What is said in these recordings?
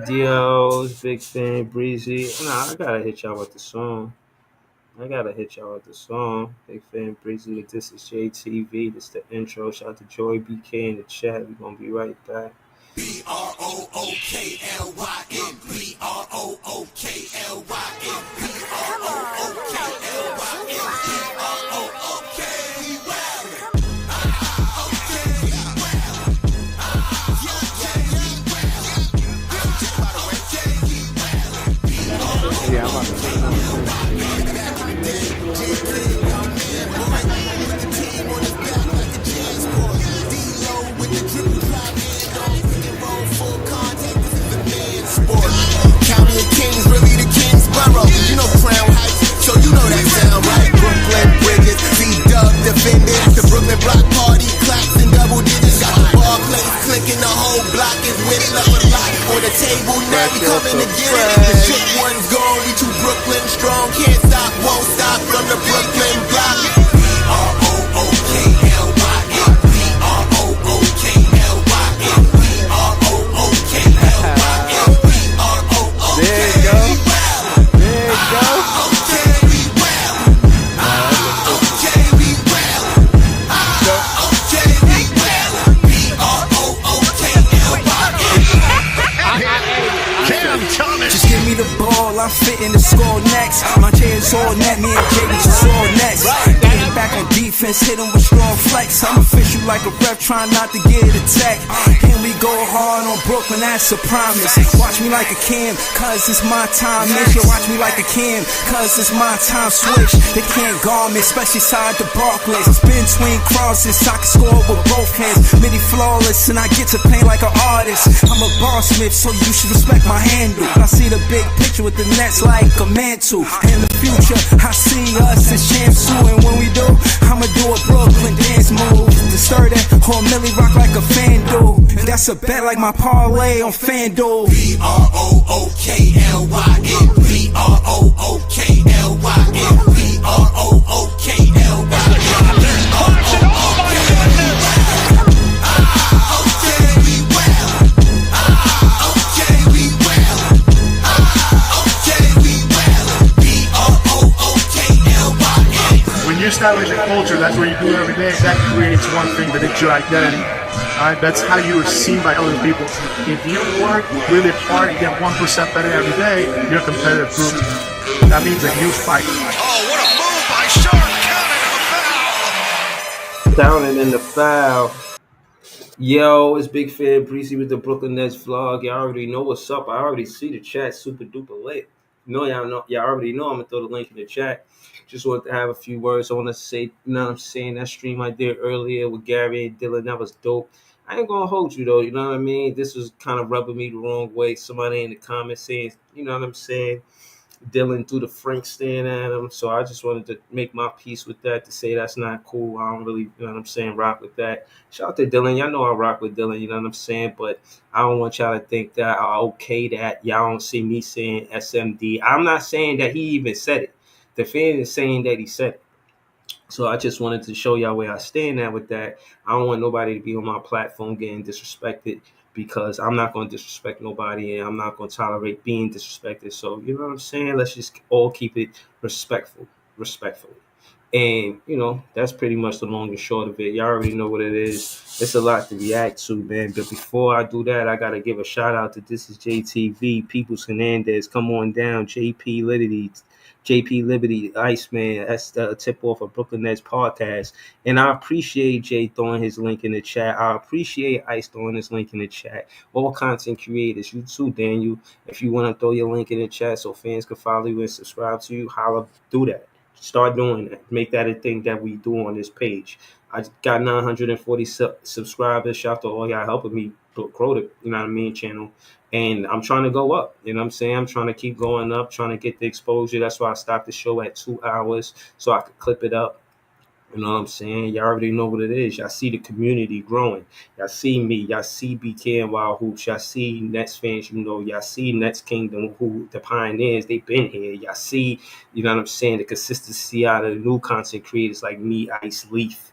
Yo, big fan, Breezy. Nah, I gotta hit y'all with the song. Big fan, Breezy. This is JTV. This is the intro. Shout out to Joy BK in the chat. We're gonna be right back. Brooklyne, Yeah, I'm about to say something. County of Kings, really the Kingsborough. You know Crown Heights, so you know that sound right. Brooklyn Bridges, B-Dub defended. The Brooklyn Block Party claps in double digits. Got the bar place clicking, the whole block is with it. Left a lot on the table, now we coming to get it. The shook one's gone, we two Brooklyn strong. Can't stop, won't stop from the Brooklyn block. B-R-O-O-K-L-Y-N, B-R-O-O-K-L-Y-N, B-R-O-O-K-L-Y-N, B-R-O-O-K-L-Y-N. There you go. There you go. Just give me the ball, I'm fitting the score next. My chair's all net, me and Jay just all next. Getting back on defense, hit him with strong flex. I'm official like a ref, trying not to get attacked. And we go hard on Brooklyn, that's a promise. Watch me like a Cam, cause it's my time. Make sure watch me like a Cam, cause it's my time. Switch, they can't guard me, especially side the Barclays. Spin between crosses, I can score with both hands. Midi flawless, and I get to play like an artist. I'm a boss smith, so you should respect my handle. I see the big picture with the nets like a mantle. In the future, I see us as champs too. And when we do, I'ma do a Brooklyn dance move. To stir that whole Millie rock like a fan do. And that's a bet like my parlay on FanDuel. B-R-O-O-K-L-Y-N, B-R-O-O-K-L-Y-N, When you establish a culture, that's what you do every day. That creates one thing that is your identity. Alright, that's how you are seen by other people. If you work really hard and get 1% better every day, you're a competitive group. That means a huge fight. Oh, what a move by Sharp, Counting in the foul. Yo, it's Big Fan Breezy with the Brooklyn Nets vlog. Y'all already know what's up. I already see the chat super duper lit. Y'all already know I'm gonna throw the link in the chat. Just wanted to have a few words. I want to say, you know what I'm saying? That stream I did earlier with Gary and Dylan, that was dope. I ain't gonna hold you though, you know what I mean? This was kind of rubbing me the wrong way. Somebody in the comments saying, you know what I'm saying? Dylan threw the Frank stand at him. So I just wanted to make my peace with that to say that's not cool. I don't really, you know what I'm saying, rock with that. Shout out to Dylan. Y'all know I rock with Dylan, you know what I'm saying? But I don't want y'all to think that I okay that. Y'all don't see me saying SMD. I'm not saying that he even said it. The fan is saying that he said it. So I just wanted to show y'all where I stand at with that. I don't want nobody to be on my platform getting disrespected because I'm not going to disrespect nobody and I'm not going to tolerate being disrespected. So, you know what I'm saying? Let's just all keep it respectfully. And, you know, that's pretty much the long and short of it. Y'all already know what it is. It's a lot to react to, man. But before I do that, I got to give a shout out to This is JTV, Peoples Hernandez. Come on down, JP Liberty, Iceman. That's the tip off of Brooklyn Nets podcast. And I appreciate Jay throwing his link in the chat. I appreciate Ice throwing his link in the chat. All content creators, you too, Daniel. If you want to throw your link in the chat so fans can follow you and subscribe to you, holla, do that. Start doing that. Make that a thing that we do on this page. I got 940 subscribers. Shout out to all y'all helping me grow the, you know what I mean, channel. And I'm trying to go up. You know what I'm saying? I'm trying to keep going up, trying to get the exposure. That's why I stopped the show at 2 hours so I could clip it up. You know what I'm saying? Y'all already know what it is. Y'all see the community growing. Y'all see me. Y'all see BK and Wild Hoops. Y'all see Nets fans, you know. Y'all see Nets Kingdom, who the pioneers, they've been here. Y'all see, you know what I'm saying, the consistency out of the new content creators like me, Ice Leaf,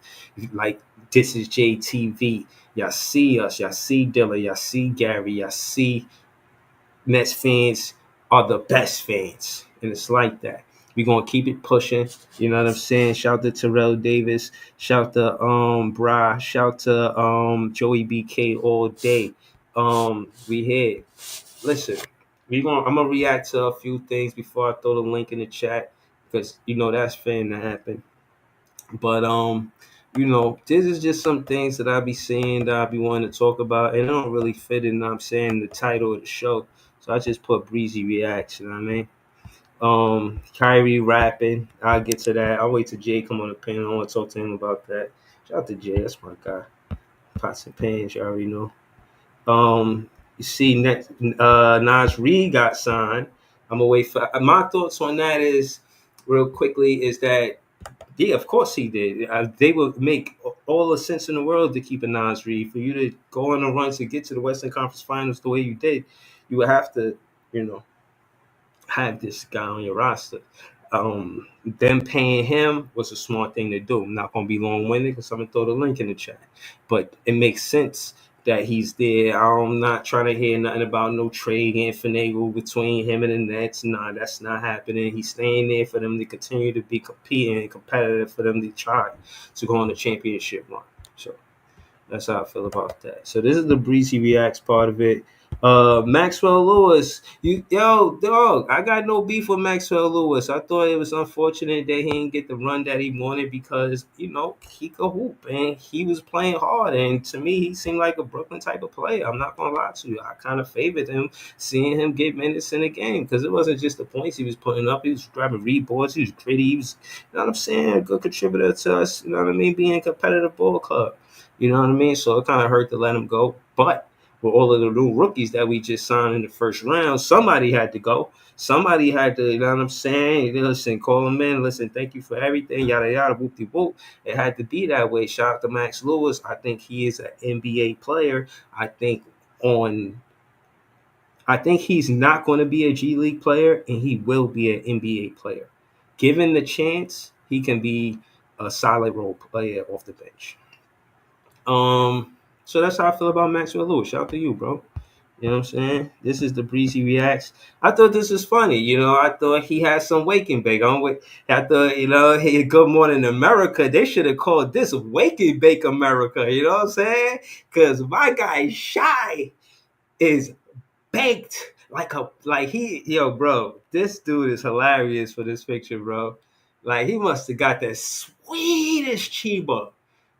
like This is JTV. Y'all see us. Y'all see Dilla. Y'all see Gary. Y'all see Nets fans are the best fans, and it's like that. We're gonna keep it pushing. You know what I'm saying? Shout to Terrell Davis. Shout to Bra. Shout to Joey BK all day. We here. Listen, I'm gonna react to a few things before I throw the link in the chat because you know that's fin to happen. But this is just some things that I be seeing that I be wanting to talk about, and it don't really fit in. I'm saying the title of the show, so I just put Breezy reaction. You know what I mean? Kyrie rapping. I'll get to that. I'll wait till Jay come on the panel. I want to talk to him about that. Shout out to Jay. That's my guy. Pots and pans. You already know. You see, next, Nas Reed got signed. I'm gonna wait for my thoughts on that. Is real quickly is that yeah, of course he did. They would make all the sense in the world to keep a Nas Reed for you to go on a run to get to the Western Conference Finals the way you did. You would have to, you know, have this guy on your roster. Them paying him was a smart thing to do. I'm not gonna be long winded because I'm gonna throw the link in the chat, but it makes sense that he's there. I'm not trying to hear nothing about no trade and finagle between him and the Nets. Nah, that's not happening. He's staying there for them to continue to be competing and competitive for them to try to go on the championship run. So that's how I feel about that. So this is the Breezy Reacts part of it. Maxwell Lewis, dog. I got no beef with Maxwell Lewis. I thought it was unfortunate that he didn't get the run that he wanted because he could hoop and he was playing hard. And to me, he seemed like a Brooklyn type of player. I'm not gonna lie to you. I kind of favored him seeing him get minutes in the game because it wasn't just the points he was putting up. He was grabbing rebounds. He was gritty. He was, you know what I'm saying, a good contributor to us. You know what I mean, being a competitive ball club. You know what I mean? So it kind of hurt to let him go. But with all of the new rookies that we just signed in the first round, somebody had to go. Somebody had to, you know what I'm saying? Listen, call him in. Listen, thank you for everything. Yada, yada, whoop-de-whoop. It had to be that way. Shout out to Max Lewis. I think he is an NBA player. I think he's not going to be a G League player, and he will be an NBA player. Given the chance, he can be a solid role player off the bench. So that's how I feel about Maxwell Lewis. Shout out to you, bro. You know what I'm saying? This is the Breezy Reacts. I thought this was funny. I thought he had some wake and bake. I thought, hey, Good Morning America, they should have called this Wake and Bake America. You know what I'm saying? Because my guy Shy is baked bro, this dude is hilarious for this picture, bro. Like he must have got the sweetest chiba.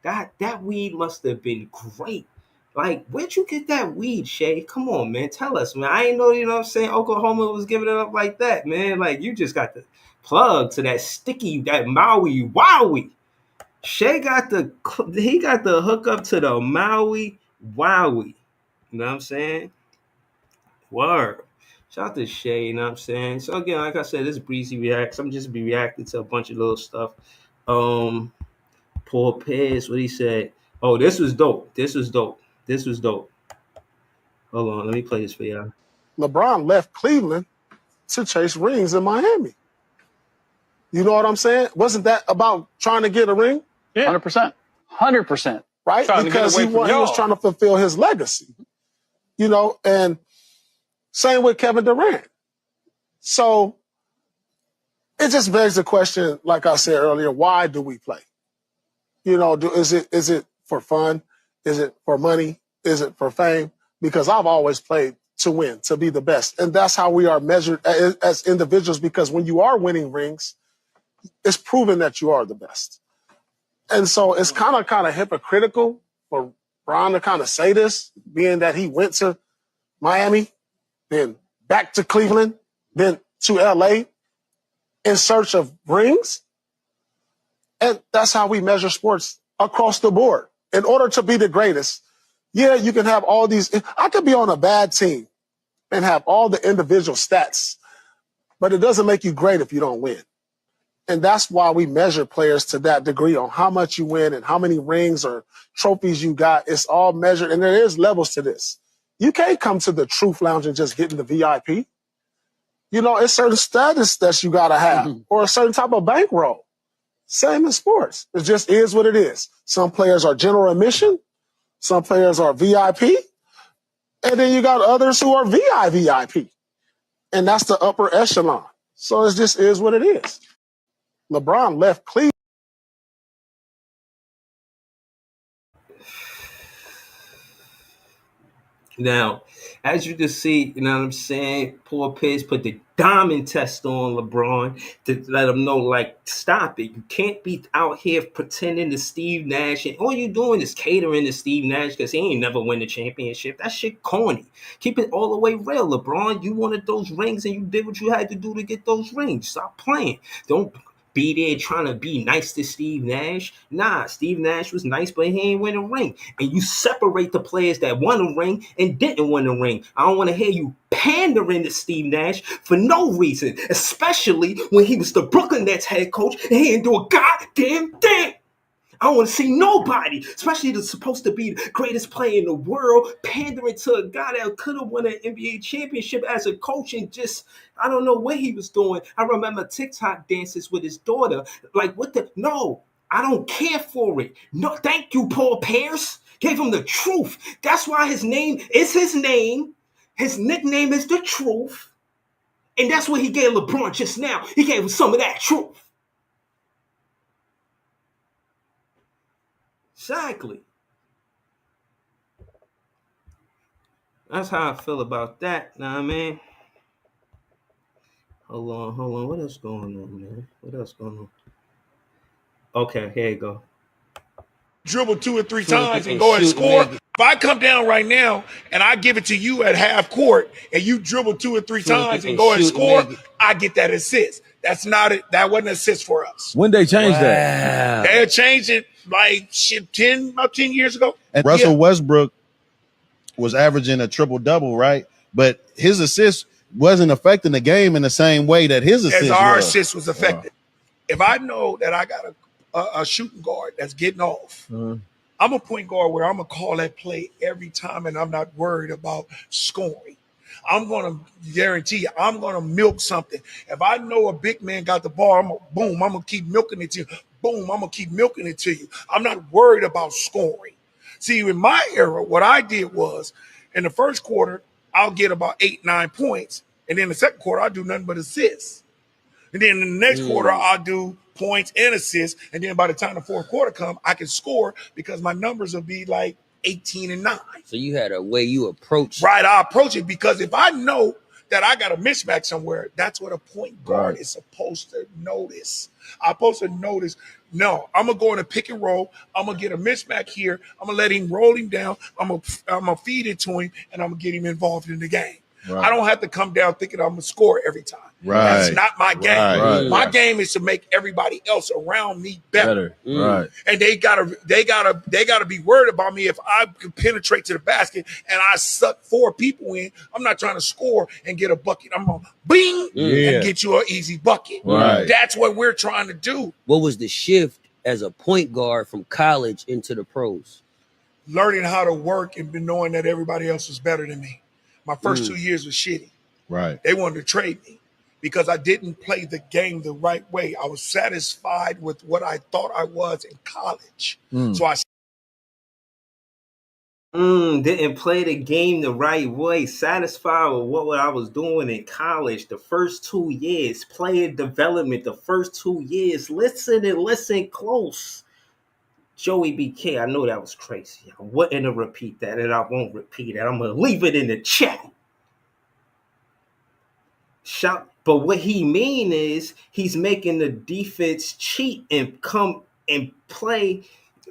That weed must have been great. Like, where'd you get that weed, Shay? Come on, man. Tell us, man. I ain't know, you know what I'm saying, Oklahoma was giving it up like that, man. Like, you just got the plug to that sticky, that Maui Wowie. Shay got the hook up to the Maui Wowie. You know what I'm saying? Word. Shout out to Shay, you know what I'm saying? So again, like I said, this is Breezy Reacts. I'm just be reacting to a bunch of little stuff. Paul Pierce, what he said. Oh, this was dope. This was dope. Hold on, let me play this for y'all. LeBron left Cleveland to chase rings in Miami. You know what I'm saying? Wasn't that about trying to get a ring? Yeah. 100%. 100%. Right? Because he was trying to fulfill his legacy. And same with Kevin Durant. So it just begs the question, like I said earlier, why do we play? Is it for fun? Is it for money? Is it for fame? Because I've always played to win, to be the best. And that's how we are measured as individuals, because when you are winning rings, it's proven that you are the best. And so it's kind of hypocritical for Bron to kind of say this, being that he went to Miami, then back to Cleveland, then to LA in search of rings. And that's how we measure sports across the board. In order to be the greatest, yeah, you can have all these. I could be on a bad team and have all the individual stats, but it doesn't make you great if you don't win. And that's why we measure players to that degree on how much you win and how many rings or trophies you got. It's all measured. And there is levels to this. You can't come to the Truth Lounge and just get in the VIP. It's certain status that you got to have or a certain type of bankroll. Same in sports. It just is what it is. Some players are general admission. Some players are VIP. And then you got others who are VIP. And that's the upper echelon. So it just is what it is. LeBron left Cleveland. Now, as you can see, you know what I'm saying? Paul Pierce put the diamond test on LeBron to let him know, like, stop it. You can't be out here pretending to Steve Nash, and all you doing is catering to Steve Nash because he ain't never win the championship. That shit corny. Keep it all the way real, LeBron. You wanted those rings, and you did what you had to do to get those rings. Stop playing. Don't be there trying to be nice to Steve Nash. Nah, Steve Nash was nice, but he ain't win a ring. And you separate the players that won a ring and didn't win a ring. I don't want to hear you pandering to Steve Nash for no reason, especially when he was the Brooklyn Nets head coach and he didn't do a goddamn thing. I don't want to see nobody, especially the supposed to be the greatest player in the world, pandering to a guy that could have won an NBA championship as a coach and just, I don't know what he was doing. I remember TikTok dances with his daughter. Like, what the? No, I don't care for it. No, thank you, Paul Pierce. Gave him the truth. That's why his name is his name. His nickname is the truth. And that's what he gave LeBron just now. He gave him some of that truth. Exactly. That's how I feel about that. Know what I mean? Hold on. What else going on, man? What else going on? Okay, here you go. Dribble two or three times and go and score. If I come down right now and I give it to you at half court and you dribble two or three times and go and score, I get that assist. That's not it. That wasn't an assist for us. When they changed that? They changed it like about 10 years ago. And Russell Westbrook was averaging a triple-double, right? But his assist wasn't affecting the game in the same way that his assist as our assist was affected. If I know that I got a shooting guard that's getting off, I'm a point guard where I'm going to call that play every time and I'm not worried about scoring. I'm going to guarantee you, I'm going to milk something. If I know a big man got the ball, I'm going to keep milking it to you. Boom, I'm going to keep milking it to you. I'm not worried about scoring. See, in my era, what I did was, in the first quarter, I'll get about 8-9 points. And then the second quarter, I'll do nothing but assists. And then in the next quarter, I'll do points and assists. And then by the time the fourth quarter comes, I can score because my numbers will be like 18-9. So you had a way you approach. Right, I approach it because if I know that I got a mismatch somewhere, that's what a point guard is supposed to notice. I'm supposed to notice, no, I'm going to go in a pick and roll. I'm going to get a mismatch here. I'm going to let him roll him down. I'm going to feed it to him, and I'm going to get him involved in the game. Right. I don't have to come down thinking I'm going to score every time. Right. That's not my game. My game is to make everybody else around me better. Right. And they gotta be worried about me if I can penetrate to the basket and I suck 4 people in. I'm not trying to score and get a bucket. I'm gonna bing and get you an easy bucket. Right. That's what we're trying to do. What was the shift as a point guard from college into the pros? Learning how to work and knowing that everybody else was better than me. My first 2 years was shitty. Right. They wanted to trade me because I didn't play the game the right way. I was satisfied with what I thought I was in college. So I didn't play the game the right way. Satisfied with what I was doing in college the first 2 years. Player development the first 2 years. Listen close. Joey BK, I know that was crazy. I wouldn't repeat that, and I won't repeat it. I'm going to leave it in the chat. But what he mean is he's making the defense cheat and come and play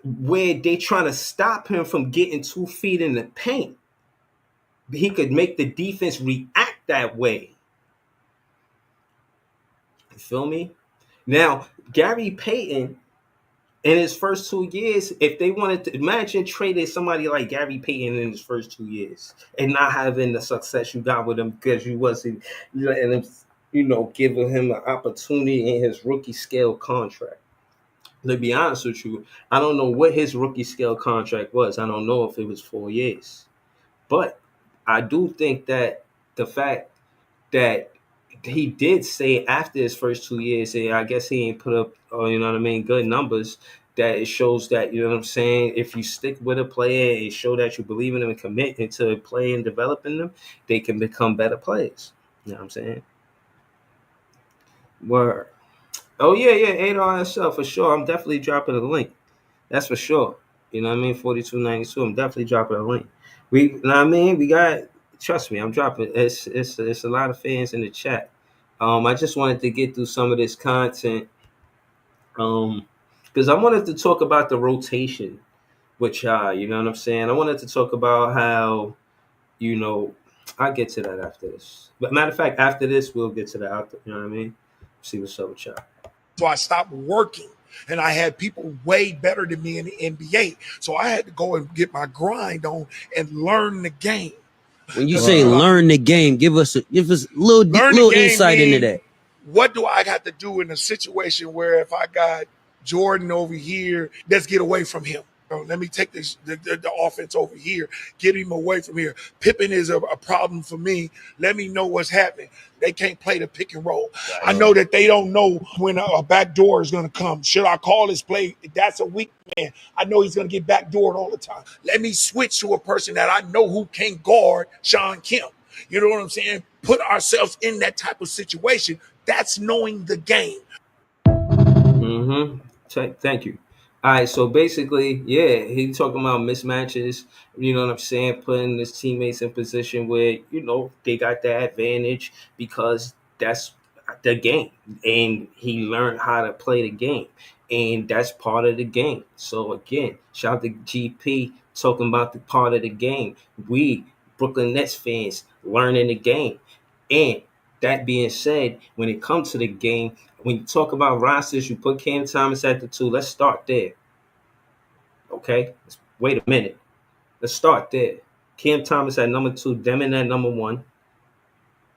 where they trying to stop him from getting 2 feet in the paint. He could make the defense react that way. You feel me? Now, Gary Payton, in his first 2 years, if they wanted to imagine trading somebody like Gary Payton in his first 2 years and not having the success you got with him because you wasn't letting him, giving him an opportunity in his rookie scale contract. To be honest with you, I don't know what his rookie scale contract was. I don't know if it was 4 years. But I do think that the fact that he did say after his first 2 years, I guess he ain't put up, good numbers. that it shows that, you know what I'm saying, if you stick with a player and show that you believe in them and commit into play and developing them, they can become better players. You know what I'm saying? Word. Oh yeah, yeah, ADRSL for sure. I'm definitely dropping a link. That's for sure. You know what I mean? 4292. I'm definitely dropping a link. You know what I mean? We got, trust me, I'm dropping. It's a lot of fans in the chat. I just wanted to get through some of this content. Because I wanted to talk about the rotation with y'all. You know what I'm saying? I wanted to talk about how, you know, I'll get to that after this. But matter of fact, after this, we'll get to that. After, you know what I mean? See what's up with y'all. So I stopped working, and I had people way better than me in the NBA. So I had to go and get my grind on and learn the game. When you say learn the game, give us a little insight into that. What do I have to do in a situation where if I got Jordan over here, let's get away from him. Let me take the offense over here, get him away from here. Pippen is a problem for me. Let me know what's happening. They can't play the pick and roll. I know that they don't know when a back door is going to come. Should I call this play? That's a weak man. I know he's going to get backdoored all the time. Let me switch to a person that I know who can guard Sean Kemp. You know what I'm saying? Put ourselves in that type of situation. That's knowing the game. Mm-hmm. Thank you. All right, so basically, yeah, he talking about mismatches. You know what I'm saying? Putting his teammates in position where, you know, they got that advantage because that's the game, and he learned how to play the game, and that's part of the game. So again, shout out to GP talking about the part of the game. We Brooklyn Nets fans learning the game, and that being said, when it comes to the game, when you talk about rosters, you put Cam Thomas at the 2. Let's start there. Okay? Wait a minute. Let's start there. Cam Thomas at number 2, Demin at number 1.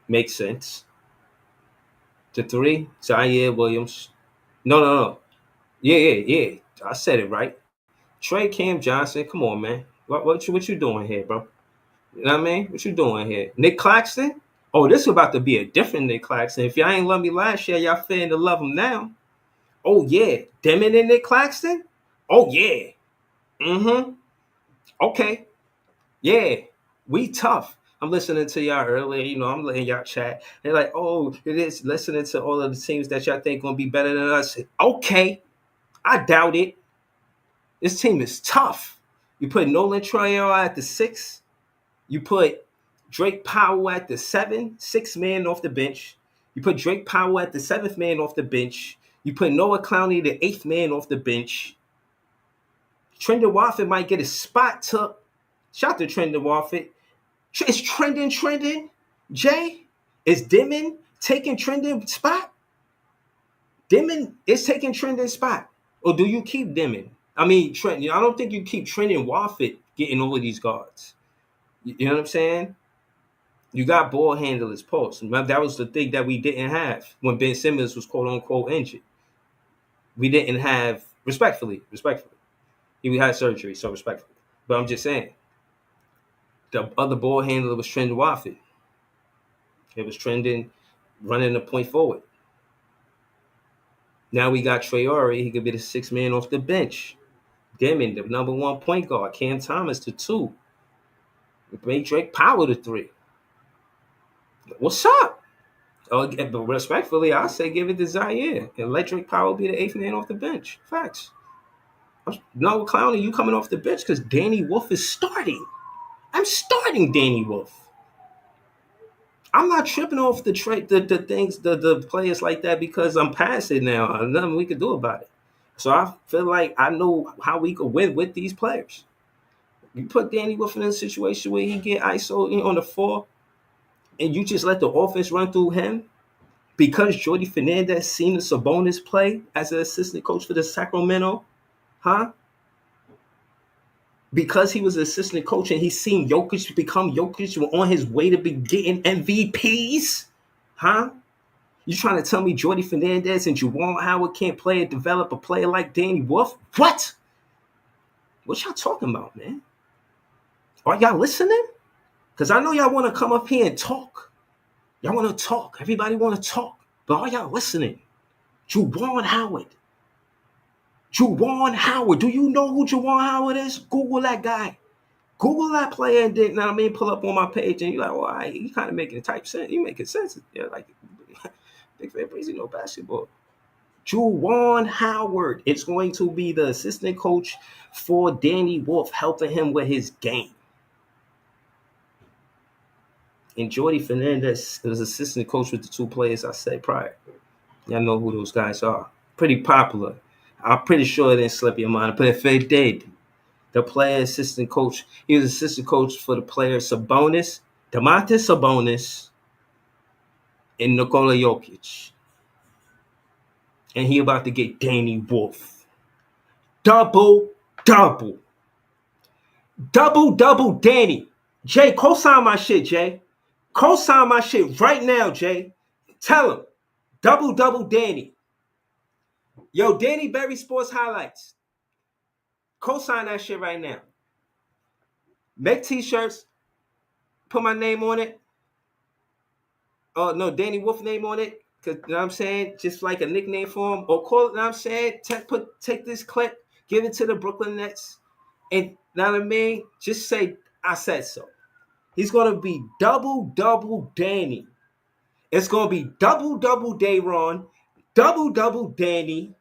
Makes sense. The 3, Zaire Williams. No. Yeah. I said it right. Trey Cam Johnson. Come on, man. What you doing here, bro? You know what I mean? What you doing here? Nick Claxton? Oh, this is about to be a different Nick Claxton. If y'all ain't love me last year, y'all finna to love him now. Oh yeah, Demin and Nick Claxton. Oh yeah. Mm-hmm. Okay. Yeah. We tough. I'm listening to y'all earlier. You know, I'm letting y'all chat. They're like, oh, it is listening to all of the teams that y'all think gonna be better than us. Okay. I doubt it. This team is tough. You put Nolan Troyer at the 6. You put Drake Powell at the 7, 6 man off the bench. You put Drake Powell at the 7th man off the bench. You put Noah Clowney, the 8th man, off the bench. Trendon Watford might get his spot took. Shout out to Trendon Watford. Is trending? Jay? Is Demin taking Trendon's spot? Demin is taking Trendon's spot. Or do you keep Demin? I mean, Trent, I don't think you keep Trendon Watford getting all of these guards. You know what I'm saying? You got ball handlers post. That was the thing that we didn't have when Ben Simmons was quote unquote injured. We didn't have respectfully. We had surgery, so respectfully. But I'm just saying, the other ball handler was Trendon Watford. It was Trendon running the point forward. Now we got Traore. He could be the 6th man off the bench. Demin, the number 1 point guard. Cam Thomas, the 2. Make Drake Powell the 3. What's up? But respectfully, I say give it to Zaire and let Drake Powell be the 8th man off the bench. Facts. No, Clowney, you coming off the bench because Danny Wolf is starting. I'm starting Danny Wolf. I'm not tripping off the things, the players like that because I'm past it now. There's nothing we can do about it. So I feel like I know how we could win with these players. You put Danny Wolf in a situation where he get ISO on the 4, and you just let the offense run through him because Jordy Fernandez seen the Sabonis play as an assistant coach for the Sacramento, huh? Because he was an assistant coach and he's seen Jokic become Jokic on his way to be getting MVPs, huh? You trying to tell me Jordy Fernandez and Juwan Howard can't play and develop a player like Danny Wolf? What? What y'all talking about, man? Are y'all listening? Because I know y'all want to come up here and talk. Y'all want to talk. Everybody want to talk. But are y'all listening? Juwan Howard. Juwan Howard. Do you know who Juwan Howard is? Google that guy. Google that player and then, pull up on my page and you're like, well, you kind of making type sense. You making sense. Yeah, like Big Fan Breezy know basketball. Juwan Howard is going to be the assistant coach for Danny Wolf, helping him with his game. And Jordy Fernandez is assistant coach with the two players I said prior. Y'all know who those guys are. Pretty popular. I'm pretty sure it didn't slip your mind. But if it did, the player assistant coach, he was assistant coach for the player Sabonis, Domantas Sabonis, and Nikola Jokic. And he about to get Danny Wolf. Double. Double Danny. Jay, co-sign my shit, Jay. Co-sign my shit right now, Jay. Tell him. Double Danny. Yo, Danny Berry Sports Highlights. Co-sign that shit right now. Make t-shirts. Put my name on it. Oh, no, Danny Wolf name on it. Because, you know what I'm saying? Just like a nickname for him. Or call it, you know what I'm saying? Take this clip. Give it to the Brooklyn Nets. And, you know what I mean? Just say, I said so. He's going to be double Danny. It's going to be double Dayron. Double Danny.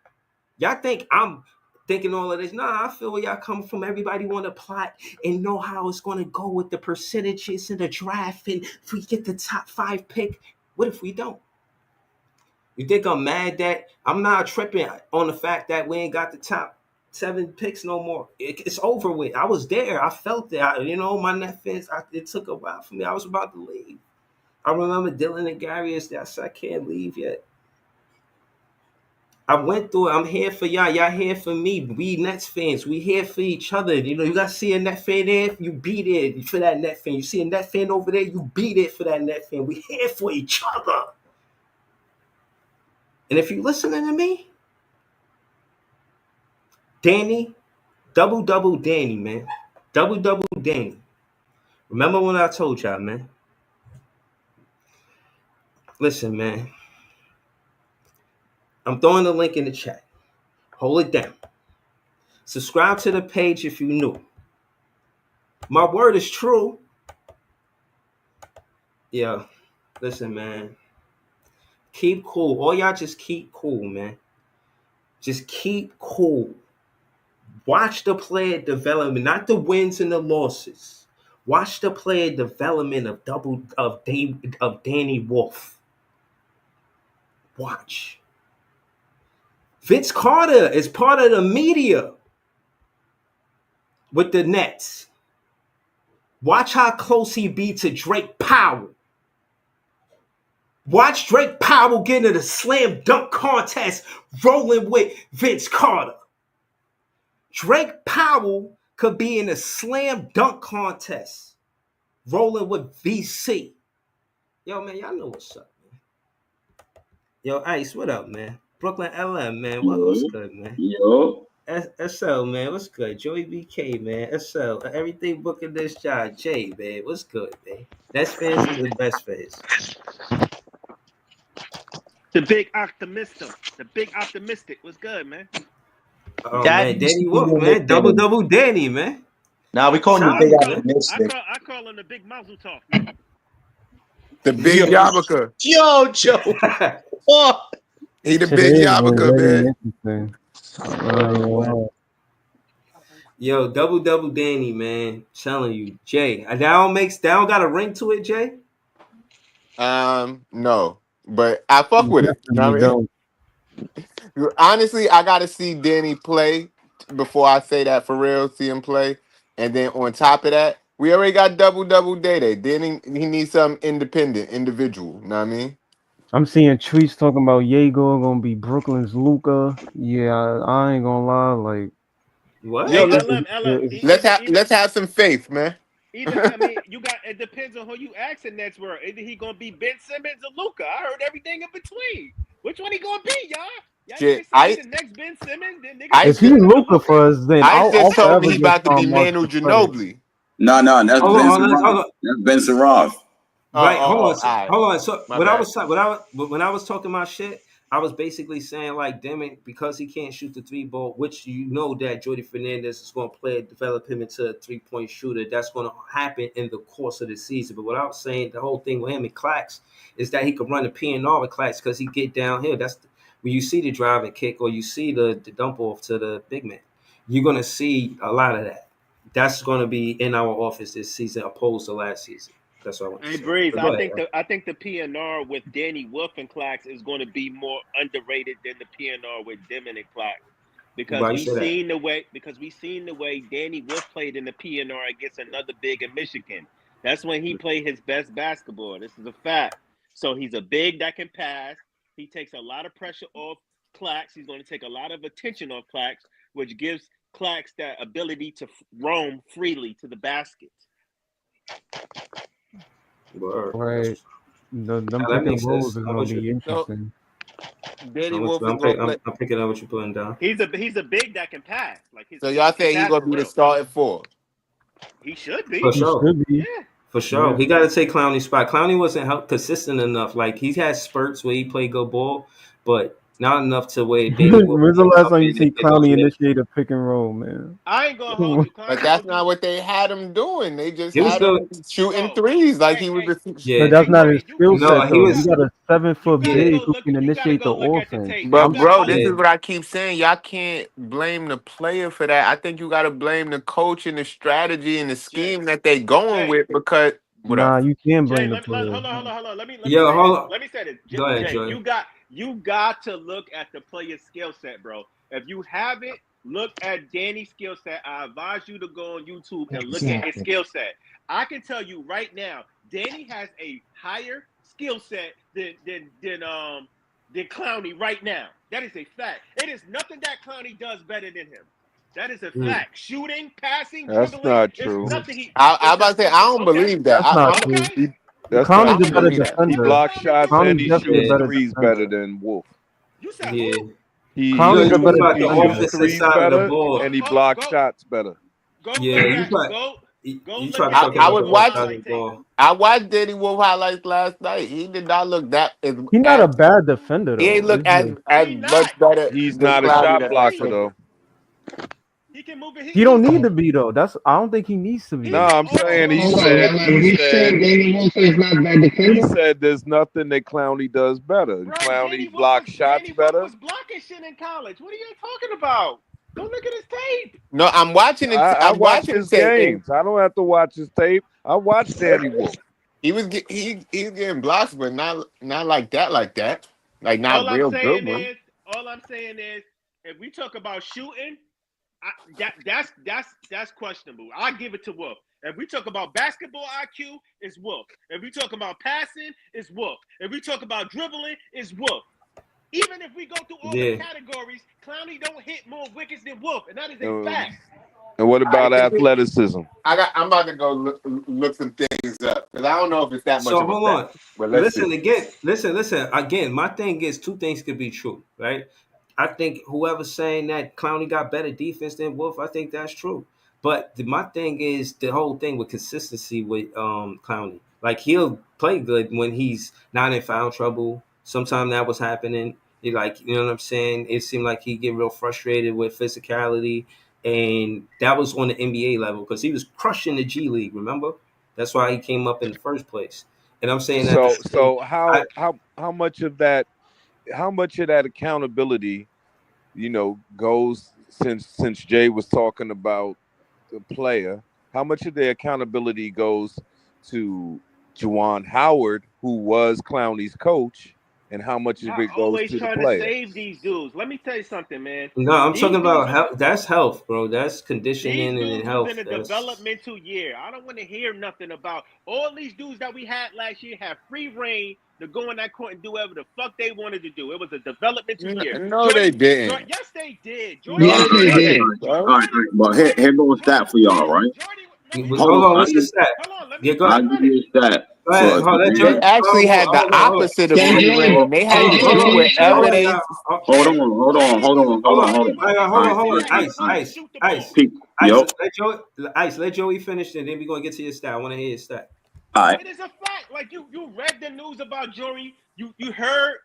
Y'all think I'm thinking all of this? Nah, I feel where y'all come from. Everybody want to plot and know how it's going to go with the percentages in the draft. And if we get the top 5 pick, what if we don't? You think I'm mad that I'm not tripping on the fact that we ain't got the top 7 picks no more? It's over with. I was there. I felt it. My net fans, it took a while for me. I was about to leave. I remember Dylan and Gary is there. I said, I can't leave yet. I went through it. I'm here for y'all. Y'all here for me. We Nets fans. We here for each other. You got to see a Net fan there. You beat it for that Net fan. You see a Net fan over there. You beat it for that Net fan. We here for each other. And if you listening to me, Danny, double Danny, man. Double Danny. Remember when I told y'all, man? Listen, man. I'm throwing the link in the chat. Hold it down. Subscribe to the page if you new. My word is true. Yeah. Listen, man. Keep cool. All y'all just keep cool, man. Just keep cool. Watch the player development, not the wins and the losses. Watch the player development of Danny Wolf. Watch. Vince Carter is part of the media with the Nets. Watch how close he be to Drake Powell. Watch Drake Powell get into the slam dunk contest rolling with Vince Carter. Drake Powell could be in a slam dunk contest rolling with VC. Yo, man, y'all know what's up, man. Yo, Ice, what up, man? Brooklyn LM, man. What's good, man? Yo. SL, man. What's good? Joey BK, man. SL. Everything booking this job. Jay, man. What's good, man? Nets fans is the best fans. The big optimistic. What's good, man? Oh, man. Danny Wolf, man. Double Danny, man. Nah, we call him the big optimistic. I call him the big Mazel Tov. The big yarmulke. Yo, Joe. Oh. He the big yarmulke, man. Yo, double Danny, man. Telling you, Jay. That don't got a ring to it, Jay? No. But I fuck with it. You know what I mean? Honestly, I gotta see Danny play before I say that for real. See him play. And then on top of that, we already got double Day. Then he needs something independent, individual. You know what I mean? I'm seeing tweets talking about Egor gonna be Brooklyn's Luka. Yeah, I ain't gonna lie, like what? Yo, let's have some faith, man. It depends on who you asking next word. Either he gonna be Ben Simmons or Luka. I heard everything in between. Which one he gonna be, y'all? Shit, the next Ben Simmons, then if he's Luka for us, then I just told me he about to be Manu Ginobili. No, that's Ben Saroff. Right, hold on. So when I was talking my shit, I was basically saying like Demin, because he can't shoot the 3 ball, which you know that Jordy Fernandez is going to develop him into a 3-point shooter. That's going to happen in the course of the season. But what I was saying, the whole thing with him and Clax is that he could run a PNR with Clax because he get downhill. That's when you see the drive and kick or you see the dump off to the big man. You're going to see a lot of that. That's going to be in our office this season opposed to last season. That's what I want to Hey say. Breeze, But go ahead. I think the PNR with Danny Wolf and Clax is going to be more underrated than the PNR with Demin and Clax. Because Why you we say that? seen the way Danny Wolf played in the PNR against another big in Michigan. That's when he played his best basketball. This is a fact. So he's a big that can pass. He takes a lot of pressure off Clax. He's going to take a lot of attention off Clax, which gives Clax that ability to roam freely to the basket. Word. Right. Them Now, pick that and makes rolls sense. is gonna be interesting. Danny Wolf is gonna play. I'm picking up what you're putting down. He's a big that can pass. Like So y'all think he's gonna be the starting 4? He should be. For sure. Yeah. For sure. Yeah. He got to take Clowney's spot. Clowney wasn't consistent enough. Like, he had spurts where he played good ball, but not enough to where Danny Wolf When's the can last come time you in see and go Clowney get it. initiate a pick and roll, man? I ain't gonna hold you, But that's not what they had him doing. They just He was had him good. shooting threes like he was. Yeah. But that's not his skill No, set, he though. was. You got a 7-foot Yeah. big who can initiate the offense. But bro, this Yeah. is what I keep saying. Y'all can't blame the player for that. I think you got to blame the coach and the strategy and the scheme that they going with because. What Nah, up? you can't Jay, blame the player. hold on. Let me Yo, say hold this. on. Let me say this. Go ahead, Jay, Joy. you got to look at the player's skill set, bro. If you haven't looked at Danny's skill set, I advise you to go on YouTube and look at his skill set. I can tell you right now, Danny has a higher skill set than Clowney right now. That is a fact. It is nothing that Clowney does better than him. That is a fact. Shooting, passing, That's dribbling, not it's true. nothing. I about to say I don't believe that. That's not true. Okay. That's Clowney's not a better true. He defender. blocks shots and Clowney's he definitely a shoots better threes defender. better than Wolf. You said Yeah. who? He Clowney's a shoots, better about he the defender. shoots offensive threes side of the better ball. and he blocks shots better. Go Yeah, look you at try. go You look try to at talk I about was the Danny Wolf offensive watching. side of highlight the tape. ball. I watched Danny Wolf highlights last night. He did not look that He's not a bad defender, he ain't though. look It's just, as He not. much better He's than not a Clowney shot than blocker that. though. He can move it. he don't need to be, though. I don't think he needs to No, be. I'm saying he Hold on, said Lamar. He's saying Danny Wolf is not that he defender. said there's nothing that Clowney does better. And Bro, Clowney blocks shots Danny Wolf better. was blocking shit in college. What are you talking about? Go look at his tape. No, I'm watching it. I I'm watch watching the his tape. And games. I don't have to watch his tape. I watch Danny Wolf. he's getting blocks, but not like that. Like not All I'm real good one. saying is, if we talk about shooting, that's questionable. I give it to Wolf. If we talk about basketball IQ, it's Wolf. If we talk about passing, it's Wolf. If we talk about dribbling, it's Wolf. Even if we go through all the categories, Clowney don't hit more wickets than Wolf, and that is a fact. And what about athleticism? I'm about to go look some things up because I don't know if it's that much So of a hold on. fact. But let's see. Listen again. My thing is two things could be true, right? I think whoever's saying that Clowney got better defense than Wolf, I think that's true. But my thing is the whole thing with consistency with Clowney. Like, he'll play good when he's not in foul trouble. Sometimes that was happening. You know what I'm saying? It seemed like he get real frustrated with physicality, and that was on the NBA level because he was crushing the G League. Remember? That's why he came up in the first place. And I'm saying that. So how much of that accountability, goes since Jay was talking about the player, how much of the accountability goes to Juwan Howard, who was Clowney's coach, and how much of it goes Always to the trying player? to save these dudes. Let me tell you something, man. No, I'm These talking about dudes health. That's health, bro. That's These conditioning and dudes was health. in a developmental year. I don't want to hear nothing about all these dudes that we had last year have free reign to go in that court and do whatever the fuck they wanted to do. It was a developmental year. No, they didn't. Yes, they did. Yes, they did. All right. But here goes a stat for y'all, right? Hold on, what's the stat? Yeah, go I'll ahead. give you a stat. Go ahead. For Hold on, They actually had the opposite of free reign. They had to do whatever they. Hold on. Hold on. Ice. Yo. Let Joey finish, and then we're gonna get to your stat. I want to hear your stat. All right. It is a fact. Like you read the news about Jory. You heard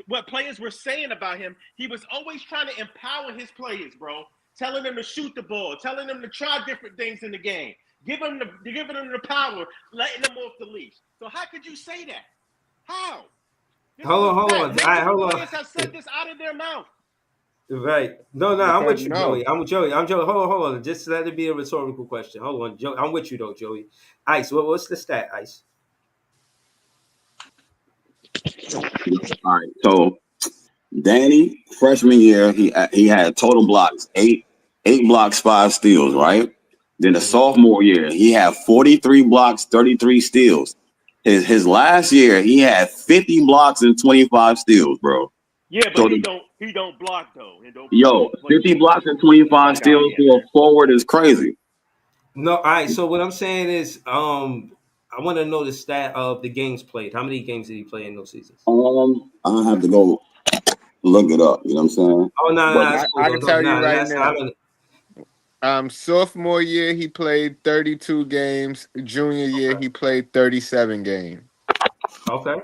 what players were saying about him. He was always trying to empower his players, bro. Telling them to shoot the ball, telling them to try different things in the game, giving them the power, letting them off the leash. So how could you say that? How? This is a Hold fact. on. Multiple Hold players on. have said this out of their mouth. Right. No, I'm Because with you, no. Joey. I'm with Joey. Hold on. Just let it be a rhetorical question. Hold on, Joey. I'm with you though, Joey. Ice. What's the stat, Ice? All right. So Danny, freshman year, he had total blocks, eight blocks, 5 steals, right? Then the Mm-hmm. sophomore year, he had 43 blocks, 33 steals. His last year, he had 50 blocks and 25 steals, bro. Yeah, but So he don't block though, and don't play yo, play 50 blocks defense. and The 25 fuck out of steals here, for a man. forward is crazy. No, all right. So what I'm saying is, I want to know the stat of the games played. How many games did he play in those seasons? I have to go look it up. You know what I'm saying? Oh no, But that's cool. I can No, tell you right that's I now. don't. Sophomore year he played 32 games. Junior year he played 37 games. Okay.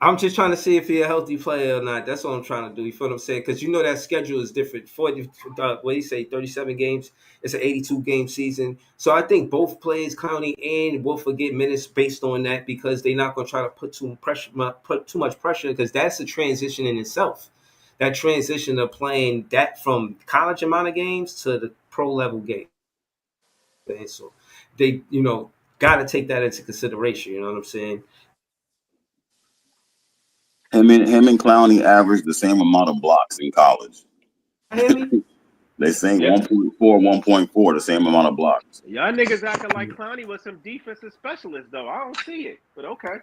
I'm just trying to see if he's a healthy player or not. That's all I'm trying to do. You feel what I'm saying? Because you know that schedule is different. 40, what do you say, 37 games? It's an 82 game season. So I think both players, Clowney and Wolf, will get minutes based on that because they're not going to try to put too much pressure because that's a transition in itself. That transition of playing that from college amount of games to the pro level game. And so they, got to take that into consideration. You know what I'm saying? him and Clowney averaged the same amount of blocks in college. Hear me? They say Yeah. 1.4, 1.4, the same amount of blocks. Y'all niggas acting like Clowney was some defensive specialist though. I don't see it, but okay.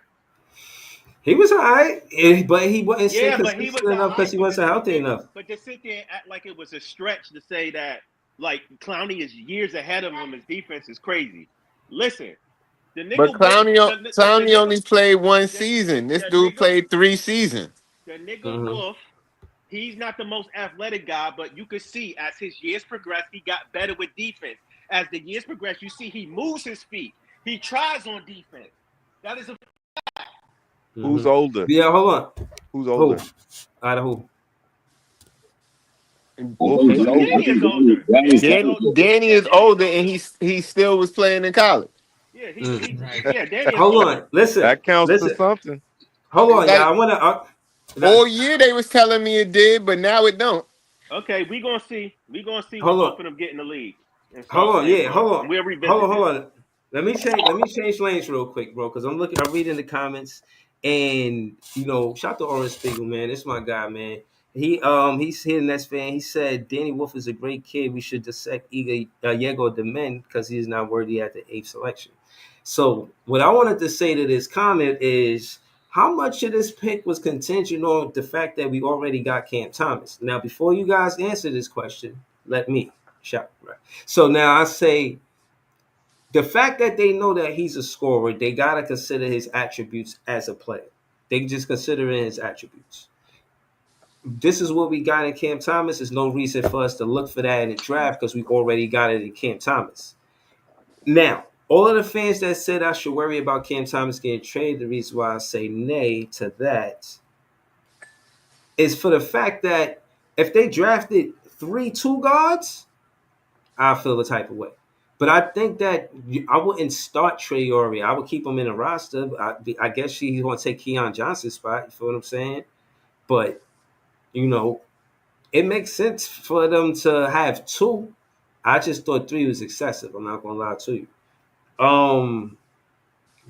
He was all right, but he wasn't stay Yeah, but he was consistent all enough because right. he But to wasn't sit healthy there, enough. and act like it was a stretch to say that like Clowney is years ahead of him, his defense is crazy. Listen, the But nigga Wolf, Clowney only played one season. This the dude nigga, played 3 seasons. the nigga Mm-hmm. Wolf. He's not the most athletic guy, but you could see as his years progressed, he got better with defense. As the years progress, you see he moves his feet. He tries on defense. That is a Who's Mm-hmm. older? Yeah, hold on. Who's Who? older? Out of who? Wolf is older. Danny is older. Danny is older, and he still was playing in college. Yeah, Mm. Danny is Hold older. on. Listen. That counts for Listen. something. Hold It's on, y'all. like I want to. all year they was telling me it did, but now it don't. Okay, we gonna see. We gonna see when Hold both on. of them get in the league and start Hold on. playing Yeah. for us, Hold on. and we'll revisit this. Hold on. Let me change lanes real quick, bro. Because I'm reading the comments, and shout out to Orange Spiegel, man. This my guy, man. He's here Nets fan. He said Danny Wolf is a great kid. We should dissect Egor Demin because he is not worthy at the 8th selection. So what I wanted to say to this comment is how much of this pick was contingent on the fact that we already got Cam Thomas. Now, before you guys answer this question, let me shout. Right. So now I say the fact that they know that he's a scorer, they gotta consider his attributes as a player. They just consider his attributes. This is what we got in Cam Thomas. There's no reason for us to look for that in the draft because we already got it in Cam Thomas. Now, all of the fans that said I should worry about Cam Thomas getting traded, the reason why I say nay to that is for the fact that if they drafted 3 2 guards, I feel the type of way. But I think that I wouldn't start Traore. I would keep him in the roster. I guess he's going to take Keon Johnson's spot. You feel what I'm saying? But, it makes sense for them to have 2. I just thought 3 was excessive. I'm not going to lie to you.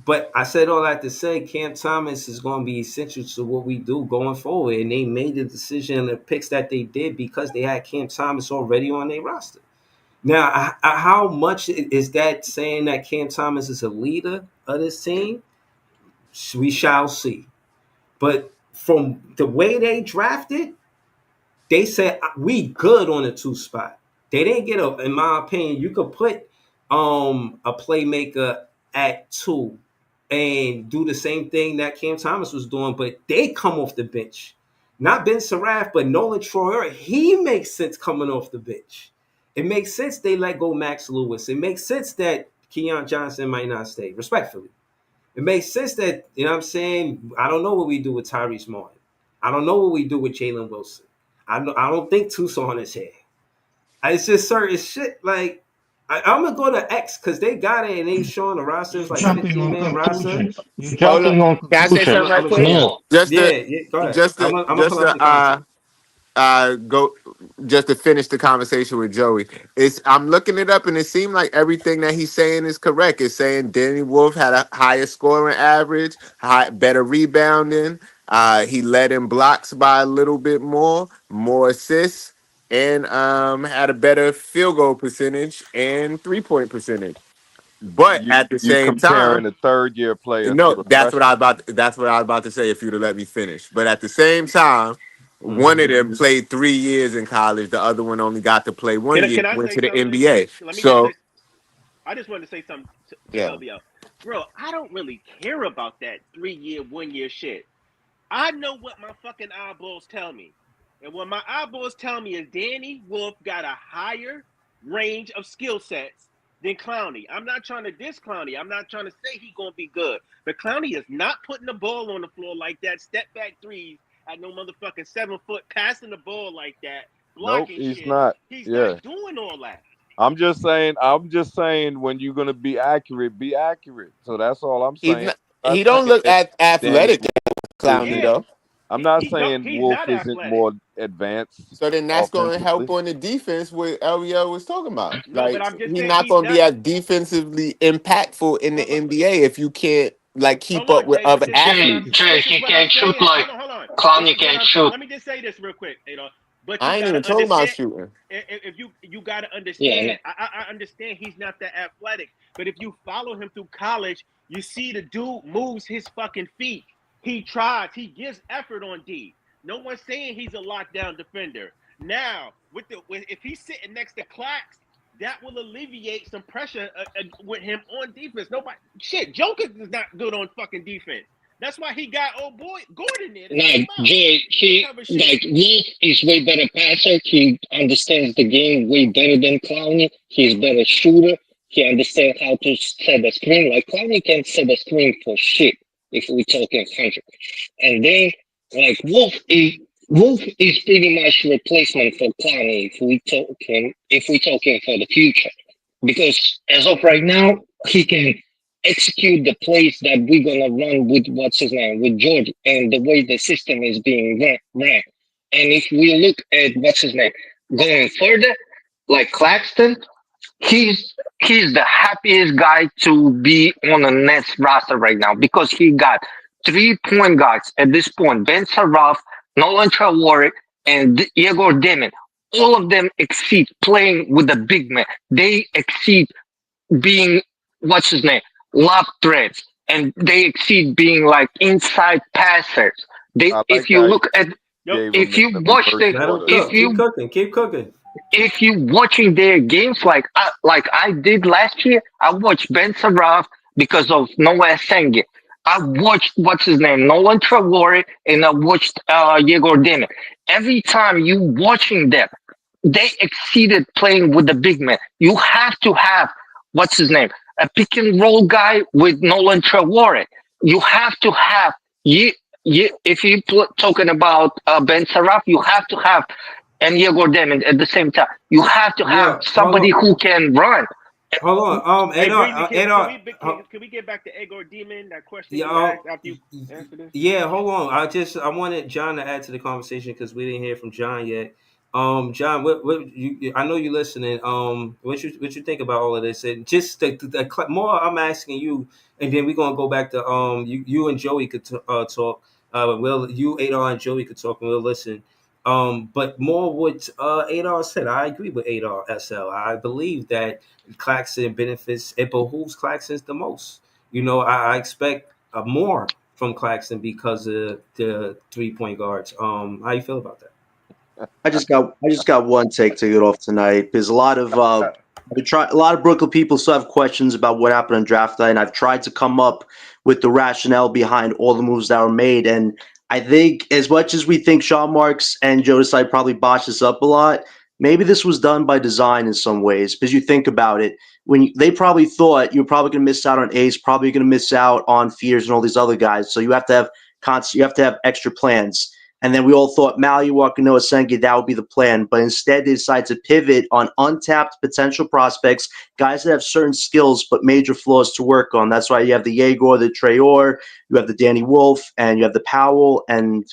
But I said all that to say Cam Thomas is going to be essential to what we do going forward. And they made the decision and the picks that they did because they had Cam Thomas already on their roster. Now, how much is that saying that Cam Thomas is a leader of this team? We shall see. But from the way they drafted, they said we good on the 2 spot. They didn't get in my opinion, you could put a playmaker at 2 and do the same thing that Cam Thomas was doing, but they come off the bench. Not Ben Saraf, but Nolan Troyer. He makes sense coming off the bench. It makes sense they let go Max Lewis. It makes sense that Keon Johnson might not stay, respectfully. It makes sense that, you know what I'm saying, I don't know what we do with Tyrese Martin. I don't know what we do with Jalen Wilson. I don't think Tucson is here. It's just certain shit. Like I'm gonna go to X because they got it and they showing the roster is like Jumping 15 on man roster. conclusions. You're Hold up. jumping on Can I say conclusions. something right quick? No. Just to, Yeah, go ahead. just to, I'm gonna just pull up to, the content. go just to finish the conversation with Joey. I'm looking it up and it seemed like everything that he's saying is correct. It's saying Danny Wolf had a higher scoring average, better rebounding. He led in blocks by a little bit more assists, and had a better field goal percentage and 3-point percentage. But at the You same time, comparing a third year player no, to a freshman. that's what I was about to say if you'd have let me finish. But at the same time, one of Mm-hmm. them played 3 years in college. The other one only got to play one year, Can I went say to the something real quick? NBA. Let me just So say. I just wanted to say something to yeah. LBL, bro. I don't really care about that 3 year, 1 year shit. I know what my fucking eyeballs tell me. And what my eyeballs tell me is Danny Wolf got a higher range of skill sets than Clowney. I'm not trying to diss Clowney. I'm not trying to say he's going to be good. But Clowney is not putting the ball on the floor like that, step back threes at no motherfucking 7 foot, passing the ball like that, Nope, blocking he's shit. not. He's Yeah. not doing all that. I'm just saying when you're gonna be accurate. So that's all I'm saying. I'm He not don't saying look that Danny athletic, Wolf Clowney isn't. Yeah, though. I'm not he don't. saying He's Wolf not isn't athletic. more advanced So then that's going to help offensively. on the defense what LVO was talking about. No, but Like I'm just he's saying not he's going to be not. as defensively impactful in the NBA if you can't like keep Hold up on, with Jay, but other this is what Jay, I'm. athletes. Jay, This is he what I'm can't shoot saying. like Hold on. This Clowney is what can't I'm saying. shoot. Let me just say this real quick, But you I ain't gotta even talking about understand. shooting. If you gotta Yeah, understand, I understand he's not that athletic. But if you follow him through college, you see the dude moves his fucking feet. He tries. He gives effort on D. No one's saying he's a lockdown defender. Now, if he's sitting next to Clax, that will alleviate some pressure with him on defense. Nobody, shit, Joker is not good on fucking defense. That's why he got old boy Gordon there to help him like out Jay, and he cover shit. like Wolf is way better passer. He understands the game way better than Clowney. He's better shooter. He understands how to set a screen. Like Clowney can't set a screen for shit if we talking 100. And then like Wolf is pretty much replacement for Clowney if we talking for the future. Because as of right now, he can execute the plays that we're gonna run with what's his name with George and the way the system is being ran. And if we look at what's his name going further, like Claxton, he's the happiest guy to be on the Nets roster right now because he got 3 point guards at this point: Ben Saraf, Nolan Traore, and Egor Demin. All of them exceed playing with the big man. They exceed being what's his name lob threats, and they exceed being like inside passers. They I like if you how you look at gave him if you the watch reverse the Let him order if cook. though. Keep you cooking. Keep cooking. if you watching their games like I did last year, I watched Ben Saraf because of Noah Sengi. I watched what's his name, Nolan Traore, and I watched Yegor Demin. Every time you watching them, they exceeded playing with the big man. You have to have what's his name, a pick and roll guy with Nolan Traore. You have to have if you talking about Ben Saraf, you have to have and Egor Demin at the same time. You have to have Yeah, hold somebody on. who can run. Hold on. Hey, Adar, Breezy, Adar, can we get back to Egor Demin? That question yeah, you asked after you answer this. yeah. Hold on. I wanted John to add to the conversation because we didn't hear from John yet. John, what you? I know you listening. What you think about all of this? And just more, I'm asking you, and then we're gonna go back to you and Joey could talk. You Adar and Joey could talk, and we'll listen. But more what Adar said. I agree with Adar SL. I believe that Claxton benefits. It behooves Claxton the most. I expect more from Claxton because of the 3 point guards. How you feel about that? I just got one take to get off tonight because a lot of Brooklyn people still have questions about what happened on draft night, and I've tried to come up with the rationale behind all the moves that were made. And I think as much as we think Sean Marks and Joe Desai probably botched this up a lot, maybe this was done by design in some ways. Because you think about it, they probably thought you're probably going to miss out on Ace, probably going to miss out on Fears and all these other guys. So you have to have extra plans. And then we all thought Maliwak and Noah Senga, that would be the plan. But instead, they decided to pivot on untapped potential prospects, guys that have certain skills but major flaws to work on. That's why you have the Egor, the Traore, you have the Danny Wolf, and you have the Powell and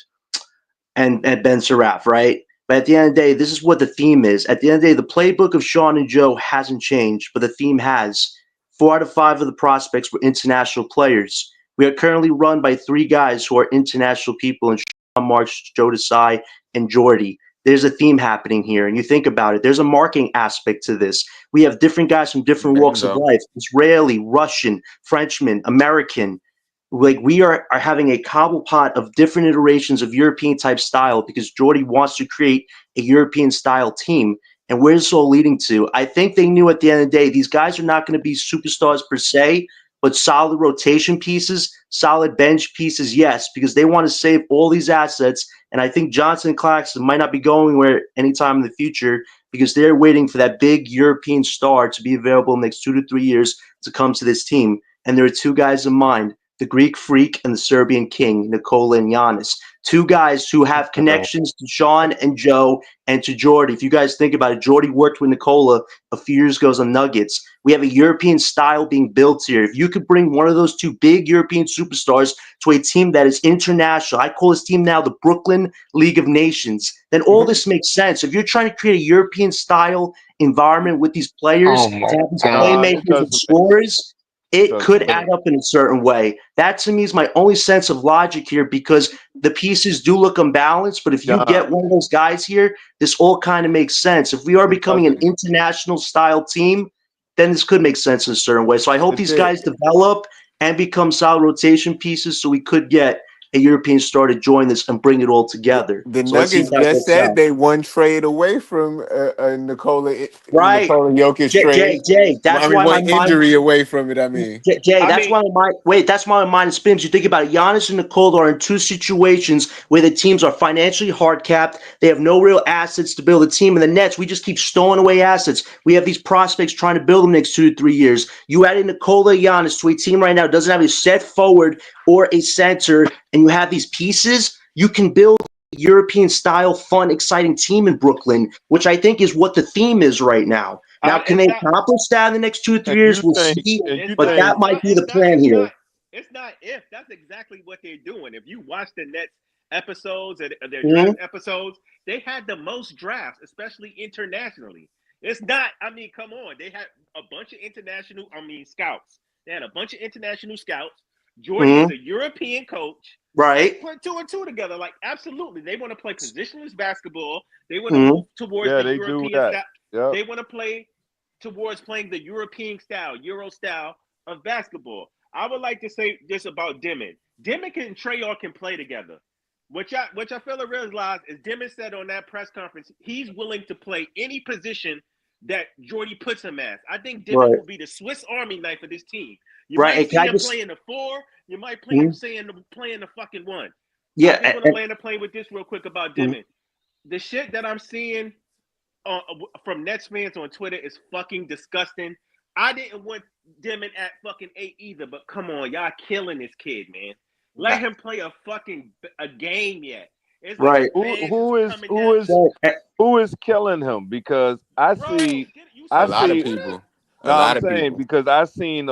Ben Seraph, right? But at the end of the day, this is what the theme is. At the end of the day, the playbook of Sean and Joe hasn't changed, but the theme has. 4 out of 5 of the prospects were international players. We are currently run by 3 guys who are international people in Sean Marks, Joe Desai, and Jordy. There's a theme happening here, and you think about it. There's a marketing aspect to this. We have different guys from different walks of life: Israeli, Russian, Frenchman, American. Like we are having a cobblepot of different iterations of European type style because Jordy wants to create a European style team. And where's this all leading to? I think they knew at the end of the day, these guys are not going to be superstars per se, but solid rotation pieces, solid bench pieces, yes, because they want to save all these assets. And I think Johnson and Claxton might not be going anywhere anytime in the future because they're waiting for that big European star to be available in the next 2 to 3 years to come to this team. And there are 2 guys in mind: the Greek Freak and the Serbian King, Nikola and Giannis. 2 guys who have connections to Sean and Joe and to Jordy. If you guys think about it, Jordy worked with Nikola a few years ago on Nuggets. We have a European style being built here. If you could bring one of those 2 big European superstars to a team that is international, I call this team now the Brooklyn League of Nations, then all this makes sense. If you're trying to create a European style environment with these players, to have these playmakers and scorers, it could add up in a certain way. That to me is my only sense of logic here because the pieces do look unbalanced. But if you get one of those guys here, this all kind of makes sense. If we are becoming an international style team, then this could make sense in a certain way. So I hope these guys develop and become solid rotation pieces so we could get a European star to join this and bring it all together. The So Nuggets just said they one trade away from Nikola Jokic trade. Jay, that's why one my mind injury away from it. I mean, Jay, that's why my mind spins. You think about it. Giannis and Nikola are in 2 situations where the teams are financially hard capped. They have no real assets to build a team. In the Nets, we just keep stowing away assets. We have these prospects trying to build them next 2 to 3 years. You add in Nikola Giannis to a team right now that doesn't have a set forward or a center, and you have these pieces, you can build a European style, fun, exciting team in Brooklyn, which I think is what the theme is right now. Now, can they accomplish that in the next 2 or 3 years? We'll see. But that might be the plan here. It's not if. That's exactly what they're doing. If you watch the Nets episodes, their draft episodes, they had the most drafts, especially internationally. It's not, I mean, come on. They had a bunch of scouts. They had a bunch of international scouts. Jordan is a European coach. Right. Put 2 and 2 together. Like, absolutely. They want to play positionless basketball. They want to move towards the European style. Yep. They want to play towards playing the European style, Euro style of basketball. I would like to say this about Demin. Demin and Traore can play together. Which I fail to realize is Demin said on that press conference, he's willing to play any position that Jordy puts him as. I think Demin will be the Swiss Army knife of this team. You might see him playing the 4. You might play him playing the fucking 1. Yeah. I'm going to land a plane with this real quick about Demin. The shit that I'm seeing from Nets fans on Twitter is fucking disgusting. I didn't want Demin at fucking 8 either, but come on, y'all killing this kid, man. Let him play a game yet. It's like who is killing him? Because I see a lot of people. Because I've seen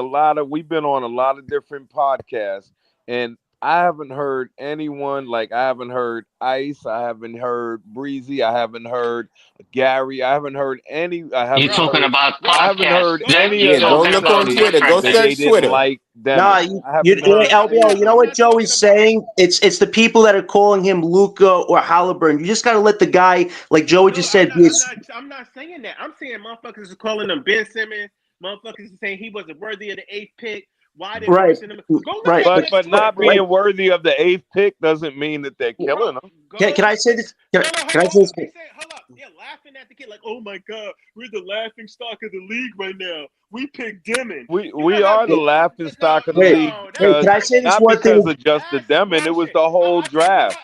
we've been on a lot of different podcasts, and I haven't heard anyone, like I haven't heard Ice, I haven't heard Breezy, I haven't heard Gary, I haven't heard any. You're talking about podcasts. I haven't heard any of them. Go look on Twitter. Go search Twitter. Like them. LBL, you know what Joey's saying? It's the people that are calling him Luka or Halliburton. You just got to let the guy, like Joey just said. I'm not saying that. I'm saying motherfuckers are calling him Ben Simmons. Motherfuckers are saying he wasn't worthy of the 8th pick. Why did But not being worthy of the 8th pick doesn't mean that they're killing him. Can I say this? Can I say this? Hold up. They're laughing at the kid like, oh my God, we're the laughing stock of the league right now. We picked Demin. We are the laughing stock of the league. Can I say this not one because thing? of just the Demin, it was the whole draft.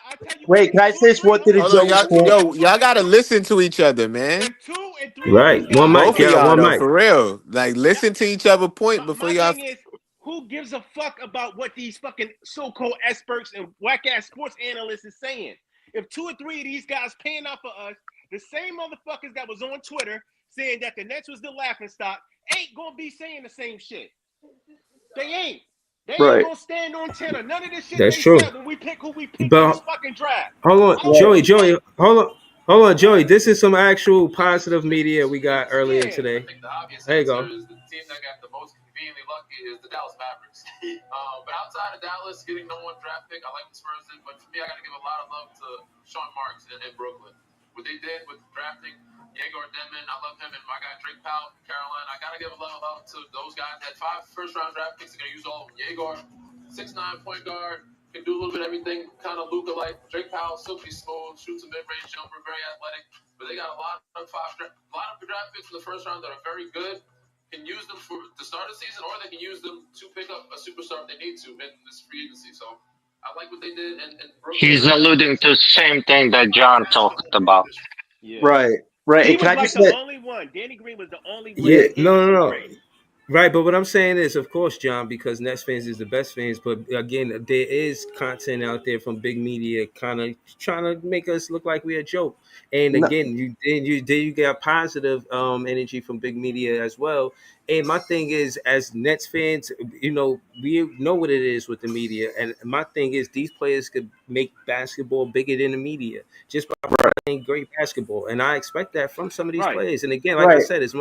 Wait, can I say this one thing to Joey? Y'all gotta listen to each other, man. Right. One mic, one mic. For real. Like, listen to each other point before y'all. Who gives a fuck about what these fucking so-called experts and whack-ass sports analysts is saying? if 2 or 3 of these guys pan out for us, the same motherfuckers that was on Twitter saying that the Nets was the laughing stock ain't gonna be saying the same shit. They ain't. They ain't gonna stand on 10 or none of this shit That's they true. said when we pick who we picked in this But fucking draft. hold I on, don't give a Joey, fuck. hold on, Joey. This is some actual positive media we got earlier today. I think the obvious There you answer go. is the team that got the most conveniently lucky is the Dallas Mavericks. But outside of Dallas getting no one draft pick, I like the Spurs did. But for me, I got to give a lot of love to Sean Marks in Brooklyn. What they did with drafting Egor Demin, I love him, and my guy Drake Powell from Carolina. I got to give a lot of love to those guys. Had 5 first-round draft picks. They're going to use all of them. Egor, 6'9" point guard, can do a little bit of everything, kind of Luka-like. Drake Powell, silky smooth, shoots a mid-range jumper, very athletic. But they got a lot of draft picks in the first round that are very good. Can use them for to start a season, or they can use them to pick up a superstar if they need to in this free agency. So I like what they did. And He's alluding to the same thing that John talked about. Yeah. Right. He And can was I like just the say, only one. Danny Green was the only one Yeah, that gave no, him no, some no. grace. Right, but what I'm saying is, of course, John, because Nets fans is the best fans. But again, there is content out there from big media, kind of trying to make us look like we're a joke. And no, again, you get positive energy from big media as well. And my thing is, as Nets fans, we know what it is with the media. And my thing is, these players could make basketball bigger than the media just by playing great basketball. And I expect that from some of these Right. players. And again, like I right. said, as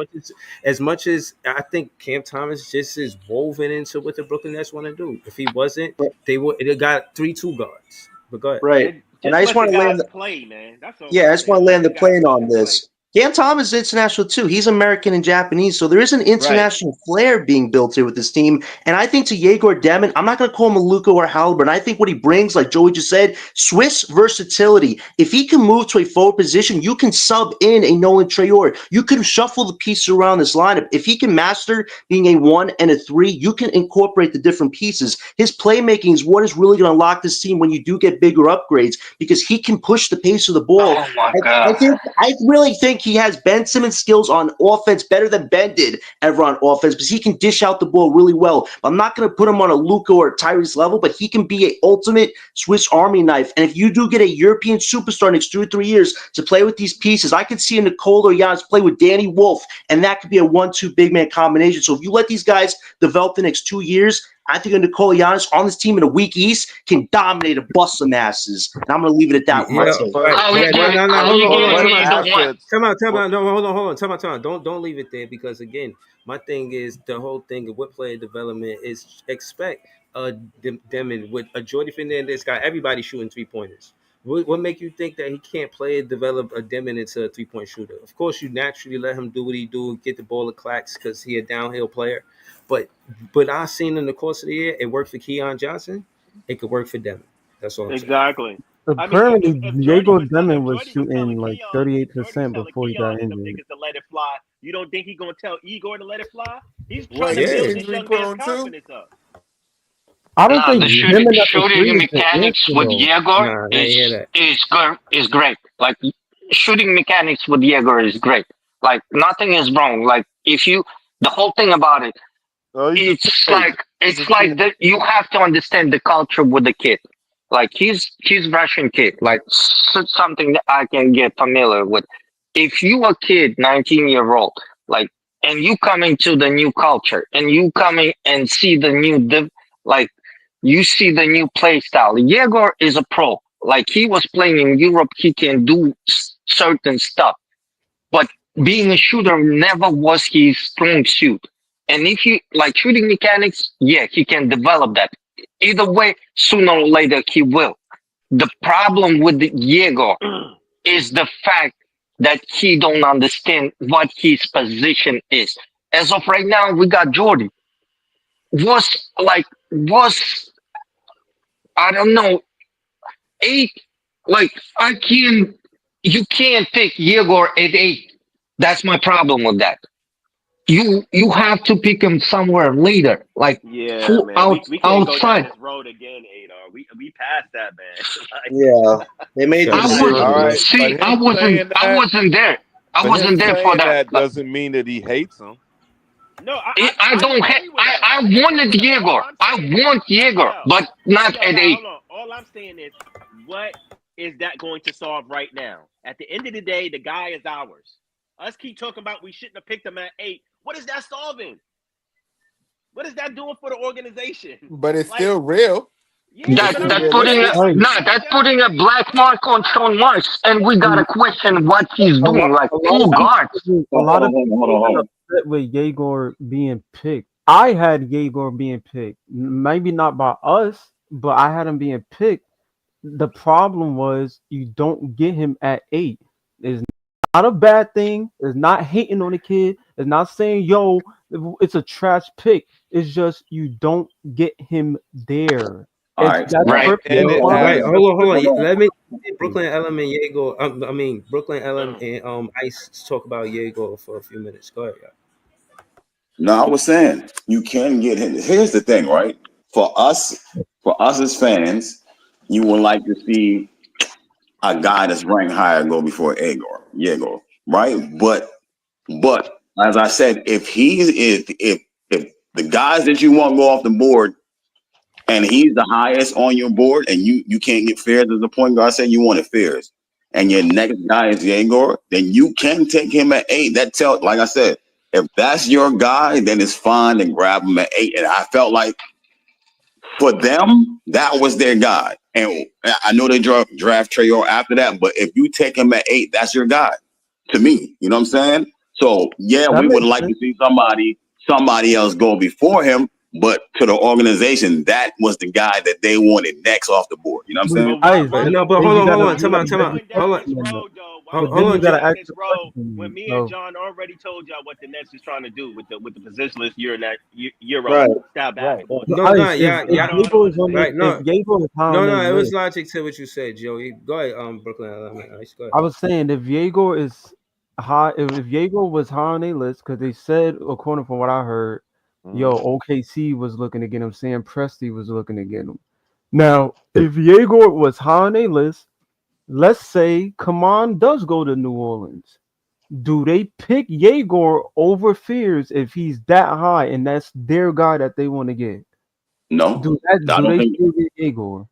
much as I think Cam Thomas just is woven into what the Brooklyn Nets want to do. If he wasn't, they would have got 3-2 guards. But go ahead. Right. And Just I just let the want to guys land. play, man. That's all Yeah, we I just want saying. to Let land the the guys plane on fucking play. this. Cam Thomas is international too. He's American and Japanese, so there is an Right. international flair being built here with this team. And I think to Yegor Demin, I'm not going to call him a Luka or Halliburton. I think what he brings, like Joey just said, Swiss versatility. If he can move to a forward position, you can sub in a Nolan Traore. You can shuffle the pieces around this lineup. If he can master being a 1 and a 3, you can incorporate the different pieces. His playmaking is what is really going to unlock this team when you do get bigger upgrades because he can push the pace of the ball. Oh my God. I really think he has Ben Simmons skills on offense better than Ben did ever on offense because he can dish out the ball really well. I'm not going to put him on a Luka or a Tyrese level, but he can be an ultimate Swiss Army knife. And if you do get a European superstar next 2 or 3 years to play with these pieces, I could see a Nicole or Giannis play with Danny Wolf, and that could be a 1-2 big man combination. So if you let these guys develop the next 2 years, I think Nikola Giannis on this team in a weak East can dominate and bust some asses. And I'm going to leave it at that with my Yeah, take. right. How Yeah, you no, get? no, no. How Hold you on, hold on. getting What Time me out, the time, one? assets? time out, time What? out. No, hold on. Time out. Don't leave it there because again, my thing is the whole thing of what player development is expect them and with a Jordy Fernandez guy, everybody shooting 3-pointers. What make you think that he can't play and develop a Demon into a 3-point shooter? Of course, you naturally let him do what he do, get the ball of clacks because he a downhill player. But I seen in the course of the year, it worked for Keon Johnson. It could work for Demon. That's all I'm saying. Exactly. I mean, Apparently, if Jordy Diego was Demon if was Jordy was telling shooting like Keon, Jordy was 38% telling before he got Keon and them injured. niggas to let it fly. You don't think he gonna tell Igor to let it fly? He's trying What to he build Yeah. this injury young man's prone too? confidence up. I don't No, think the him at the three shooting is the mechanics answer with though. Yegor Nah, I ain't hear that. is great. Like shooting mechanics with Yegor is great. Like nothing is wrong. Like if you the whole thing about it, Oh, he's a it's teenager. like that you have to understand the culture with the kid. Like he's Russian kid. Like something that I can get familiar with. If you a kid, 19-year-old, like and you come into the new culture and you coming and see the new like you see the new play style. Yegor is a pro. Like he was playing in Europe, he can do certain stuff. But being a shooter never was his strong suit. And if you like shooting mechanics, yeah, he can develop that. Either way, sooner or later he will. The problem with the Yegor is the fact that he don't understand what his position is. As of right now, we got Jordy. Was I don't know 8. Like I can't. You can't pick Yegor at 8. That's my problem with that. You have to pick him somewhere later, like Yeah, full man. We can't go down outside. this road again, Adar. We passed that, man. Yeah, they made the Shout I out was decision. All to right, but see. him saying I that, wasn't there. I but him wasn't there for saying that. that Like, doesn't mean that he hates him. No, I don't. agree with that. I I agree wanted with that. All Yegor. I'm I saying is, want Yegor, yo, but not at yo, 8. hold on. All I'm saying is, what is that going to solve right now? At the end of the day, the guy is ours. Us keep talking about we shouldn't have picked him at 8. What is that solving? What is that doing for the organization? But it's Like, still real. yeah, It's but still I'm That's just putting saying, a, realistic. like, Right. nah, that's putting a black mark on Sean Marks, and we gotta And question what he's a lot, doing. Like a lot two of guards. a Hold lot on, of hold on, hold people on, have been hold on. upset with Yegor being picked. I had Yegor being picked, maybe not by us, but I had him being picked. The problem was you don't get him at 8. It's not a bad thing. It's not hating on the kid. It's not saying yo, it's a trash pick. It's just you don't get him there. All It's right, that's so Right. perfectly And it hold fine. Right, has That's hold on. hold perfectly on. Let me fine. Brooklyn Element Jago. I mean Brooklyn Element and Ice talk about Jago for a few minutes. Go ahead, No, I was saying you can get him. Here's the thing, right? For us as fans, you would like to see a guy that's ranked higher go before Egor, right? But as I said, if the guys that you want go off the board and he's the highest on your board and you can't get Fairs as a point guard, say you wanted Fairs, and your next guy is Egor, then you can take him at 8. Like I said, if that's your guy, then it's fine and grab him at 8. And I felt like for them, that was their guy. And I know they draft Trayor after that, but if you take him at 8, that's your guy to me. You know what I'm saying? So yeah, That we would makes like to sense. see somebody else go before him, but to the organization, that was the guy that they wanted next off the board. You know what I'm But saying? But guys, But why no, but then hold you on, hold gotta on. you Time gotta out, time bring out. the going down Hold question on, this in there. road though? Why But we then hold you on, going gotta down ask this the road when question. me and So John already told y'all what the Nets is trying to do with the positionless Euro Right. style Right. basketball no, team? No, Ice, yeah, if I yeah. Diego don't is on the understand. Right, if no, Diego is high on no, their no. It was list, logic to what you said, Joey. Go ahead, Brooklyn Element. Ice. Go ahead. I was saying if Diego is high, if Diego was high on their list, because they said, according from what I heard, Mhm. yo, OKC was looking to get him, Sam Presti was looking to get him. Now, if Diego was high on their list, let's say Kaman does go to New Orleans. Do they pick Yegor over Fears if he's that high and that's their guy that they want to get? No, I Do don't they think still get Yegor?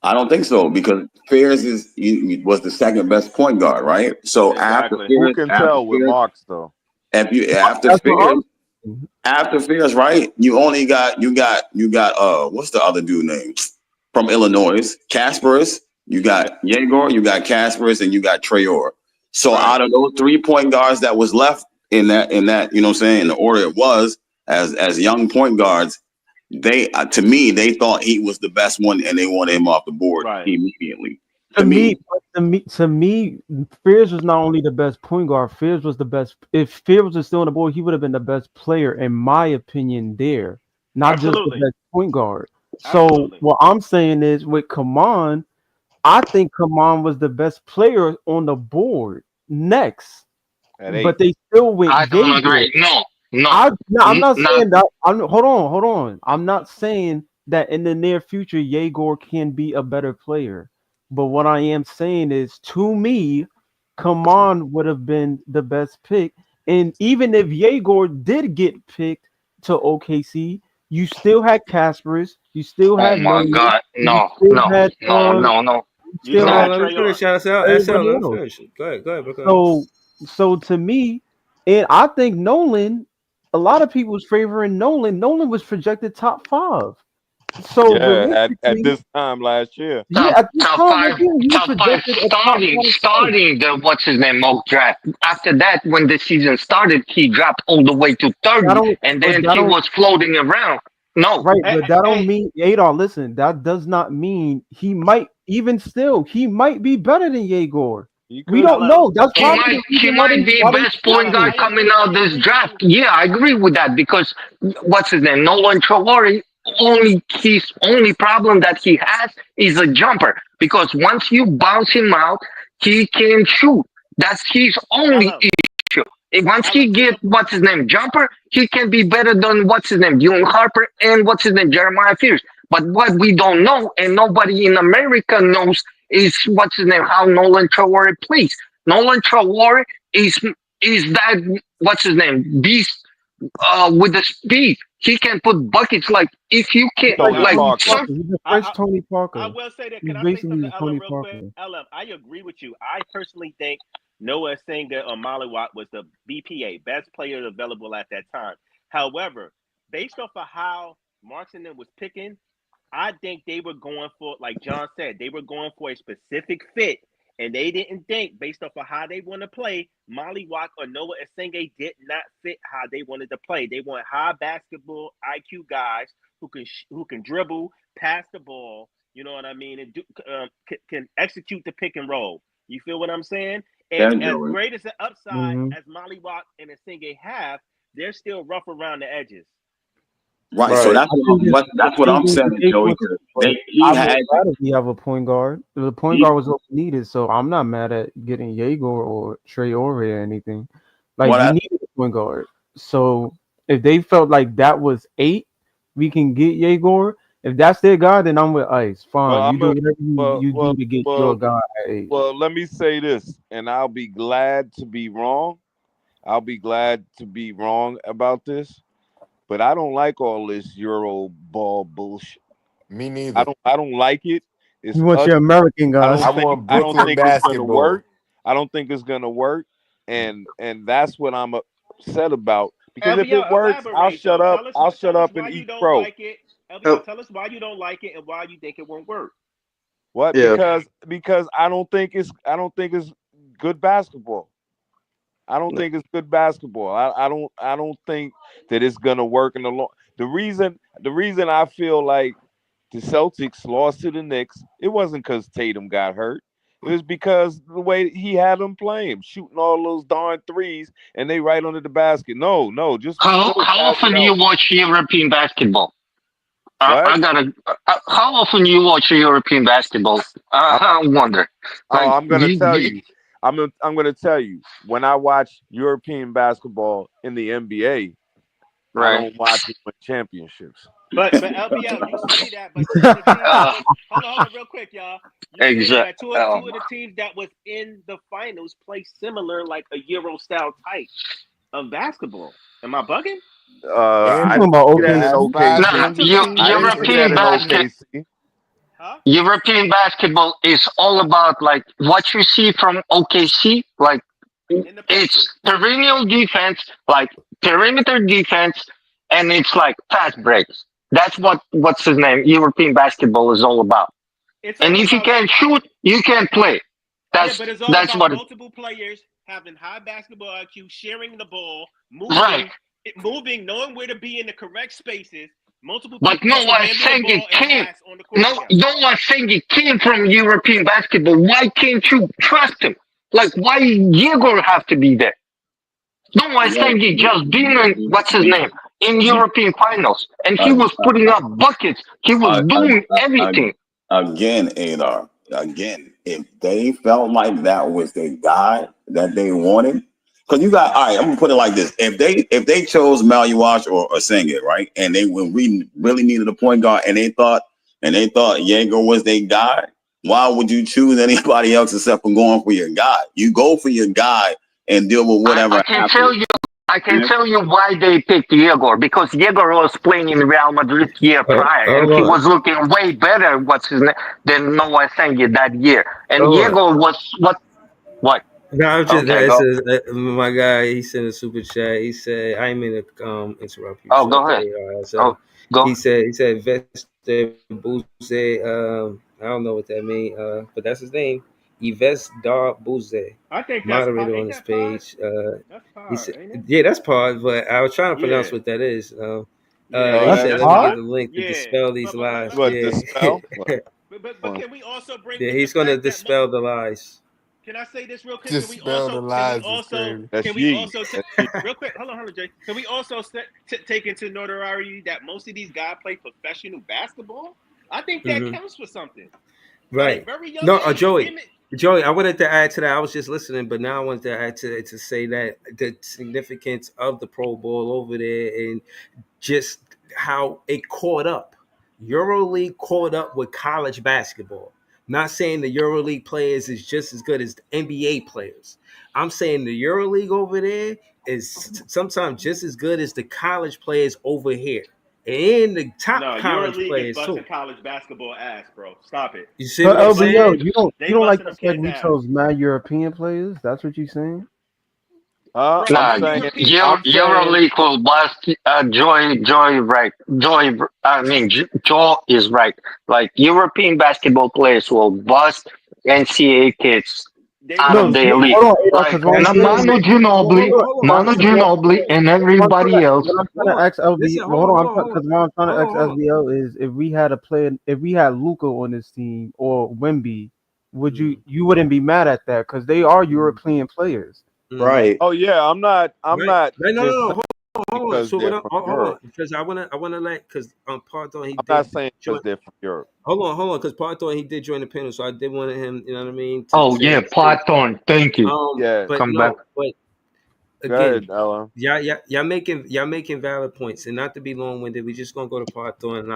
I don't think so because Fairs was the second best point guard, right? So Exactly. Who can tell with Marks though? After That's what Fairs, I'm saying. right? You got what's the other dude name from Illinois? Casper's. You got Yegor, you got Casper's, and you got Trayor. So Right. out of those 3 point guards that was left in that, you know what I'm saying, in the order it was as young point guards, they to me they thought he was the best one and they wanted him off the board Right. immediately. To To me, me, to me, Fears was not only the best point guard. Fears was the best. If Fears was still on the board, he would have been the best player, in my opinion. There, not just the Absolutely. best point guard. So Absolutely. what I'm saying is, with Kaman, I think Kaman was the best player on the board next, At but 8. they still I went don't Yegor. agree. No, no, I'm not not. saying that. Hold on. I'm not saying that in the near future Yegor can be a better player. But what I am saying is, to me, Kaman would have been the best pick. And even if Yegor did get picked to OKC, you still had Casper's, you still Oh had my Nolan, God, and no, no, no, no, no, you You still still had no. had Let me finish. Trayon. Shout out. Let everybody me else. finish. Go ahead, Brooklyn. So to me, and I think Nolan, a lot of people was favoring Nolan. Nolan was projected top 5. So Yeah, at realistically, this time last year. yeah, at this time right here, he was Top five projected a top 5 pick. starting the what's his name mock draft. After that, when the season started, he dropped all the way to That 30, don't, and but then that he don't, was floating around. No, right, Hey, but that don't hey, mean Adolf. Listen, that does not mean he might even still he might be better than Yegor. He We could don't be. hello. know. That's probably the he reason might be why they best picked point Hello. guard him. coming How out you this agree with draft. me? Yeah, I agree with that because what's his name? Nolan Traore. Only his only problem that he has is a jumper because once you bounce him out, he can shoot. That's his only Hello. issue. Once Hello. he get what's his name jumper, he can be better than what's his name Dylan Harper and what's his name Jeremiah Fears. But what we don't know and nobody in America knows is what's his name how Nolan Traore plays. Nolan Traore is that what's his name beast with the speed. he can put buckets. Like if you can So is like Tony Parker. Parker. He's the French Tony I Parker. will say that. He's Can I say basically something the to LM Tony real quick? Parker. LM, I agree with you. I personally think Noah Senga or Maliwat was the BPA, best player available at that time. However, based off of how Marks and them was picking, I think they were going for, like John said, they were going for a specific fit, and they didn't think, based off of how they want to play, Molly Walk or Noah Esenge did not fit how they wanted to play. They want high basketball IQ guys who can dribble, pass the ball, you know what I mean, and can execute the pick and roll. You feel what I'm saying? And That as Joey. great as the upside Hmm. as Molly Walk and Esenge have, they're still rough around the edges. Right. So Right. that's what I'm saying, Joey. 'Cause he I would had rather we have a point guard. The point guard was what we needed, so I'm not mad at getting Yegor or Trey Ore or anything. Like we what needed a point guard. So if they felt like that was 8, we can get Yegor. If that's their guy, then I'm with Ice. Well, Fine. You I'm do a whatever you do to get your guy at 8. well. Let me say this, and I'll be glad to be wrong. I'll be glad to be wrong about this, but I don't like all this Euro ball bullshit. Me neither. I don't like it. It's You want your ugly. American guys. I want I don't Brooklyn think it's gonna basketball. work. I don't think it's gonna work, and that's what I'm upset about. Because if it LBL, works, I'll elaborate shut though. up. I'll shut Tell us up and why you eat don't crow. like it. LBL, Oh, tell us why you don't like it and why you think it won't work. What? yeah. Because I don't think it's good basketball. I don't think it's good basketball. I don't think that it's gonna work in the long. The reason I feel like the Celtics lost to the Knicks, it wasn't because Tatum got hurt. It was because the way he had them playing, shooting all those darn threes, and they right under the basket. No, just how go how pass it often do you out. watch European basketball? What? I gotta. How often you watch European basketball? I wonder. Oh, Like I'm gonna tell you. I'm gonna tell you. When I watch European basketball in the NBA, I right. don't watch it win championships. But LBL, you say that, but two of the teams that was hold on real quick, y'all. You say that, but two of the teams that was in the finals play similar, like a Euro style type of basketball. Am I bugging? You I talking didn't about see that in OKC? No, OKC. I didn't see that European in basket. OKC. Huh? European basketball is all about like what you see from OKC. Like In the it's pocket. perennial defense, like perimeter defense, and it's like fast breaks. That's what's his name. European basketball is all about. It's And all if you about can't shoot, you can't play. yeah, but it's all That's about what. multiple players having high basketball IQ, sharing the ball, Right. moving, knowing where to be in the correct spaces. Multiple But people no can one handle the saying ball it and came. pass on the court together. No one saying it came from European basketball. Why can't you trust him? Like why Yegor have to be there? No one Yo, saying it just being in what's his name in European finals, and he uh, was putting up buckets. He was doing uh, everything. again, Adar. Again, if they felt like that was the guy that they wanted, because you got all right. I'm gonna put it like this: if they chose Maluash or Senga, right, and they when we really needed a point guard, and they thought Jaeger was their guy, why would you choose anybody else except for going for your guy? You go for your guy and deal with I whatever can happens. tell you. I can tell you why they picked Yegor because Yegor was playing in Real Madrid year prior, and Hold he on. was looking way better. What's his name than Noah Sengi that year, and Hold on. Yegor was what? What? No, I'm just Okay, it go. says, my guy. He sent a super chat. He said, "I didn't mean to interrupt you." Oh, Shout out go to ahead. AI. Oh, So go. he said Veste Buse. I don't know what that means, but that's his name. Yves Dar Bouze, I think that's pod. moderator on Ain't this that pod? page. That's He pod, said, ain't it? "Yeah, that's part." But I was trying to pronounce Yeah, what that is. yeah, He That's yeah. said, That's "Let me hard. get pod. the link to Yeah, dispel these but lies." let What me. the Yeah, spell? What? But What? can we also bring yeah. in the He's gonna fact that dispel the lies. can I say this real quick? Dispel the lies is crazy. That's ye. That's ye. Real quick? Hold on, Jay. Can we also take into notoriety that most of these guys play professional basketball? I think that Hmm. counts for something at a Right. very young No, age. Joey, I wanted to add to that. I was just listening, but now I wanted to add to say that the significance of the Pro Bowl over there and just how it caught up. EuroLeague caught up with college basketball. Not saying the EuroLeague players is just as good as the NBA players. I'm saying the EuroLeague over there is sometimes just as good as the college players over here, and the top No, college EuroLeague is players busting too. college basketball ass, bro. Stop it. You see But what I'm LBO, saying? They you don't like busting the them fact kids' we ass. chose mad European players? That's what you're saying? I'm Bro, Nah, what saying, European? I'm saying, EuroLeague will bust. Joy, right? Joe is right. Like European basketball players will bust NCAA kids They out No, of will. their league. hold on, Like because what I'm and saying Manu is, Ginobili, Manu Ginobili, and everybody else. what I'm trying to Hold on. ask LB, Listen, well, hold on, hold on. because what I'm trying to ask Hold on. SBL is if we had a player, if we had Luca on this team or Wemby, would you wouldn't be mad at that because they are European players. Mm-hmm. Right. oh yeah, I'm Right. not Right. No, just no, no. saying Hold on. because So what? they're from Hold on, Europe. because I wanna let because Parthon he I'm not did saying join. because they're from Europe. Hold on, because Parthon he did join the panel, so I did want him. You know what I mean to Oh say. yeah, Platon. Thank you. Yeah, But Come back. no, but go again, ahead, Ella. y'all making valid points, and not to be long winded, we just gonna go to Parthon, and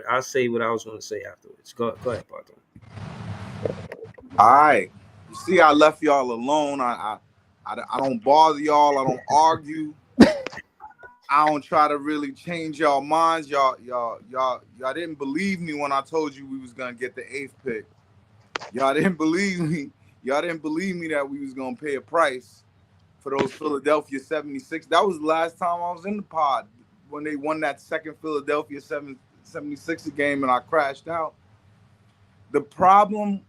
I'll say what I was gonna say afterwards. Go ahead, Parthon. All right. You see, I left y'all alone. I don't bother y'all. I don't argue. I don't try to really change y'all minds. Y'all didn't believe me when I told you we was gonna get the 8th pick. Y'all didn't believe me. Y'all didn't believe me that we was gonna pay a price for those Philadelphia 76. That was the last time I was in the pod when they won that second Philadelphia 76 game and I crashed out. The problem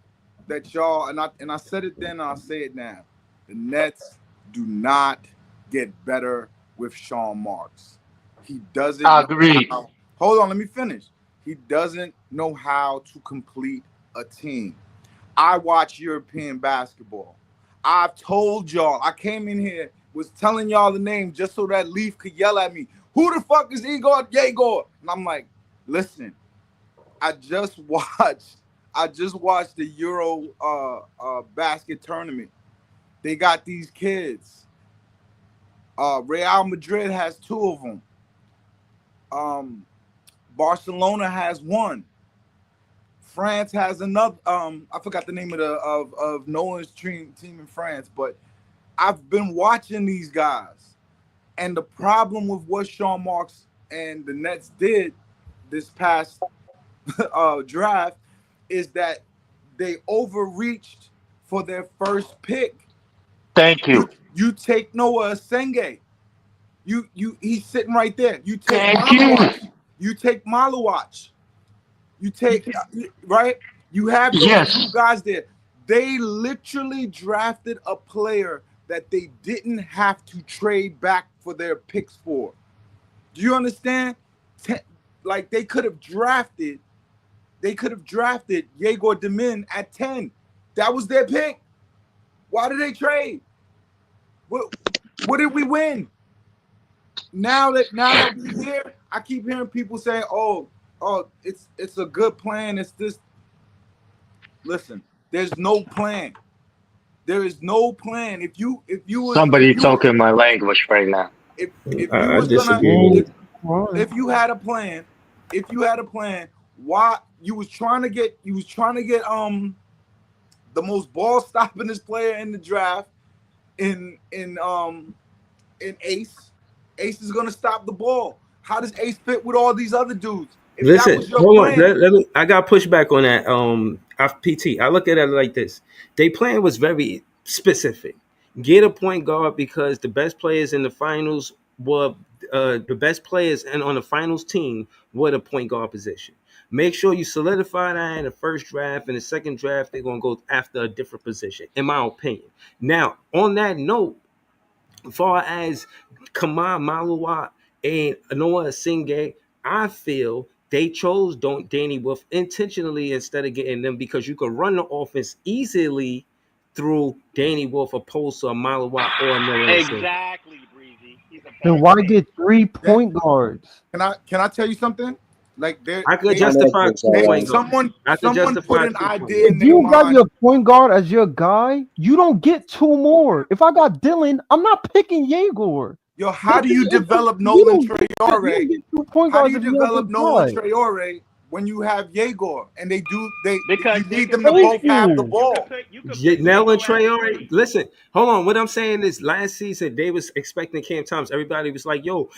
that y'all and I said it then and I'll say it now. The Nets do not get better with Sean Marks. He doesn't know Agreed. how. Hold on, let me finish. He doesn't know how to complete a team. I watch European basketball. I've told y'all, I came in here, was telling y'all the name just so that Leaf could yell at me. Who the fuck is Egor Yegor? And I'm like, listen, I just watched the Euro basket tournament. They got these kids. Real Madrid has 2 of them. Barcelona has 1. France has another. I forgot the name of Nolan's team in France, but I've been watching these guys, and the problem with what Sean Marks and the Nets did this past draft is that they overreached for their first pick. Thank you. You take Noah Asenge. He's sitting right there. You take Thank you. Maluach. You take Maluach. You take right. You have those 2 Yes. guys there. They literally drafted a player that they didn't have to trade back for their picks for. Do you understand? Like they could have drafted Egor Demin at 10. That was their pick. Why did they trade? What did we win? Now that we're here, I keep hearing people say, "Oh, it's a good plan. It's this." Listen, there's no plan. There is no plan. If you Somebody talking my language right now. if you I was gonna disagree with if you had a plan, why you was trying to get the most ball stoppingest player in the draft in Ace. Ace is gonna stop the ball. How does Ace fit with all these other dudes? If that Listen, was your hold on. plan, Let me. I got pushback on that. PT. I look at it like this. Their plan was very specific. Get a point guard because the best players in the finals were the best players, and on the finals team were the point guard position. Make sure you solidify that in the first draft. In the second draft, they're gonna go after a different position, in my opinion. Now, on that note, as far as Kamal Maluwa and Noah Asenge, I feel they chose Danny Wolf intentionally instead of getting them because you could run the offense easily through Danny Wolf opposed to a Maluwa or a Noah Asenge. Exactly, Breezy. He's a Then better why fit. get 3 that, point guards? can I tell you something? Like I could they justify two point guards. I could someone put justify an two point idea guards. in If their you got mind. your point guard as your guy, you don't get 2 more. If I got Dylan, I'm not picking Yegor. How do you develop You Nolan don't get Traore? you don't get 2 point How do guards you if you have develop your Nolan guy. Traore when you have Yegor and they Because you they need could them to play. both You could have the you. you could ball. put you could put Nell and Diego at the Traore. three. Listen, hold on. What I'm saying is, last season they was expecting Cam Thomas. Everybody was like, "Yo,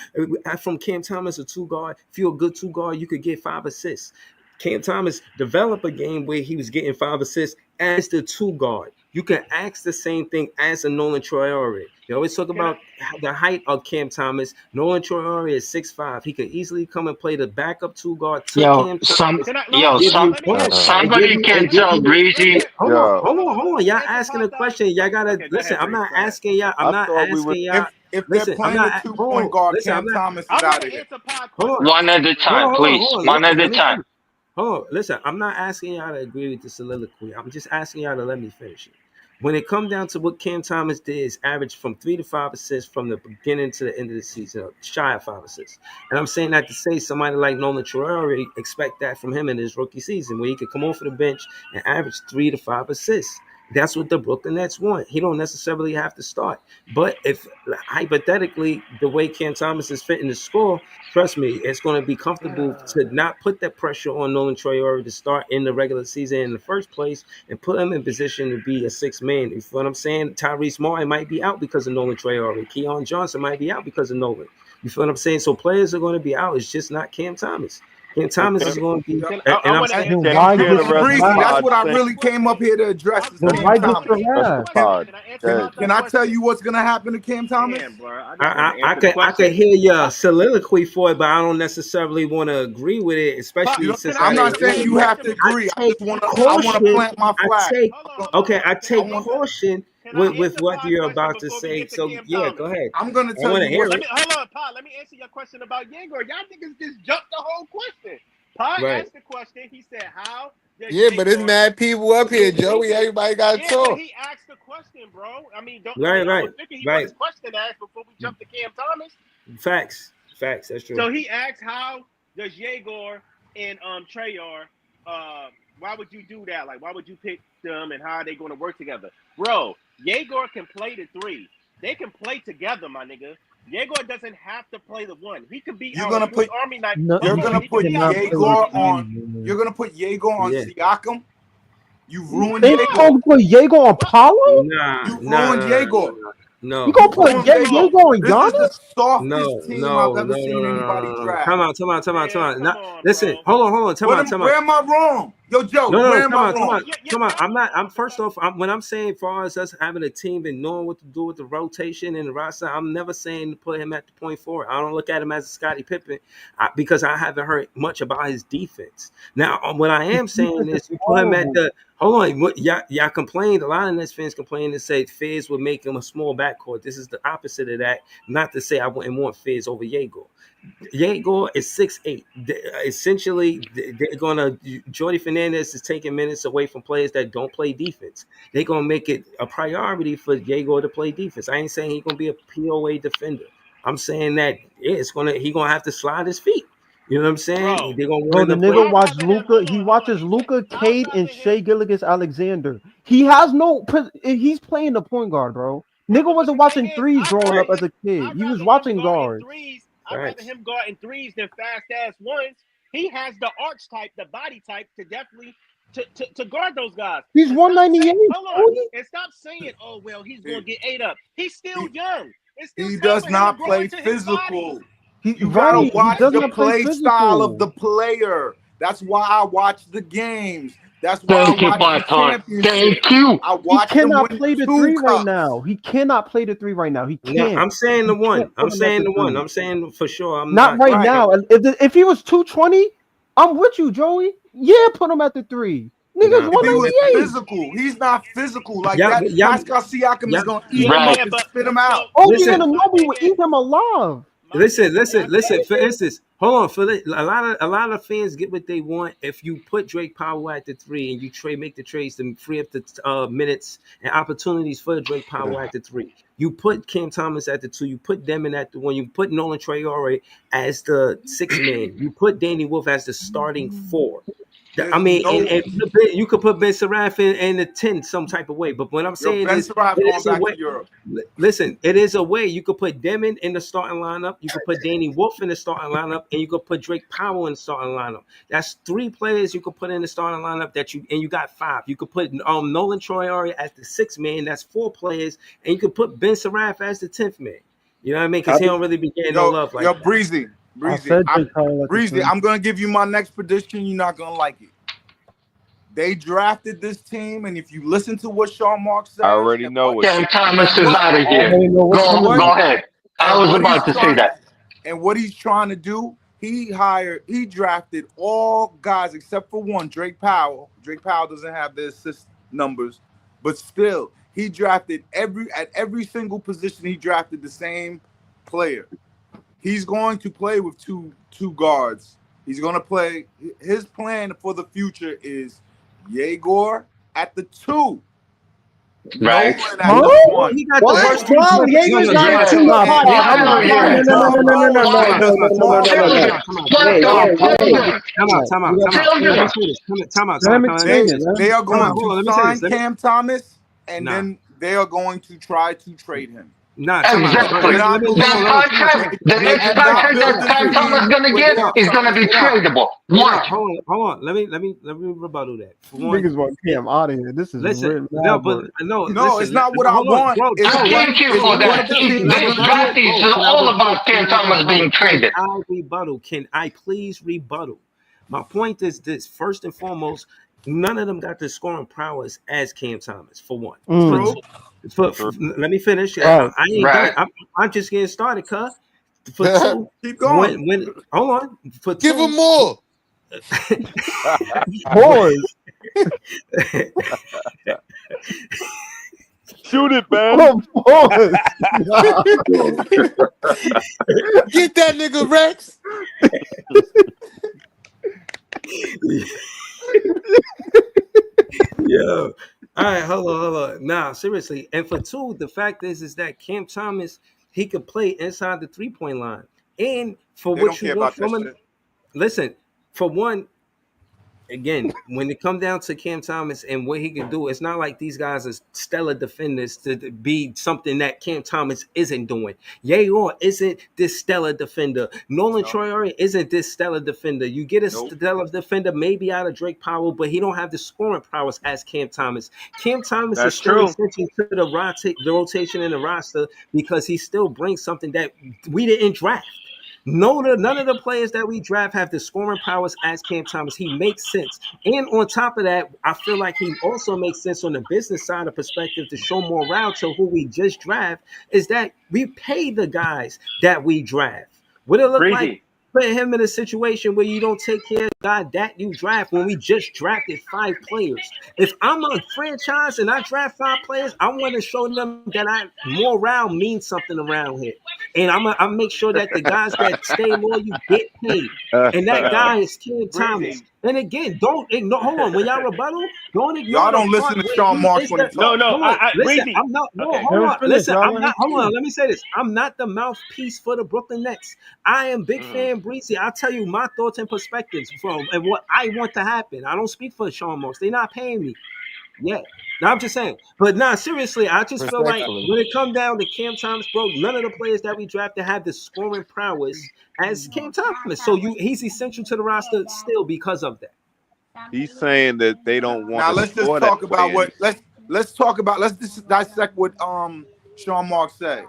from Cam Thomas a two guard. If you're a good two guard, you could get 5 assists." Cam Thomas developed a game where he was getting 5 assists as the two guard. You can ask the same thing as a Nolan Traore. You always talk Can I? about the height of Cam Thomas. Nolan Traore is 6'5". He could easily come and play the backup two guard to Yo, Cam Thomas Hold give on. you Let me ask. somebody can and give tell you Breezy. hold on, Yo, hold on. Let Y'all me answer asking a Pop question. Y'all gotta Okay, go listen. ahead, I'm Breeze. not Go ahead. asking y'all. I'm I not thought we was. asking y'all. If they're Listen, I'm playing a not. 2-point Hold on. guard, Listen, I'm Cam not. Thomas I is want out of to there. answer Pod's Hold on. question One at first, a Breeze. time, please. Hold on. One at a Let me time. finish. Hold on. Listen, I'm not asking y'all to agree with the soliloquy. I'm just asking y'all to let me finish it. When it comes down to what Cam Thomas did, is average from 3 to 5 assists from the beginning to the end of the season, shy of 5 assists. And I'm saying that to say somebody like Nolan Traore expect that from him in his rookie season, where he could come off of the bench and average 3 to 5 assists. That's what the Brooklyn Nets want. He don't necessarily have to start. But if hypothetically the way Cam Thomas is fitting the score, trust me, it's going to be comfortable to not put that pressure on Nolan Traore to start in the regular season in the first place and put him in position to be a sixth man. You feel what I'm saying? Tyrese Martin might be out because of Nolan Traore. Keon Johnson might be out because of Nolan. You feel what I'm saying? So players are going to be out. It's just not Cam Thomas. Cam Thomas is going to be, I and I'm want to saying, Then answer. why I get want to so answer Breezy, that's Pod's mad? what I Pod's really came up question. here to address is Then Cam why get Let so Thomas. me answer That's the mad? the question. pod. Can I answer Good. Pod's Can I tell question? you what's gonna happen to Cam Thomas? Damn, bro. I just want to I answer the could question. hear your soliloquy for it, but I don't necessarily want to agree with it, Pop, You especially don't, can since I I I'm didn't not answer agree saying Pod's you with it. have question to I before? agree. take I wanna caution. plant my I flag. take Hold okay. on. I Can I take answer? caution Can I with answer what Pod's you're question about to before we say. get to So Cam yeah, go Thomas? ahead. I'm gonna I tell want to you hear what's Let it. me hold on, Pod. Let me answer your question about Yegor. Y'all niggas just jumped the whole question. Pod Right, asked the question. He said, "How does Yeah, but it's Yegor mad people up here, get Joey. defense?" Everybody got to Yeah, but talk. he asked the question, bro. I mean, don't. I mean, right, I right, was thinking he want right. his question asked before we jump to Cam Thomas. Facts, facts. That's true. So he asked, "How does Yegor and Treyarch? Why would you do that? Like, why would you pick them, and how are they going to work together, bro? Yegor can play the three. They can play together, my nigga. Yegor doesn't have to play the one. He could be you're our gonna point put army night. No, Hold you're he on, gonna he could put be our cannot point play the Yegor army three, night. on man. you're gonna put Yegor on Yeah. Siakam. You've ruined They Yegor. gonna put Jaeger on What? Paolo? Nah, You've nah, ruined nah, nah, Yegor. You no, gonna You've put no, ruined Yegor. Jaeger on This is the Giannis? softest no, team I've no, ever no, seen no, no, anybody no, no. draft. Come on, come on, come on, come Man, on. come Not, on, listen, bro. hold on. Come on, come on. Where am I wrong? Yo, Joe, No, where no, am come I on, come wrong? on, come on. Y'all I'm was not. I'm wrong first because off. When I'm saying, far as us having a team and knowing what to do with the rotation and the roster, I'm never saying to put him at the point forward. I don't look at him as a Scottie Pippen because I haven't heard much about his defense. Now, what I His am saying defense is is, you put him at horrible. the. Hold on, y'all complained. A lot of Nets fans complained and say Fizz would make him a small backcourt. This is the opposite of that. Not to say I wouldn't want Fizz over Yegor. Yegor is 6'8". Essentially, they're gonna Jordy Fernandez is taking minutes away from players that don't play defense. They're gonna make it a priority for Yegor to play defense. I ain't saying he's gonna be a POA defender. I'm saying that he gonna have to slide his feet. You know what I'm saying? bro. They're gonna want Bro, him the to play. nigga I'd watch rather him. Luca. Hold He on, hold on. watches He said, Luca, I'd Cade, and rather him. Shea Gilgeous Alexander. He has no. He's playing the point guard, bro. Nigga But wasn't the thing watching is, threes growing up as a kid. I'd He was rather him watching guarding guards. threes. I'd rather Facts. him guarding threes than fast ass ones. He has the arch type, the body type to definitely to guard those guys. He's And stop saying, 198. hold on, and stop saying, oh well, he's gonna get ate up. He's still He, young. It's still he time does for him to not grow play into his body. physical. He You gotta right. He watch does the not play play style of physical. the player. That's why I watch the games. That's why I Thank you, watch the Patron. championship. Thank you. I He watch them cannot win play the two three right cups. now. He cannot play the three right now. He No, can't. I'm saying the You one. can't I'm put him at saying the the one. three. I'm saying for sure. I'm Not not. right I'm Right. not. now. If he was 220, I'm with you, Joey. Yeah, put him at the three. Nigga's Nah, If he was 198. physical, he's not physical like yeah, that. yeah, Pascal Siakam yeah, is gonna eat yeah. him up Right. Yeah, and but spit him so out. OG Listen, my Anunoby thing would is, eat him alive. my thing Listen, is, listen, y'all niggas. listen. For instance, hold on. A lot of fans get what they want. If you put Drake Powell at the three and you make the trades to free up the minutes and opportunities for Drake Powell at the three, you put Cam Thomas at the two, you put Demin at the one, you put Nolan Traore as the six man, you put Danny Wolf as the starting four. I mean, and you could put Ben Seraph in the 10 some type of way. But what I'm saying Ben is, Seraph it going is a back way. to Europe. Listen, it is a way. You could put Demin in the starting lineup. You could put Danny Wolf in the starting lineup, and you could put Drake Powell in the starting lineup. That's 3 players you could put in the starting lineup and you got 5. You could put Nolan Troy as the 6th man. That's 4 players, and you could put Ben Seraph as the 10th man. You know what I mean? Because he don't really be getting no love like that. Breezy. I said Drake Powell at the Breezy, 10. I'm gonna give you my next prediction. You're not gonna like it. They drafted this team, and if you listen to what Sean Marks said, I already know it. Cam Thomas is out of here. Go ahead. I was about to say that. And what he's trying to do, he drafted all guys except for one, Drake Powell. Drake Powell doesn't have the assist numbers, but still, he drafted at every single position. He drafted the same player. He's going to play with two guards. He's going to play. His plan for the future is Egor at the 2. Right. Nolan at the 1. What? Bro, Jaeger's not a 2 They are going to sign Cam Thomas, and then they are going to try to trade him. Exactly. The next contract that Cam Thomas is gonna get is gonna be tradable. Watch. Hold on. Let me rebuttal that. Niggas want Cam out of here. This is listen. No, it's not what I want. Bro, I thank you for that. This draft is all about Cam Thomas being traded. I rebuttal. Can I please rebuttal? My point is this: first and foremost, none of them got the scoring prowess as Cam Thomas. For one. Let me finish. I ain't done. I'm just getting started, cuz. For 2, keep going. Hold on. For 2, give him more. Boys. Shoot it, man. Get that nigga Rex. Yo. All right, hold on. Nah, seriously. And for 2, the fact is that Cam Thomas, he could play inside the 3-point line. And for what you want from him, listen, for one, again, when it comes down to Cam Thomas and what he can do, it's not like these guys are stellar defenders to be something that Cam Thomas isn't doing. Egor isn't this stellar defender. Nolan Troy isn't this stellar defender. You get a stellar defender maybe out of Drake Powell, but he don't have the scoring prowess as Cam Thomas. Cam Thomas is still essential to the rotation in the roster because he still brings something that we didn't draft. None of the players that we draft have the scoring powers as Cam Thomas. He makes sense. And on top of that, I feel like he also makes sense on the business side of perspective to show morale to who we just draft is that we pay the guys that we draft. What it look like put him in a situation where you don't take care of the guy that you draft when we just drafted 5 players. If I'm a franchise and I draft 5 players, I want to show them that morale means something around here. And I'm make sure that the guys that stay loyal get paid. And that guy is Cam Thomas. And again, don't ignore. Hold on, when y'all rebuttal, don't ignore. Y'all don't listen to Sean Marks when he talks. Listen, I'm not. No, hold on. Listen, I'm not. Hold on. Let me say this. I'm not the mouthpiece for the Brooklyn Nets. I am big fan Breezy. I'll tell you my thoughts and perspectives from and what I want to happen. I don't speak for Sean Marks. They're not paying me. Yeah. No, I'm just saying. But seriously, I just feel like when it comes down to Cam Thomas, bro, none of the players that we drafted have the scoring prowess as Cam Thomas. So he's essential to the roster still because of that. He's saying that they don't want now to let's just talk about what let's just dissect what Sean Marks said.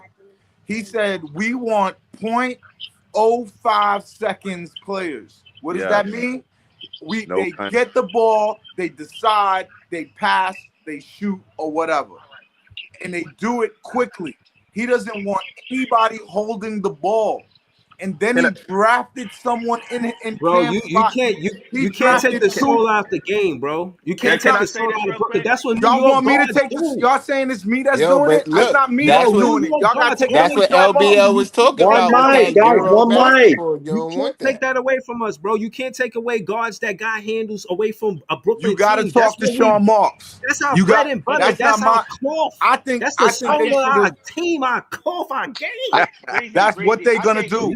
He said we want 0.05 seconds players. What does that mean? They get the ball, they decide, they pass, they shoot, or whatever. And they do it quickly. He doesn't want anybody holding the ball. And then he drafted someone in bro. You can't take the soul out the game, bro. You can't take the soul out of Brooklyn. That's what y'all want me to take. Y'all saying it's me that's doing it? It's not me that's doing it. Y'all got to take. That's what LBL was talking about. One mic, guys. One mic. You can't take that away from us, bro. You can't take away guards that guy handles away from a Brooklyn. You got to talk to Sean Marks. That's our bread and butter. That's our cloth. I think that's the soul of our team. Our cloth. Our game. That's what they're gonna do.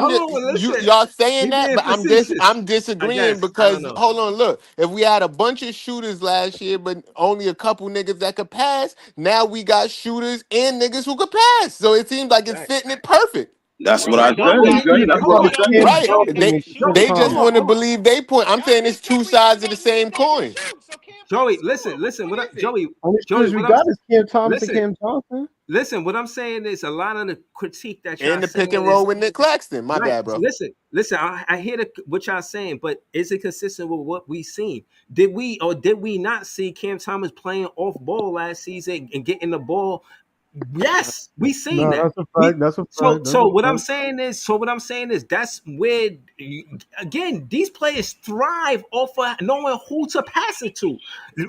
I'm just hold on, listen. y'all saying He that, being but facetious. I'm I disagreeing guess. I don't because know. hold on, look, if we had a bunch of shooters last year, but only a couple niggas that could pass, now we got shooters and niggas who could pass. So it seems like it's Right. fitting it perfect. That's Bro, what I you said. don't got Jay. That's what you I'm don't saying. got Right. young Developing niggas is They still shooting. they just time. Hold on, want to hold on. believe they point. I'm Y'all saying it's just said two we need sides of the niggas same that can coin. shoot. So Cam Joey, listen. Joey, Only shooters we what I'm got is Cam Thomas and listen, Cam Johnson. listen. What I'm saying is a lot of the critique that y'all And the pick saying and is roll with Nick Claxton. My right. bad, bro. Listen. I hear what y'all saying, but is it consistent with what we seen? Did we not see Cam Thomas playing off ball last season and getting the ball? Yes, we seen No, that. that's a fact. That's a fact. That's So a what I'm fact. saying is that's where again these players thrive off of knowing who to pass it to.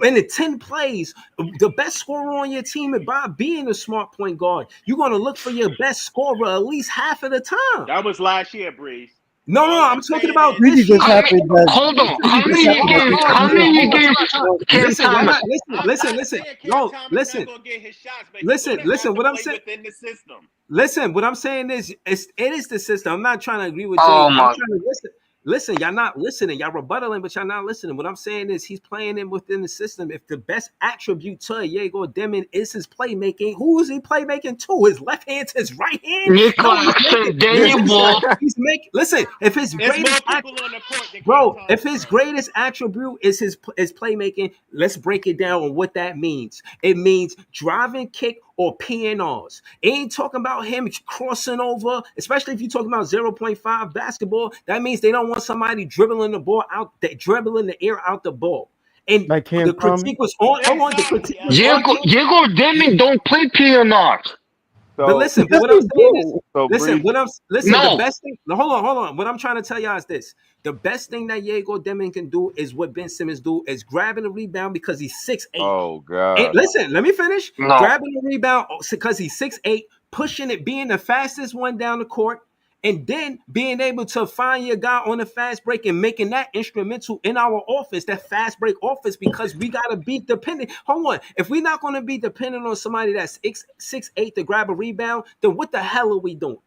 In the 10 plays, the best scorer on your team, and by being a smart point guard, you're gonna look for your best scorer at least half of the time. That was last year, Breeze. No, All I'm I'm talking saying about is, this Breezy year. just happened that. Hold on. Breezy How just many happened games? that How Cam many Thomas. games? Cam Listen, y'all Thomas. not I'm listen. not saying Cam No, Thomas not listen. gonna get his shots, but he's gonna have to What I'm play saying. within the system. Listen, what I'm saying is it is the system. I'm not trying to agree with Jay. Oh I'm my. trying to listen. Listen, y'all not listening. Y'all rebuttaling, but y'all not listening. What I'm saying is he's playing in within the system. If the best attribute to Egor Demin is his playmaking, who is he playmaking to? His left hand to his right hand? Nick No, he's making. Claxton, Danny Wolf. He's making. Listen, if his There's more greatest people on the court than Cam bro, Thomas, if his bro. greatest attribute is his playmaking, let's break it down on what that means. It means driving kick or PNRs. Ain't talking about him crossing over, especially if you're talking about 0.5 basketball. That means they don't want somebody dribbling the ball out, dribbling the air out the ball. And Like Cam the Thomas. critique was on. Hold on, the Exactly, critique was on Elliot. him. Egor Demin don't play PNR. But So listen, but Yes, what they I'm saying is, do. listen, Breezy. the No. best thing. No, hold on. What I'm trying to tell y'all is this: the best thing that Egor Demin can do is what Ben Simmons do is grabbing a rebound because he's 6'8". Oh And God. listen, let me finish. No. Grabbing the rebound because he's 6'8", pushing it, being the fastest one down the court, and then being able to find your guy on the fast break and making that instrumental in our offense, that fast break offense, because we gotta be dependent. Hold on, if we're not gonna be dependent on somebody that's 6'8" to grab a rebound, then what the hell are we doing?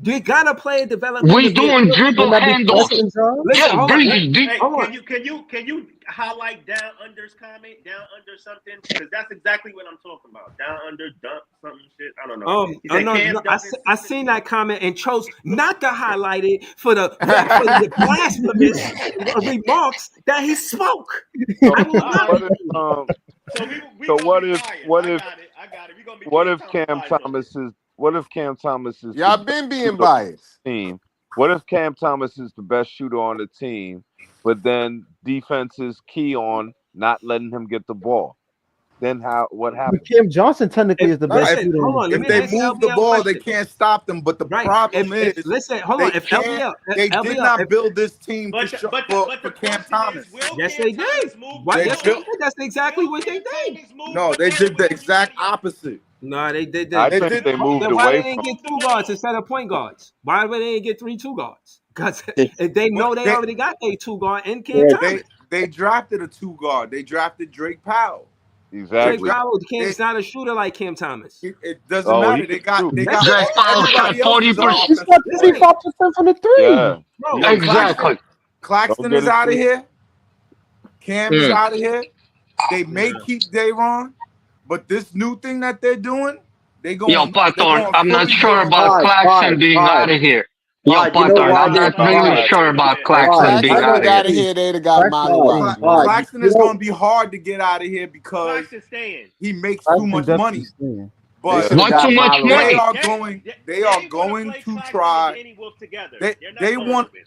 You gotta play a development to We be a doing Wouldn't dribble that be handoffs. pressing, John? listen. Yo, Hold on, Breezy, Hey, hold on. can you highlight down under's comment? Down under something? Because that's exactly what I'm talking about. Down under dunk something shit. I don't know. He Oh said no, Cam no, doesn't I see seen that comment and chose not to highlight it for the blasphemous remarks that he spoke. So, I will All not. right. what if So we so gonna what be if biased. what I if got it. We're gonna be what Cam if Thomas Cam biased on this. Thomas is what if Cam Thomas is the Y'all best been being shooter on biased. the team? What if Cam Thomas is the best shooter on the team, but then defense is key on not letting him get the ball? Then what But happens? Cam Johnson technically If is the No, best if listen, shooter on hold the on, let if team. me they ask move the LBL a ball, they question. can't stop them. But the Right? problem If is listen, hold they on. If can't. They did LBL, not if build this team But but for the Cam question is, Thomas. will yes, Cam they did. Thomas move the What? They Yes, they ball? built. did. That's exactly Will what they Cam did. Thomas move No, the they ball did with the exact everybody else? opposite. No, they did. I They think did. they moved Then why they away didn't from. get Move the two guards ball. instead of point guards? Why would they didn't get two guards? Because They, they What know they they already got their two guard in Cam yeah, Thomas. they drafted a 2 guard. They drafted Drake Powell. They Drake Exactly. drafted. Powell They is not a shooter like Cam Thomas. it doesn't Oh, he matter. can shoot. They Yes, got Drake Powell shot everybody else is an 40%. He's offensive got player. listen, 35% from the Yeah. three. bro. Yeah, Exactly. Don't Claxton get is it out of twisted. here. Cam is Mm. out of here. They Nah. may keep Dayron, but this new thing that they're doing, Yo, they're Paton, going I'm not fully sure build. about Clarkson being out of here. Yo, You know Paton, why I'm they not Clarkson really five? sure dangerous, about man. If Clarkson being Claxton out was of here. out of here, they'd have got Milo Claxton out. staying, man. Claxton You is know, going to be hard to get out of here because Claxton staying. he makes too Claxton much definitely money. staying. They But should have What too got much Milo they out. money? are going. They are Dave gonna going play to Claxton and try. Danny Wolf together. They They're not they going want nowhere.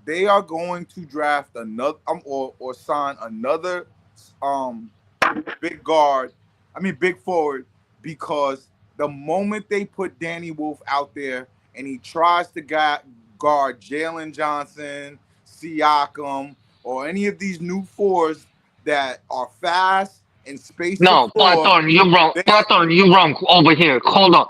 they are going to draft another or sign another um big guard. I mean big forward because the moment they put Danny Wolf out there and he tries to guard Jalen Johnson, Siakam, or any of these new fours that are fast and space the No, floor, Paton, you're wrong. they are Paton, you're wrong over here. Hold on.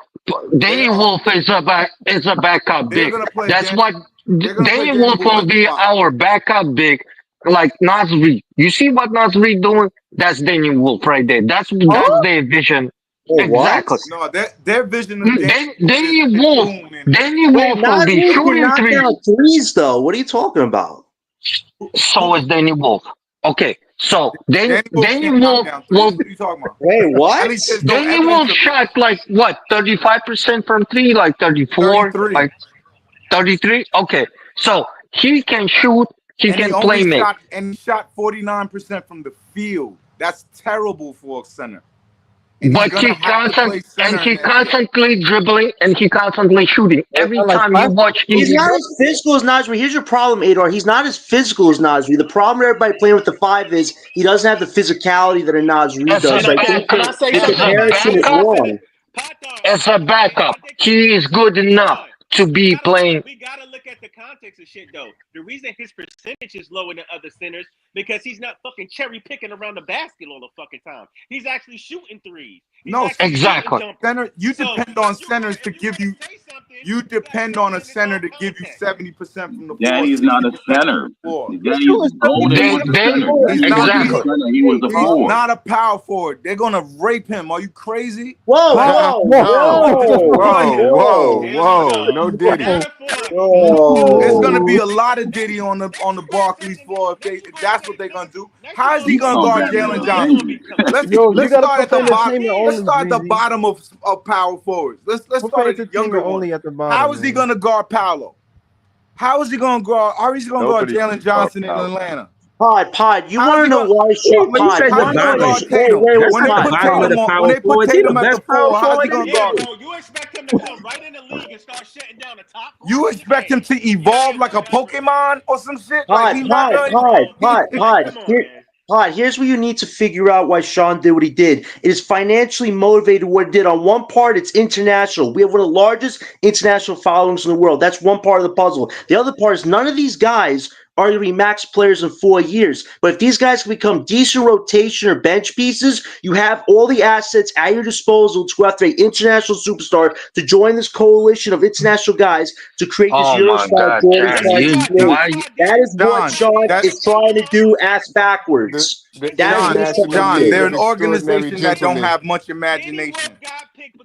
they Danny are Wolf is a backup they're big. gonna play That's Danny. what They're gonna play Danny Danny Wolf Wolf will at the be 5. our backup big, like Nasri. You see what Nasri doing? That's Danny Wolf right there. That's Huh? their vision. wait, what? Exactly. No, their vision of Danny Wolf Danny is Wolf. boom in here. Danny Wait, Wolf will be Nasri can shooting knock threes. down threes, though. What are you talking about? So is Danny Wolf. Okay, so Danny Wolf Danny can't knock Wolf down threes. will. What are you talking about? Wait, At what? least there's no Danny evidence Wolf of it. shot like what, 35% from three, like 34, 33. like 33. Okay, so he can shoot He And can he play only make. shot 49% from the field. That's terrible for a center. And he's But gonna have to play center he next year. constantly dribbling and he constantly shooting. Every time you watch him, He's not as physical as Najee. Here's your problem, Ador. He's not as physical as Najee. The problem with everybody playing with the 5 is he doesn't have the physicality that a Najee does. So I think Can I say the something? comparison is wrong. as a backup, he is good enough to be playing. We gotta look at the context of shit though. The reason his percentage is lower than other centers because he's not fucking cherry picking around the basket all the fucking time. He's actually shooting threes. Exactly. Center, you depend on centers to give you. You depend on a center to give you 70% from the floor. Daddy's not a center. Daddy's golden was a center. He's Daddy not. wasn't a center. He was a He's forward. not a power forward. They're gonna rape him. Are you crazy? Whoa, No Diddy. Whoa. There's gonna be a lot of Diddy on the Barclays floor if that's what they're gonna do. How is he gonna guard Jalen Johnson? Let's start at the bottom. Let's start at the bottom of power forwards. Let's start at the younger one. How is he gonna guard Paolo? How is he gonna guard? How is he gonna guard Jalen Johnson in Atlanta? Pod, you want to know why? When they put Tatum at the 4, how's he gonna guard? You expect him to come right in the league and start shutting down the top? You expect him to evolve like a Pokemon or some shit? Pod, here's where you need to figure out why Sean did what he did. It is financially motivated what it did. On one part, it's international. We have one of the largest international followings in the world. That's one part of the puzzle. The other part is none of these guys are going to be max players in 4 years. But if these guys can become decent rotation or bench pieces, you have all the assets at your disposal to go after an international superstar to join this coalition of international guys to create this Eurostyle Jordan. That is what Sean is trying to do ass backwards. John, they're an organization that don't have much imagination.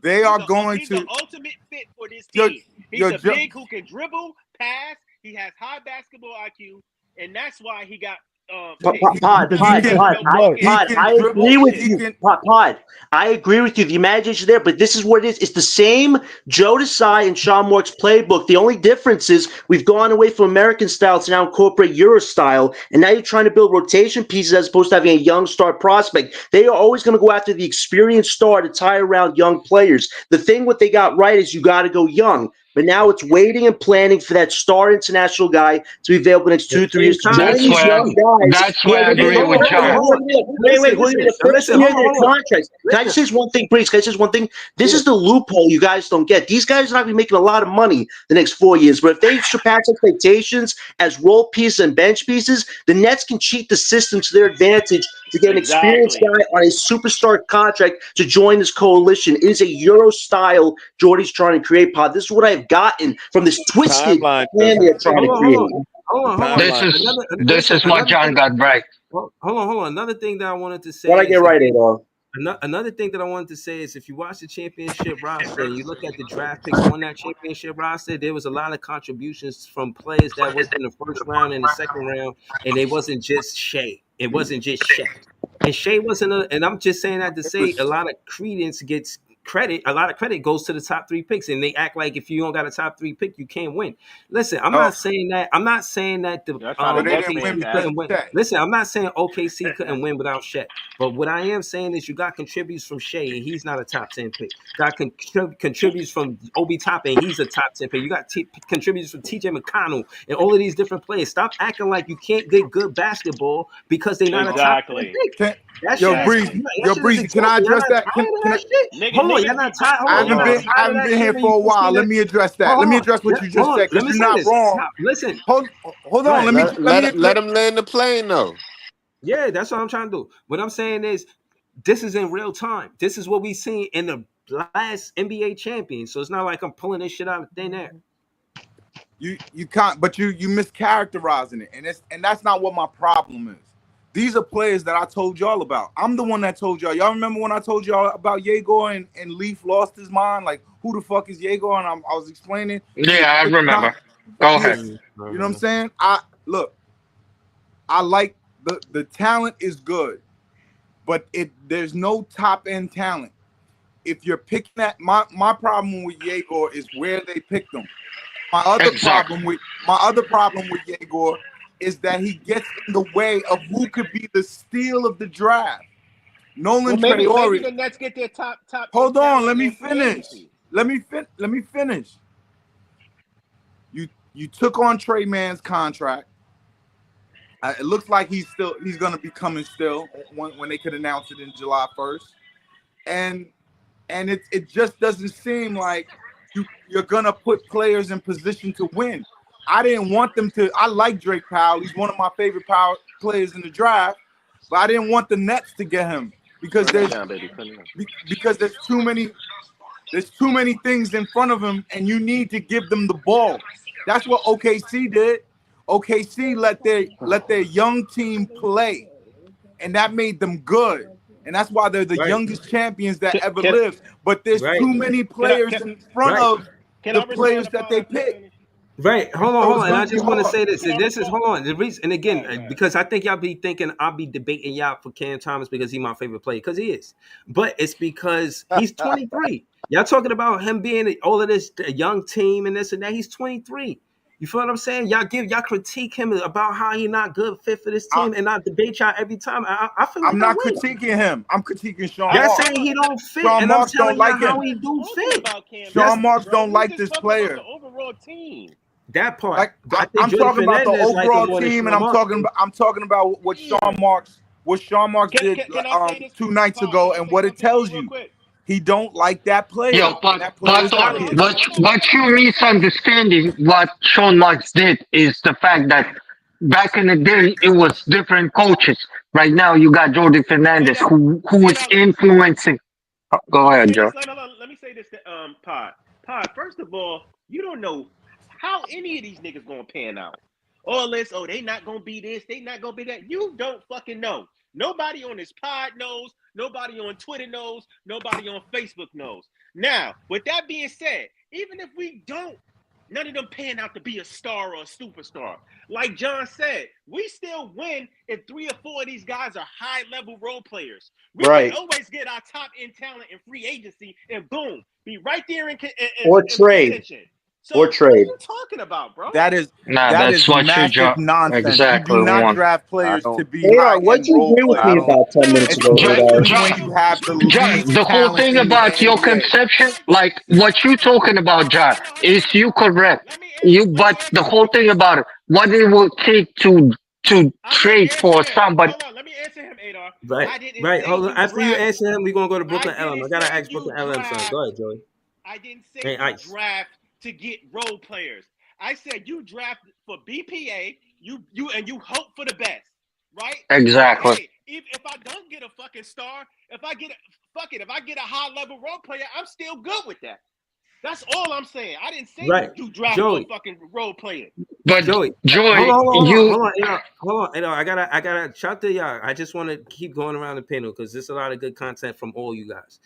They are going to the ultimate fit for this team. He's a big who can dribble, pass. He has high basketball IQ, and that's why he got. I agree with you. Pod, I agree with you. The imagination there, but this is what it is. It's the same Joe Desai and Sean Marks playbook. The only difference is we've gone away from American style to now incorporate Euro style, and now you're trying to build rotation pieces as opposed to having a young star prospect. They are always going to go after the experienced star to tie around young players. The thing what they got right is you got to go young. But now it's waiting and planning for that star international guy to be available next 2-3 years. That's where I agree with John. Wait. Can I just say one thing, please? Can I say one thing? This is the loophole you guys don't get. These guys are not going to be making a lot of money the next 4 years. But if they surpass expectations as role pieces and bench pieces, the Nets can cheat the system to their advantage to get an experienced guy on a superstar contract to join this coalition. It is a Euro style Jordy's trying to create, Pod. This is what I've gotten from this twisted plan they're trying to create. Hold on. This is what John got right. Well, hold on. Another thing that I wanted to say. What I get right, Ador? Another thing that I wanted to say is if you watch the championship roster and you look at the draft picks on that championship roster, there was a lot of contributions from players that was in the first round and the second round, and it wasn't just Shea. It wasn't just Shea. And Shea wasn't and I'm just saying that to say a lot of credence gets credit, a lot of credit goes to the top 3 picks, and they act like if you don't got a top 3 pick, you can't win. Listen, I'm not saying that. I'm not saying that the OKC couldn't win. Listen, I'm not saying OKC couldn't win without Shea. But what I am saying is you got contributes from Shea, and he's not a top 10 pick. Got contributes from Obi Toppin, and he's a top 10 pick. You got contributes from TJ McConnell and all of these different players. Stop acting like you can't get good basketball because they're not a top 10 pick. Breezy, can I address that? Hold on, you're not tired. I haven't been here for a while. Let me address that. Let me address what you just said, because you're not wrong. Listen. Hold on. Let him land the plane, though. Yeah, that's what I'm trying to do. What I'm saying is, this is in real time. This is what we seen in the last NBA champion. So it's not like I'm pulling this shit out of thin air. You can't, but you mischaracterizing it, and that's not what my problem is. These are players that I told y'all about. I'm the one that told y'all. Y'all remember when I told y'all about Egor and Leaf lost his mind? Like, who the fuck is Egor? And I was explaining. Yeah, I remember. Go ahead. You know what I'm saying? I like the talent is good, but there's no top end talent. If you're picking that, my problem with Egor is where they picked him. My other problem with Egor is that he gets in the way of who could be the steal of the draft. Nolan Well, maybe Traore. the Nets get their top. Hold on, let me in free finish. agency. Let me finish. You took on Trey Mann's contract. It looks like he's going to be coming still when they could announce it in July 1st, and it just doesn't seem like you're going to put players in position to win. I didn't want them to. I like Drake Powell. He's one of my favorite power players in the draft, but I didn't want the Nets to get him because there's too many. There's too many things in front of him, and you need to give them the ball. That's what OKC did. OKC let their young team play, and that made them good. And that's why they're the youngest champions that ever lived. But there's too many players in front of the players that they pick. Right, hold on. And I just want to say this. And this is hold on. The reason, and again, because I think y'all be thinking I'll be debating y'all for Cam Thomas because he's my favorite player, because he is. But it's because he's 23. Y'all talking about him being all of this young team and this and that. He's 23. You feel what I'm saying? Y'all critique him about how he not good fit for this team, and I debate y'all every time. I feel like I'm not critiquing him. I'm critiquing Sean Y'all Marks. saying he don't fit, Sean and I'm Marks telling don't y'all like how him. he do fit. Sean Marks don't like this player. The overall team. That part. Like, I'm talking about the overall team, and I'm talking about what Sean Marks did 2 nights ago, and what it tells you. He don't like that player. Yo, That but you misunderstanding what Sean Marks did is the fact that back in the day it was different coaches. Right now you got Jordi Fernandez who is influencing. Go ahead, Joe. Let me say this to Pod. First of all, you don't know how any of these niggas gonna pan out. All this, they not gonna be this, they not gonna be that. You don't fucking know. Nobody on this pod knows. Nobody on Twitter knows. Nobody on Facebook knows. Now, with that being said, even if we don't, none of them pan out to be a star or a superstar. Like John said, we still win if 3 or 4 of these guys are high-level role players. We can always get our top-end talent in free agency and boom, be right there in contention. So Or trade. What are you talking about, bro? That is that's what massive nonsense. exactly You do not want. draft players to be Adar, what'd high-end you role agree with me players. about 10 minutes ago, Adar? Especially when you have the least The whole talent thing in the about your NBA. conception, like what you talking about, John, is you correct. But the whole thing about it, what it will take to trade for somebody. Hold on, let me answer him, Adar. Right. Hold on. After you answer him, we're gonna go to Brooklyn LM. I gotta ask Brooklyn LM something. Go ahead, Joey. I didn't say you draft to get role players. I said you draft for BPA. You hope for the best, right? Exactly. Okay, if I don't get a fucking star, if I get a high level role player, I'm still good with that. That's all I'm saying. I didn't say you draft for a fucking role player. But Joey, hold on. I gotta shout to y'all. I just want to keep going around the panel because there's a lot of good content from all you guys.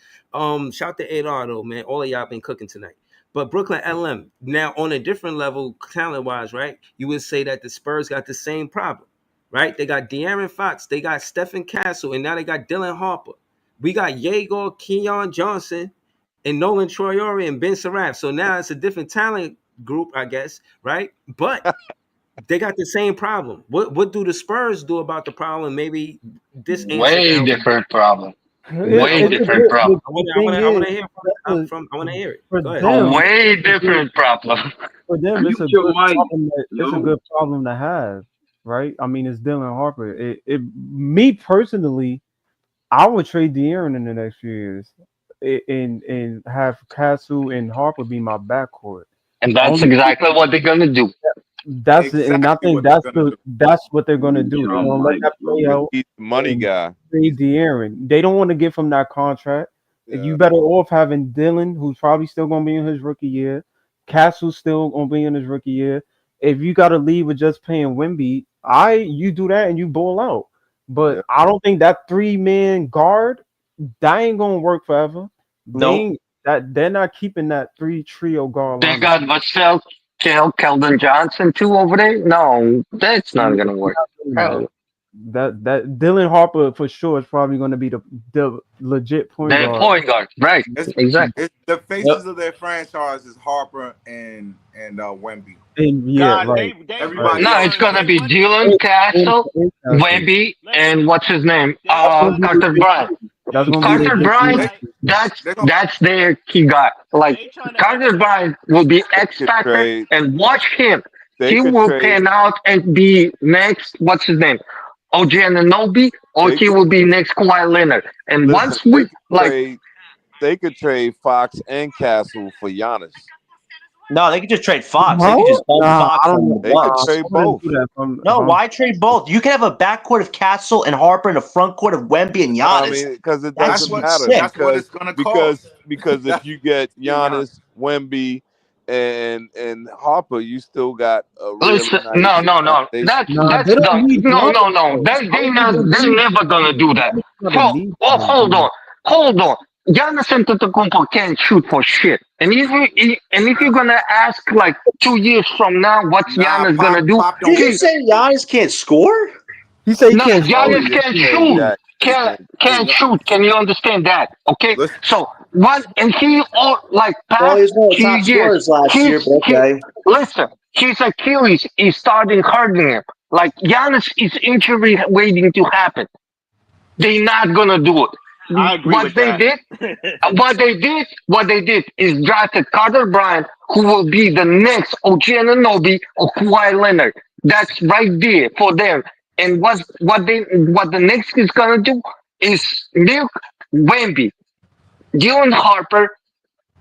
Shout to Adar though, man. All of y'all been cooking tonight. But Brooklyn LM, now on a different level, talent-wise, right? You would say that the Spurs got the same problem, right? They got De'Aaron Fox, they got Stephen Castle, and now they got Dylan Harper. We got Egor, Keon Johnson, and Nolan Traore and Ben Saraf. So now it's a different talent group, I guess, right? But they got the same problem. What do the Spurs do about the problem? Maybe this answer. Way different problem. Way I different problem. want to hear I want to hear it. Go ahead. A way different problem. For them, it's a good problem. It's a good problem to have, right? I mean, it's Dylan Harper. Me personally, I would trade De'Aaron in the next few years, and have Castle and Harper be my backcourt. And that's exactly what they're gonna do. That's and I think that's what they're gonna do. They're gonna let that play out. He's the money guy. Trade De'Aaron. They don't want to give him that contract. Yeah. You better off having Dylan, who's probably still gonna be in his rookie year. Castle's still gonna be in his rookie year. If you gotta leave with just paying Wemby, you do that and you bowl out. But I don't think that 3-man guard that ain't gonna work forever. No, they're not keeping that 3-trio guard. They got Marcel Keldon Johnson too over there. No, that's not gonna work. That Dylan Harper for sure is probably going to be the legit point Their guard. point guard, right? It's, Exactly. it's the Yep. faces of their franchise is Harper and Wemby. And yeah, God, right. they Everybody really No, else it's trying. gonna They be money. Dylan Castle, And Castle. Wemby, Listen, and what's his name? they That's gonna trying be to. Carter Bryant. that's They gonna be trying their Carter to big Bryant, three. they that's they gonna that's their key guy. Like They trying to Carter elevate. Bryant will be X Could factor, trade. and watch him. They He could will trade. pan out and be next. What's his name? OG Anunoby, or They he could will be next Kawhi Leonard. And listen. once we like, They could trade Fox and Castle for Giannis. No, they could just trade Fox. They Huh? could just bump Nah, Fox I from don't. the They could Nah, Bucks. trade I wouldn't both. do that. No, why trade both? You can have a backcourt of Castle and Harper and a front court of Wemby and I Giannis. mean, because it That's doesn't matter. sick. that's what it's gonna cost. Because if That's you get getting Giannis. Giannis, Wemby, and Harper, you still got a really listen, nice no. foundation. Nah, That's they don't done. need No, Giannis. no. Though. They Giannis not. is They elite. never gonna do that. Giannis is not Oh, elite. hold on, hold on. Giannis Antetokounmpo can't shoot for shit. And if you're gonna ask like 2 years from now, what's Nah, Giannis gonna do? Pop Did don't. you He say Giannis can't score? He said he no, can't Oh, shoot. Giannis he can didn't say shoot. that. He Can't shoot. Can you understand that? Okay. Listen, So what? And he all like Well, past he was one of the few top years. scorers last year, but He okay. listen. His Achilles is starting hurting him. Like Giannis is injury waiting to happen. They're not gonna do it. I agree What with they that. did, what they did is drafted Carter Bryant, who will be the next OG Anunoby or Kawhi Leonard. That's right there for them. And what the Knicks is gonna do is milk Wemby, Dylan Harper,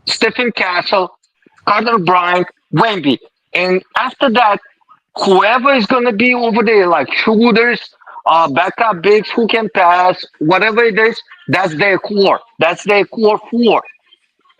Stephen Castle, Carter Bryant, Wemby, and after that, whoever is gonna be over there, like shooters, backup bigs who can pass, whatever it is, that's their core. That's their core four.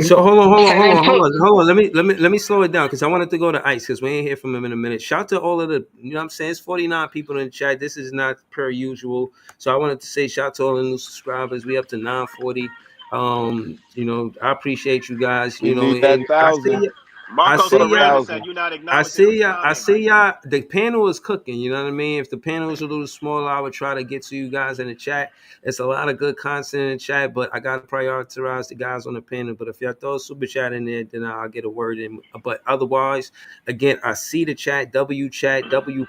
So San Antonio. hold on. Let me slow it down because I wanted to go to Ice because we ain't hear from him in a minute. Shout to all of the, you know what I'm saying? It's 49 people in the chat. This is not per usual. So I wanted to say shout to all the new subscribers. We up to 940. I appreciate you guys, We need that and thousand. I Marcos see y'all. Pereira said $1,000. you're not I acknowledging see those y'all. I comments. see y'all. The panel is cooking. You know what I mean? If the panel is a little smaller, I would try to get to you guys in the chat. It's a lot of good content in the chat, but I got to prioritize the guys on the panel. But if y'all throw a super chat in there, then I'll get a word in. But otherwise, again, I see the chat, W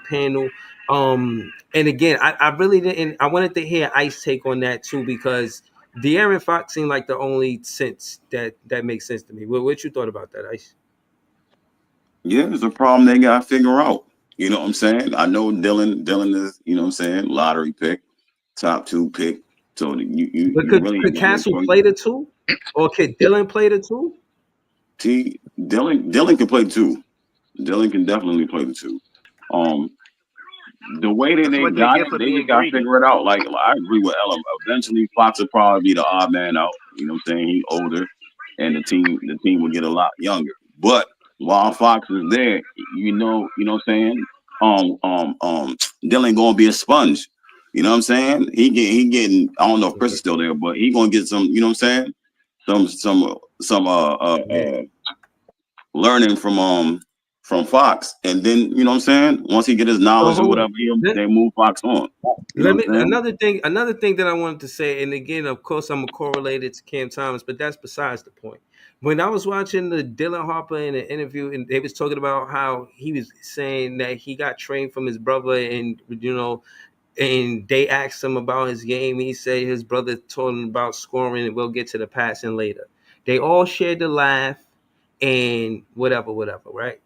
panel. And again, I really didn't. I wanted to hear Ice take on that too because De'Aaron Fox seemed like the only sense that makes sense to me. What you thought about that, Ice? Yeah, it's a problem they got to figure out. You know what I'm saying? I know Dylan is, you know what I'm saying, lottery pick, top 2 pick. So But you really could ain't got no Castle choice. play the two, or could Dylan play the two? Dylan can play the 2. Dylan can definitely play the 2. The way that That's they what they got get it, for they just being got to greedy. figure it out. Like I agree with Ellen. Eventually, Fox will probably be the odd man out. You know what I'm saying? He's older, and the team will get a lot younger. But while Fox is there, you know what I'm saying? Dylan gonna be a sponge. You know what I'm saying? He getting. I don't know if Chris is still there, but he gonna get some. You know what I'm saying? Some learning from Fox, and then you know what I'm saying. Once he get his knowledge or hold whatever, on. they move Fox on. You know Let what me I'm saying? another thing that I wanted to say, and again, of course, I'm correlated to Cam Thomas, but that's besides the point. When I was watching the Dylan Harper in an interview, and they was talking about how he was saying that he got trained from his brother, and and they asked him about his game. He said his brother told him about scoring, and we'll get to the passing later. They all shared the laugh and whatever, right?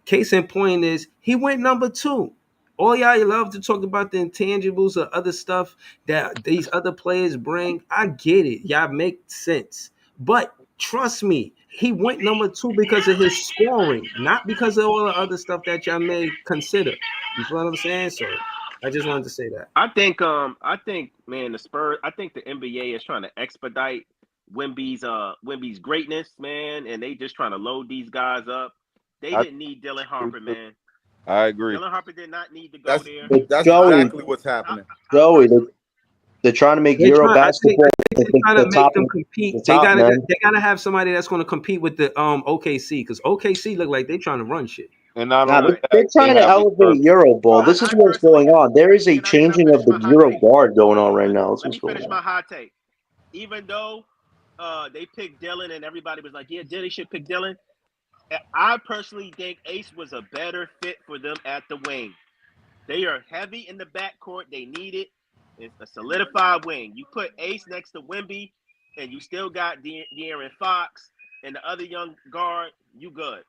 Case in point is he went number 2. All y'all love to talk about the intangibles or other stuff that these other players bring. I get it. Y'all make sense. But trust me, he went number 2 because of his scoring, not because of all the other stuff that y'all may consider. You feel what I'm saying? So I just wanted to say that. I think, man, the Spurs. I think the NBA is trying to expedite Wemby's greatness, man, and they just trying to load these guys up. They I didn't need Dylan Harper, man. agree. Dylan Harper did not need to go there. That's Joey, exactly what's happening. Joey, they're trying to make They Euro try. I think basketball they're trying to the make top them of compete. the top, man. They gotta have somebody that's going to compete with the OKC because OKC look like they trying to run shit. And not Nah, only they're that, they trying to have elevate reserves. Euroball. This is what's going on. There is a changing of the Euro guard going on right now. That's Let what's me going finish on. my hot take. Even though they picked Dylan and everybody was like, yeah, Dylan should pick Dylan. I personally think Ace was a better fit for them at the wing. They are heavy in the backcourt. They need it. It's a solidified wing. You put Ace next to Wemby, and you still got De'Aaron Fox and the other young guard. You good.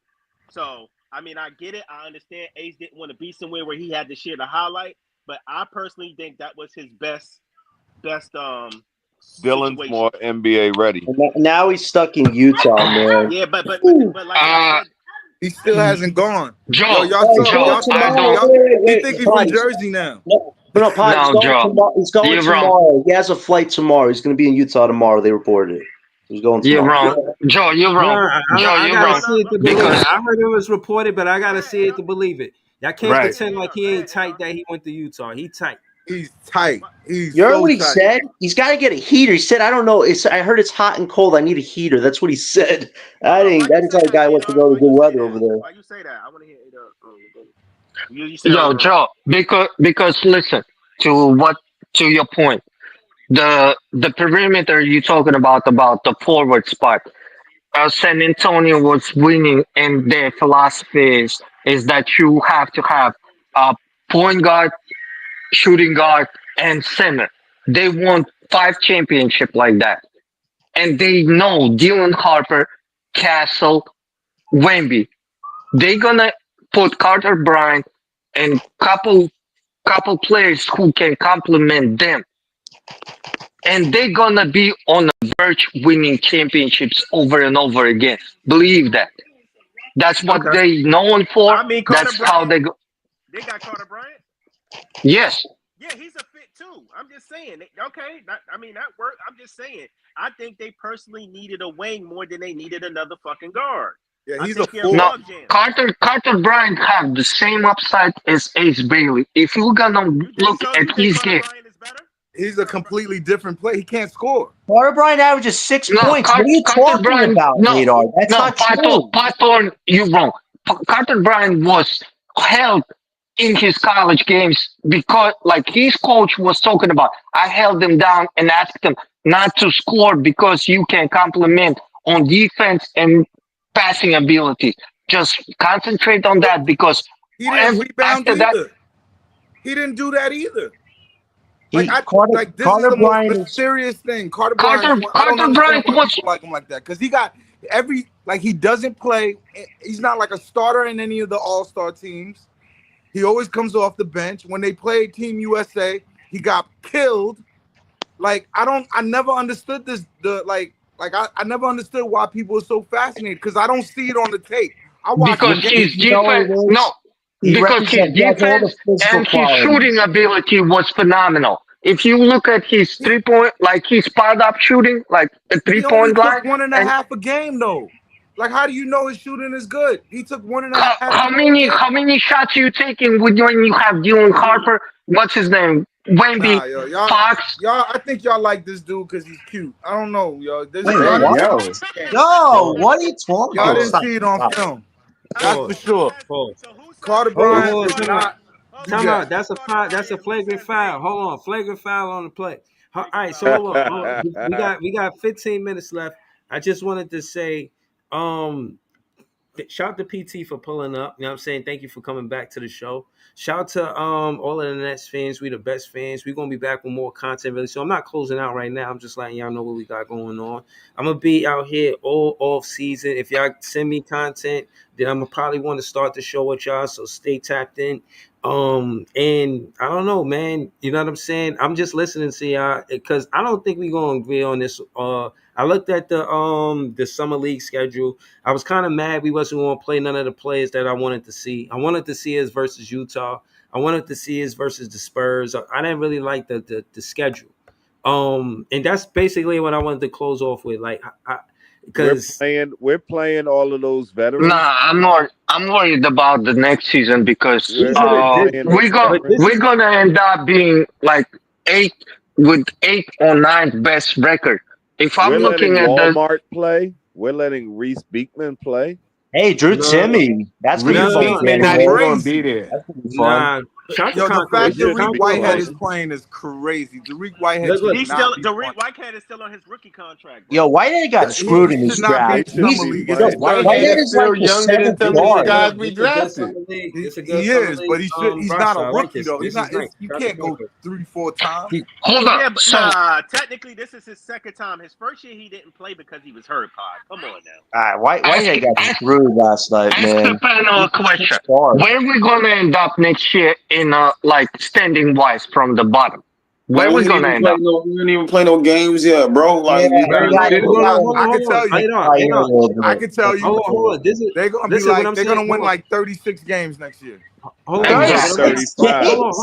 So, I mean, I get it. I understand Ace didn't want to be somewhere where he had to share the highlight, but I personally think that was his best Dylan's situation. more NBA ready. And now he's stuck in Utah, man. Yeah, but like I said, He still hasn't gone. Yo, Joe, y'all saw Joe, y'all I saw don't. y'all. He think he from Pies. Jersey now. No, Pies. No, Joe, He's going you're wrong. tomorrow. He has a flight tomorrow. He's going to be in Utah tomorrow. They reported it. He's going You're tomorrow. wrong. Joe, you're No, wrong. Joe, I you're gotta wrong. see it to believe it. Because I heard it was reported, but I gotta see it to believe it. Y'all can't Right. pretend like he ain't tight that he went to Utah. He tight. He's tight. He's You heard so what he tight. said? He's got to get a heater. He said, "I don't know. I heard it's hot and cold. I need a heater." That's what he said. That ain't how a guy wants to go to good weather over there. why you say that? I want to hear it. You said yo, Joe, because listen to your point. The perimeter you talking about the forward spot. San Antonio was winning, and their philosophy is that you have to have a point guard, shooting guard, and center. They won 5 championship like that, and they know Dylan Harper, Castle, Wemby. They gonna put Carter Bryant and couple players who can complement them, and they're gonna be on the verge winning championships over and over again. Believe that. That's what Okay. they known for. I mean, Carter That's how Bryant. they go. They got Carter Bryant. Yes, Yeah, he's a fit too. I'm just saying. Okay, that worked. I'm just saying. I think they personally needed a wing more than they needed another fucking guard. Yeah, I he's think a they're full. no. logjam. Carter Bryant have the same upside as Ace Bailey. If you're gonna look So at you think his Carter game, Bryant is better? He's a completely different player. He can't score. Carter Bryant averages 6 no, points. What are you Carter talking Bryant, about, no, Radar? That's no, not true. Pat Thorne, you wrong. Carter Bryant was held in his college games because, like his coach was talking about, I held him down and asked him not to score because you can compliment on defense and passing ability. Just concentrate on that because He didn't rebound after that, either. He didn't do that either. Carter This is the most Bryant is mysterious thing. Carter Bryant. I don't Carter understand Bryant why was people like him like that. Because he got he doesn't play. He's not like a starter in any of the All-Star teams. He always comes off the bench. When they played Team USA, he got killed. I never understood this. I never understood why people are so fascinated because I don't see it on the tape. I watch the because game. his defense, no, He because his represents. He has all the defense physical and his qualities. shooting ability was phenomenal. If you look at his 3 point, like his spot up shooting, like a three He only point line, took 1.5 a game though. Like, how do you know his shooting is good? He took 1.5 how a game. many shots you taking when you have Dylan Harper? What's his name? Wemby, Nah, yo, Fox. I think y'all like this dude because he's cute. I don't know, yo. What are you talking Y'all about? didn't see it on film. That's for sure. Carter Hold on, Bryant is time out. not. Time out. That's a foul. That's a flagrant foul. Hold on, flagrant foul on the play. All right, so hold on. We got 15 minutes left. I just wanted to say, shout out to PT for pulling up. You know what I'm saying? Thank you for coming back to the show. Shout out to all of the Nets fans. We the best fans. We're gonna be back with more content really. So I'm not closing out right now. I'm just letting y'all know what we got going on. I'm gonna be out here all off season. If y'all send me content, then I'm gonna probably want to start the show with y'all. So stay tapped in. And I don't know, man. You know what I'm saying? I'm just listening to y'all because I don't think we're gonna agree on this. I looked at the summer league schedule. I was kind of mad we wasn't going to play none of the players that I wanted to see. I wanted to see us versus Utah. I wanted to see us versus the Spurs. I didn't really like the schedule. And that's basically what I wanted to close off with. Like, because we're playing all of those veterans. Nah, I'm worried about the next season because these are we're gonna end up being like with 8 or 9 best record. If I'm We're letting looking at the Walmart play. We're letting Reese Beekman play. Hey, Drew No, Timmy. That's gonna be fun. no, Receipts may Danny not no. even gonna Wolf. be there. That's gonna be fun. Nah, shout to Yo, the Concord. fact Yeah, Derek Concord Whitehead is awesome. playing is crazy. Derek Whitehead Look, should look. He's not still be playing. Derek Whitehead is still on his rookie contract, Yo, bro. Whitehead got screwed He in should this not be draft. in summer Should He's be league. It's yo, his playing. third Whitehead Whitehead year. is is like still the younger than seventh some This of is these a guard. guys good. we This is a good drafted. summer league. This is a good He summer is, league. but he should. He's Roster. I not a like this. rookie though. He's This is not. nice. You Shout to can't go Concord. 3-4 times. Hold up. Yeah, but So nah. Technically, this is his second time. His first year, he didn't play because he was hurt. Pod, come on now. Whitehead got screwed last night, ask the man. panel He's a question. a star. Where we gonna end up next year in like standing wise from the bottom? Where Man, we gonna end up? we didn't even play no games yet, bro. Yeah, Like we Right. we barely got played Hold no on, games. hold I on, can hold on. tell you. Hold on. a little I bit. can tell you. Hold on. This is They're gonna be listen. What like I'm they're saying. gonna win like 36 games next year. Hold I on. say What I'm saying. 36 35. games.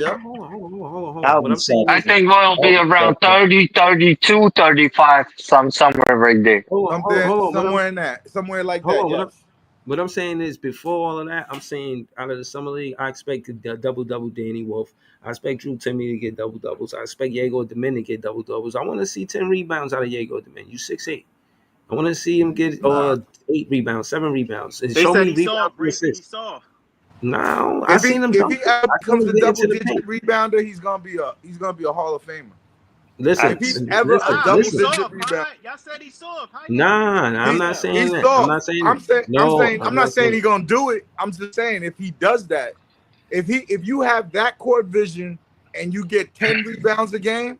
Yep. Hold on. That would What be I'm saying I something. is, think we'll That be would be around something. 30, 32, 35, somewhere right there. Something hold on. somewhere in that, somewhere like Hold that. on. Yes. What I'm saying is, before all of that, I'm saying out of the summer league, I expect a double Danny Wolf. I expect Drew Timmy to get double doubles. I expect Egor Demin to get double doubles. I want to see 10 rebounds out of Egor Demin. You 6'8". I want to see him get Nah. 8 rebounds, 7 rebounds, and They show said me he's rebounds soft, and Breezy. He's assists. soft. No, I seen him If dunk he it. ever I seen becomes him a get into double the digit paint. rebounder, he's gonna be a Hall of Famer. Listen, If he's ever a How? double He's listen. digit soft, rebound, Pod. Y'all said he's soft. How he gonna be a Nah, double I'm digit he not now? saying he's that. I'm soft. not saying that. I'm No, I'm not not saying saying he's gonna do it. I'm just saying if he does that, if you have that court vision and you get 10 rebounds a game,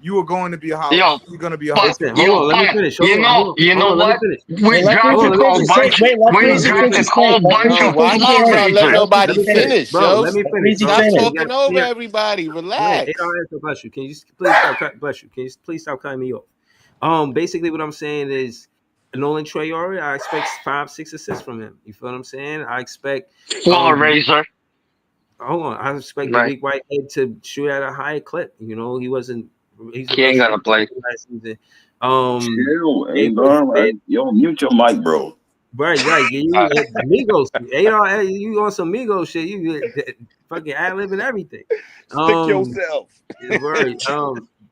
you are going to be Yo, you're gonna be a Hall but of Listen, Famer. hold on, let me but finish. Hold you on, know let me what? finish. Wait, We let Hold Breezy on, drafted let me a finish. finish. Say, wait, let we Breezy Let me finish drafted his finish. a point. whole Let bunch Yo, Breezy of why finish his can't floor point. y'all let raisers. Let nobody me finish, finish, bro. yo? Let me finish, Breezy bro. Stop finish. You talking got over yeah. everybody. Wait, Relax. bless you. Can you please stop? Bless you. Can you please stop cutting me off? Basically, what I'm saying is, Nolan Traore, I expect 5, 6 assists from him. You feel what I'm saying? I expect Floor raiser. hold on. I expect Right. Derek Whitehead to shoot at a high clip. You know, he's a He real ain't gonna street play. last season. Chill, Diego, Egor. Yo, mute your mic, bro. right. You Migos, AR, you on some Migos shit. You fucking ad lib and everything. Stick Um, yourself. Word.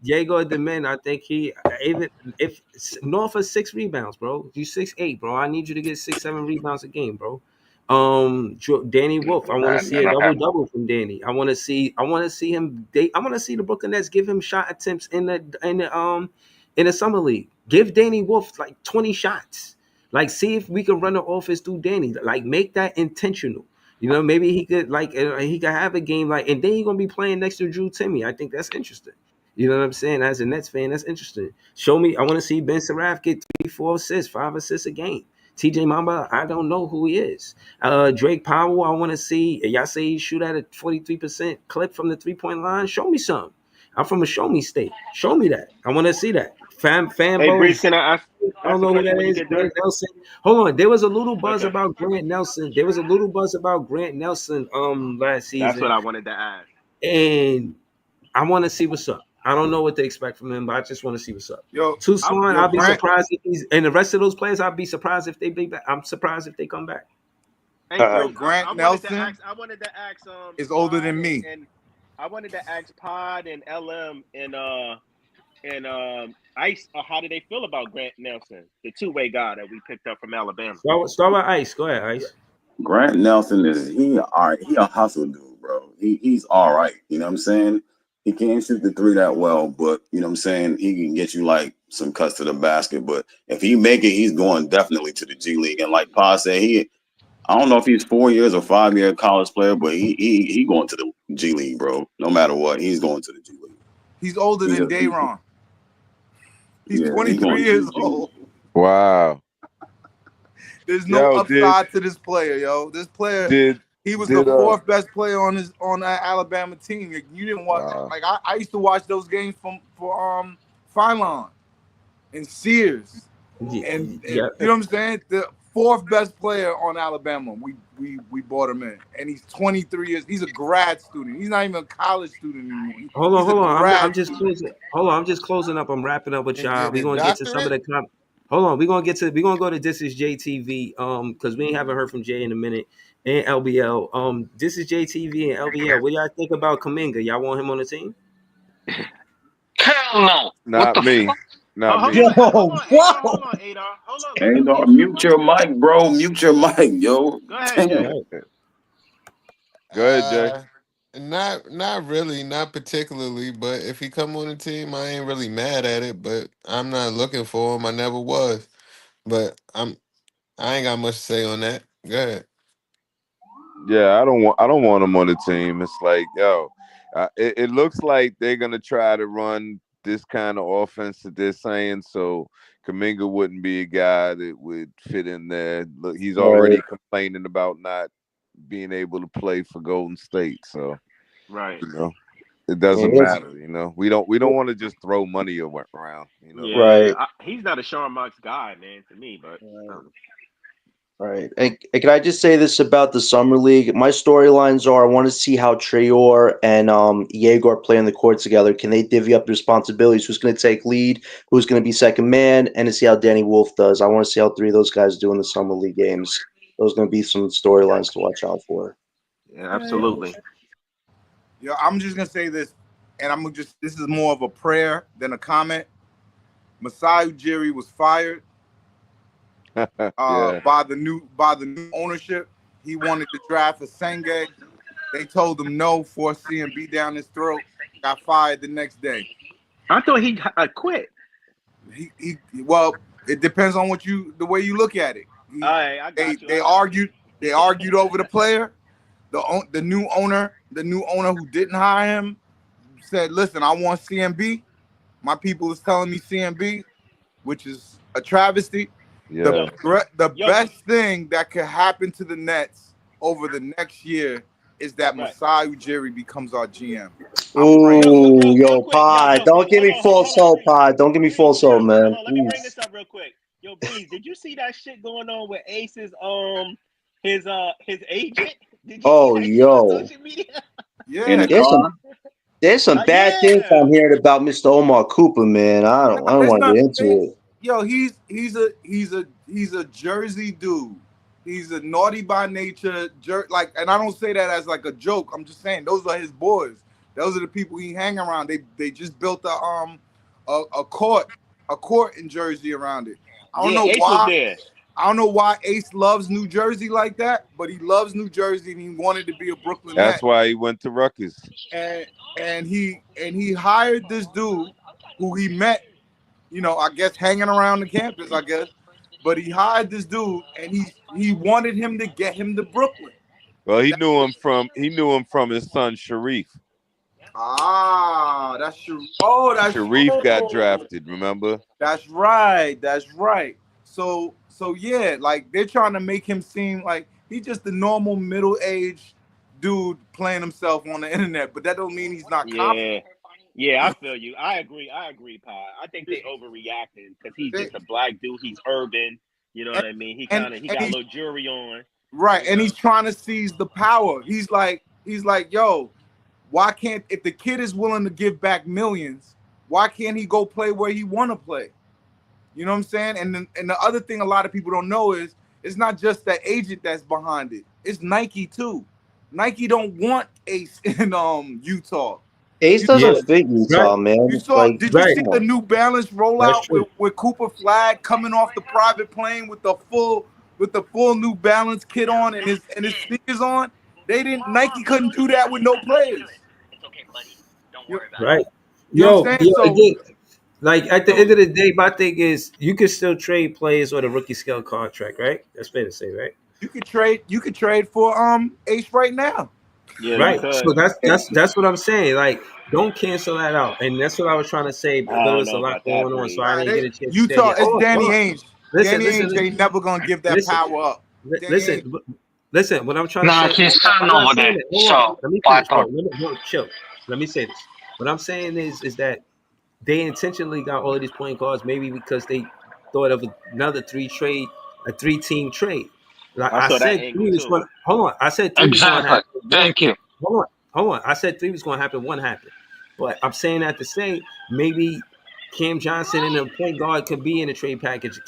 Diego Demin, I think he even if north of 6 rebounds, bro. You 6'8", bro. I need you to get 6, 7 rebounds a game, bro. Danny Wolf. I want to Not see a gonna double happen. double from Danny. I want to see him. I want to see the Brooklyn Nets give him shot attempts in the summer league. Give Danny Wolf like 20 shots. Like see if we can run the offense through Danny. Like make that intentional. You know, maybe he could have a game like, and then he's gonna be playing next to Drew Timmy. I think that's interesting. You know what I'm saying? As a Nets fan, that's interesting. Show me. I want to see Ben Seraph get 3, 4 assists, 5 assists a game. TJ Mamba, I don't know who he is. Drake Powell, I want to see. Y'all say he shoot at a 43% clip from the 3-point line. Show me some. I'm from a show me state. Show me that. I want to see that. Hey, Breeze, Fanbo's. can I I don't ask a know who question that when you is. get done? Grant Nelson. Hold on. There was a little buzz Okay. about Grant Nelson. Last That's what season, I wanted to ask. and I want to see what's up. I don't know what to expect from him, but I just want to see what's up. Yo, Tucson, yo, I'll be Grant surprised if he's and the rest of those players. I'll be surprised if they be back. I'm surprised if they come back. Hey, yo, Breeze, Grant I wanted to Nelson ask. I wanted to ask is older Pod than me. and I wanted to ask Pod and LM and Ice. How do they feel about Grant Nelson, the two-way guy that we picked up from Alabama? Start with Ice. Go ahead, Ice. Grant Nelson he all right. He a hustle dude, bro. He's all right. You know what I'm saying? He can't shoot the three that well, but you know what I'm saying? He can get you like some cuts to the basket. But if he make it, he's going definitely to the G League. And like Pa said, I don't know if he's 4 years or 5 year college player, but he going to the G League, bro. No matter what, he's going to the G League. He's older He than just Dayron. He's yeah, he's 23 going to years the G League. old. Wow. There's no Yo, upside to this player, yo. This player, did he was the did fourth best player on that Alabama team. You didn't watch wow. like I used to watch those games for Phylon and Sears. And Yeah. you know what I'm saying? The fourth best player on Alabama. We brought him in. And he's 23 years. He's a grad student. He's not even a college student anymore. He's a Hold on. I'm grad just student. closing. Hold on. I'm just closing up. I'm wrapping up with And y'all. get We're a gonna get to some of doctorate? the hold on. We're gonna go to This Is JTV. Because we haven't heard from Jay in a minute. And LBL. This is JTV and LBL. What y'all think about Kaminga? Y'all want him on the team? Hell no. What Not the me. fuck? not hold me. on, hold on, Adar. whoa. Hold on, Adar. Hold on. Let Hey, him dog, answer the mute your question. mic, bro. Mute your mic, yo. Go ahead, Jay. Damn. Go ahead, Jay. Not really, not particularly. But if he come on the team, I ain't really mad at it. But I'm not looking for him. I never was. But I ain't got much to say on that. Go ahead. Yeah, I don't want him on the team. It's like, yo, it looks like they're gonna try to run this kind of offense that they're saying. So Kaminga wouldn't be a guy that would fit in there. Look, he's Right. already complaining about not being able to play for Golden State. So Right. it doesn't Yeah, matter. We don't want to just throw money around. Yeah, right. he's not a Sean Marks guy, man, to me. But Right. And can I just say this about the summer league? My storylines are I want to see how Trayor and Yegor play on the court together. Can they divvy up the responsibilities? Who's going to take lead? Who's going to be second man? And to see how Danny Wolf does. I want to see how three of those guys do in the summer league games. Those are going to be some storylines to watch out for. yeah, absolutely. Yo, I'm just gonna say this, and this is more of a prayer than a comment. Masai Ujiri was fired Yeah. by the new ownership. He wanted to draft a Senge. They told him no, forced CMB down his throat. Got fired the next day. I thought he quit. He well, it depends on the way you look at it. All right, I got you. They argued over the player. The new owner who didn't hire him said, "Listen, I want CMB. My people is telling me CMB, which is a travesty." Yeah. The best thing that could happen to the Nets over the next year is that Masai Ujiri becomes our GM. Ooh, yo, Pod. Don't give me false hope, Pod. Don't give me false hope, man. Hold on, let me bring this up real quick. Yo, Breeze, did you see that shit going on with Ace's his agent? Did you see that shit on social media? Yeah, there's some bad things I'm hearing about Mr. Omar Cooper, man. I don't want to get into it. Yo, he's a Jersey dude. He's a naughty by nature, and I don't say that as like a joke. I'm just saying those are his boys. Those are the people he hang around. They just built a court in Jersey around it. I don't know Ace why. was there. I don't know why Ace loves New Jersey like that, but he loves New Jersey and he wanted to be a Brooklyn Net. That's why he went to Rutgers. And he hired this dude who he met, I guess hanging around the campus, I guess. But he hired this dude and he wanted him to get him to Brooklyn. Well, he knew him from his son Sharif. That's Sharif. Oh, that's Sharif got drafted, remember? That's right. So yeah, like they're trying to make him seem like he's just a normal middle-aged dude playing himself on the internet, but that don't mean he's not confident. Yeah, I feel you. I agree, Pi. I think they overreacting because he's just a black dude. He's urban. You know what I mean? He got a little jewelry on. Right, and he's trying to seize the power. He's like, yo, why can't, if the kid is willing to give back millions, why can't he go play where he want to play? You know what I'm saying? And the other thing a lot of people don't know is it's not just the agent that's behind it. It's Nike too. Nike don't want Ace in Utah. Ace doesn't fit Utah, man. Did you see the New Balance rollout with Cooper Flag coming off the private plane with the full New Balance kit on and his sneakers on? Nike couldn't do that with no players. It's okay, buddy. Don't worry about Right. it. You know what I'm saying? Again, like at the end of the day, my thing is you can still trade players on a rookie scale contract, right? That's fair to say, right? You could trade for Ace right now. Yeah, right. So that's what I'm saying. Like, don't cancel that out. And that's what I was trying to say. But there was a lot going on, so I didn't get a chance to say Utah, it. it's Danny Ainge. Listen, Danny Ainge ain't never gonna give that power up. Listen. What I'm trying Nah, to say. he's turn over there. So, let me finish. Chill. Let me say this. What I'm saying is that they intentionally got all of these point guards, maybe because they thought of another a 3-team trade. Like I said, 3 was going. Hold on. I said 3 was going to happen. Thank you. Hold on. I said 3 was going to happen. 1 happened. But I'm saying that to say maybe Cam Johnson and a point guard could be in a trade package.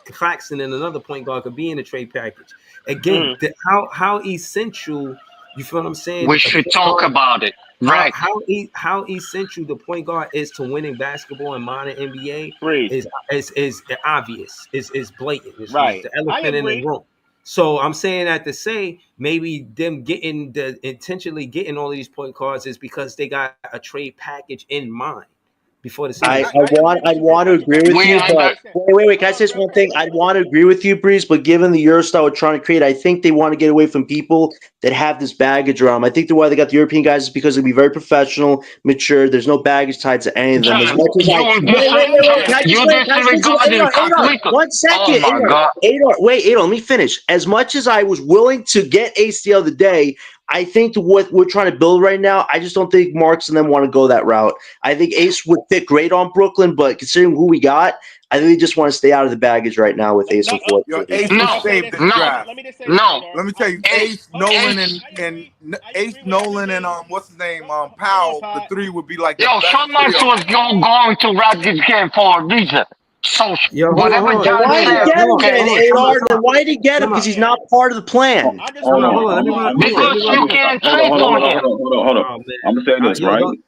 Claxton and another point guard could be in a trade package. Again, how essential, you feel what I'm saying? We should talk about it. Right. How essential the point guard is to winning basketball in modern NBA Breeze. is obvious. Is blatant. It's Right. the I elephant in the agree. room. So I'm saying that to say maybe them intentionally getting all of these point guards is because they got a trade package in mind before the season I started. agree with I'd you, Breeze. want to agree with We you, under. but wait. Can I Hold on, say real one quick, thing? real I'd quick. want to agree with you, Breeze, but given the Eurostyle we're trying to create, I think they want to get away from people that have this baggage around 'em. I think the why they got the European guys is because they'd be very professional, mature. There's no baggage tied to any of them. As John, much as I you wait. Can I just you wait? Can I just listen? disregarding Adar, Carlito. one Oh second. my God. Adar, let me finish. As much as I was willing to get Ace the other day, I think what we're trying to build right now, I just don't think Marks and them want to go that route. I think Ace would fit great on Brooklyn, but considering who we got, I think they just want to stay out of the baggage right now with Ace, Yo, unfortunately. Ace Let me would No, just say save this. this no, draft. Let me just say this, no. Adar. Let me tell you, Ace, Hold on. Nolan, Ace. I Ace, agree with Nolan, and everything. what's his name, Hold on, Powell. The Pod. three would be like the Yo, best Sean Marks trio. was going to wrap this game for a reason. So Yo, whatever hold Then on. John why did he said, get him okay. then, Adar? Then why did he get him? Time Because out. he's not part of the plan. I just Hold want on, to. Hold on. hold on, Let me Because run you this. can't hold on, trade hold on, for hold on, him. hold on, hold on, hold on. Oh I'm man. gonna say this, Yo, right? don't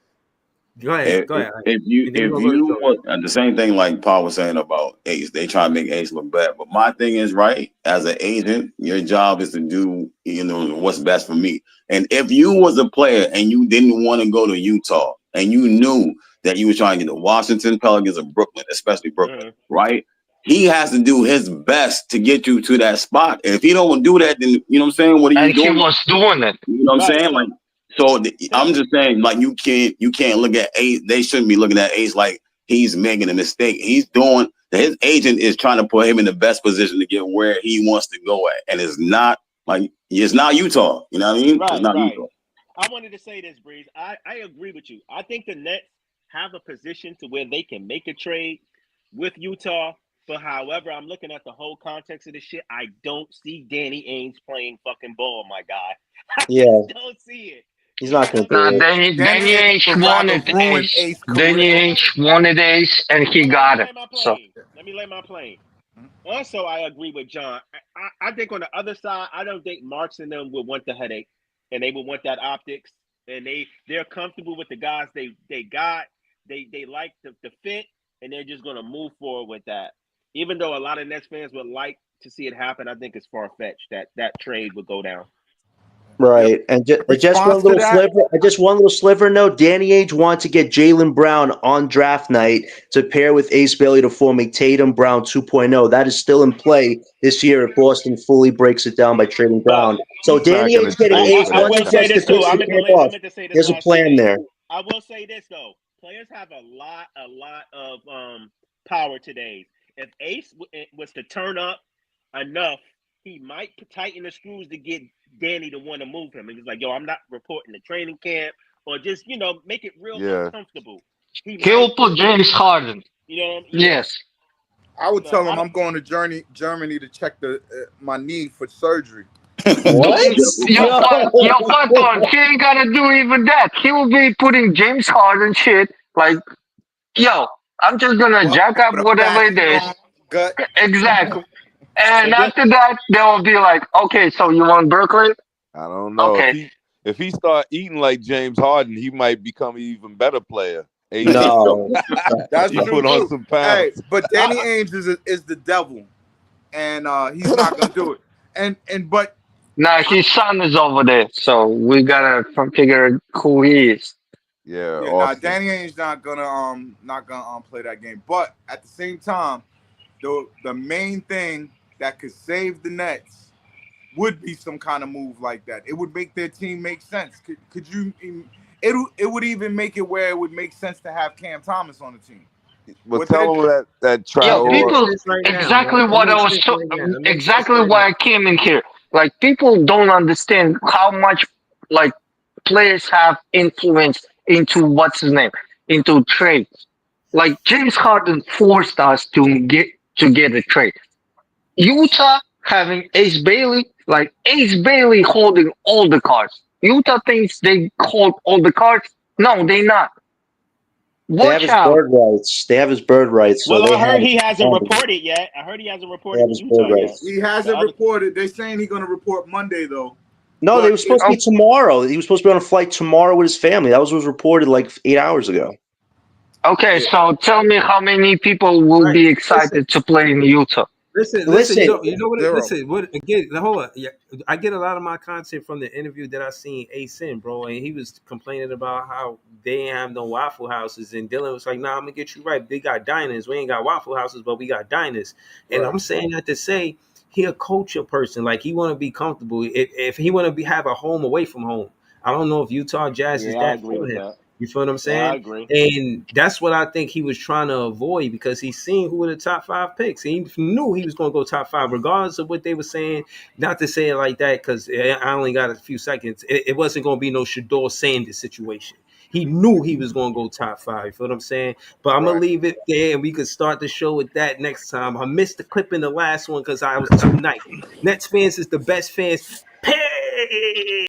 go ahead. Go ahead. And then we're If gonna go to you Joe. want the same thing like Paul was saying about Ace, they try to make Ace look bad. But my thing is, right, as an agent, your job is to do what's best for me. And if you was a player and you didn't want to go to Utah and you knew that you were trying to get the Washington Pelicans or Brooklyn, especially Brooklyn, right? He has to do his best to get you to that spot. And if he don't do that, then you know what I'm saying? What are you And he doing? was doing it. You know what I'm Right. saying? Like, so I'm just saying, like, you can't look at Ace. They shouldn't be looking at Ace like he's making a mistake. His agent is trying to put him in the best position to get where he wants to go at, and it's not Utah. You know what I mean? It's Right, not right. Utah. I wanted to say this, Breeze. I agree with you. I think the Nets have a position to where they can make a trade with Utah. But however, I'm looking at the whole context of this shit. I don't see Danny Ainge playing fucking ball, my guy. I Yeah, just don't see it. he's You not know going what to I'm Now, do it. saying? Danny Ainge Ainge would rather wanted ruin Ace. Ace Danny career. Ainge wanted Ace, and he Hold on, got it. So, let me lay my plane. Also, I agree with John. I think on the other side, I don't think Marks and them would want the headache, and they would want that optics, and they're comfortable with the guys they got. They like the fit, and they're just gonna move forward with that. Even though a lot of Nets fans would like to see it happen, I think it's far fetched that trade would go down. Right, and just one Response to little that? sliver. Just one little sliver note. Danny Ainge wanted to get Jaylen Brown on draft night to pair with Ace Bailey to form a Tatum Brown 2.0. That is still in play this year if Boston fully breaks it down by trading But Brown. So He's not Danny gonna Ainge getting trade Ace for I that once will he kind say gets of the this too. shit. I Christian meant to camp lay, I off. meant to say this There's a last two plan things. there. I will say this though. Players have a lot of power today. If Ace was to turn up enough, he might tighten the screws to get Danny to want to move him. And he's like, "Yo, I'm not reporting the training camp," or just make it real Yeah. uncomfortable. He he'll might put push James Danny. Harden. Yeah. Yes. I would tell I him don't. I'm going to Germany to check my knee for surgery. What? Yo, what on? He ain't gotta do even that. He will be putting James Harden shit. Like, yo, I'm just gonna Walk jack in up with a whatever fat it is. strong gut. Exactly. So And just after that, they will be like, okay, so you want Brooklyn? I don't know Okay. if he start eating like James Harden, he might become an even better player. AD. No. That's He true put on too. some Hey, pounds. but Danny Ainge is the devil, and he's not gonna do it. But Now I, his son is over there, so we gotta figure who he is. Yeah, yeah, Austin. Danny Ainge not gonna play that game. But at the same time, the main thing that could save the Nets would be some kind of move like that. It would make their team make sense. Could you? It would even make it where it would make sense to have Cam Thomas on the team. Well, What they tell him that Yo, It makes Traor. people, sense right now, exactly bro. It what I makes was, sense right now. It makes sense exactly right why now. I came in here. Like, people don't understand how much, like, players have influence into what's his name, into trades. Like, James Harden forced us to get a trade. Utah having Ace Bailey, like Ace Bailey holding all the cards. Utah thinks they hold all the cards. No, they not. They have Watch his out. bird rights. They have his bird rights, so well, they I heard have he hasn't they reported yet. I heard he hasn't have reported to his bird Utah yet. rights. He The hasn't other reported. They're saying he's gonna report Monday though. No, they But were supposed to be tomorrow. He was supposed to be on a flight tomorrow with his family. That was reported like 8 hours ago. Okay, yeah, so tell me how many people will Right. be Listen, excited to play in Utah? listen. Listen, You know what? Zero. Listen, what again? Hold on. Yeah, I get a lot of my content from the interview that I seen Ace in, bro, and he was complaining about how they ain't have no Waffle Houses, and Dylan was like, "Nah, I'm gonna get you right. They got diners. We ain't got Waffle Houses, but we got diners." And right. I'm saying that to say he a culture person. Like he want to be comfortable. If he want to be have a home away from home, I don't know if Utah Jazz is Yeah, I that agree for with him. that. You feel what I'm Yeah, I saying? agree. And that's what I think he was trying to avoid because he seen who were the top five picks. He knew he was going to go top five, regardless of what they were saying. Not to say it like that because I only got a few seconds. It wasn't going to be no Shador Sanders situation. He knew he was going to go top five. You feel what I'm saying? But I'm going Right. to leave it there and we could start the show with that next time. I missed the clip in the last one because I was too nice. Nets fans is the best fans. Pay!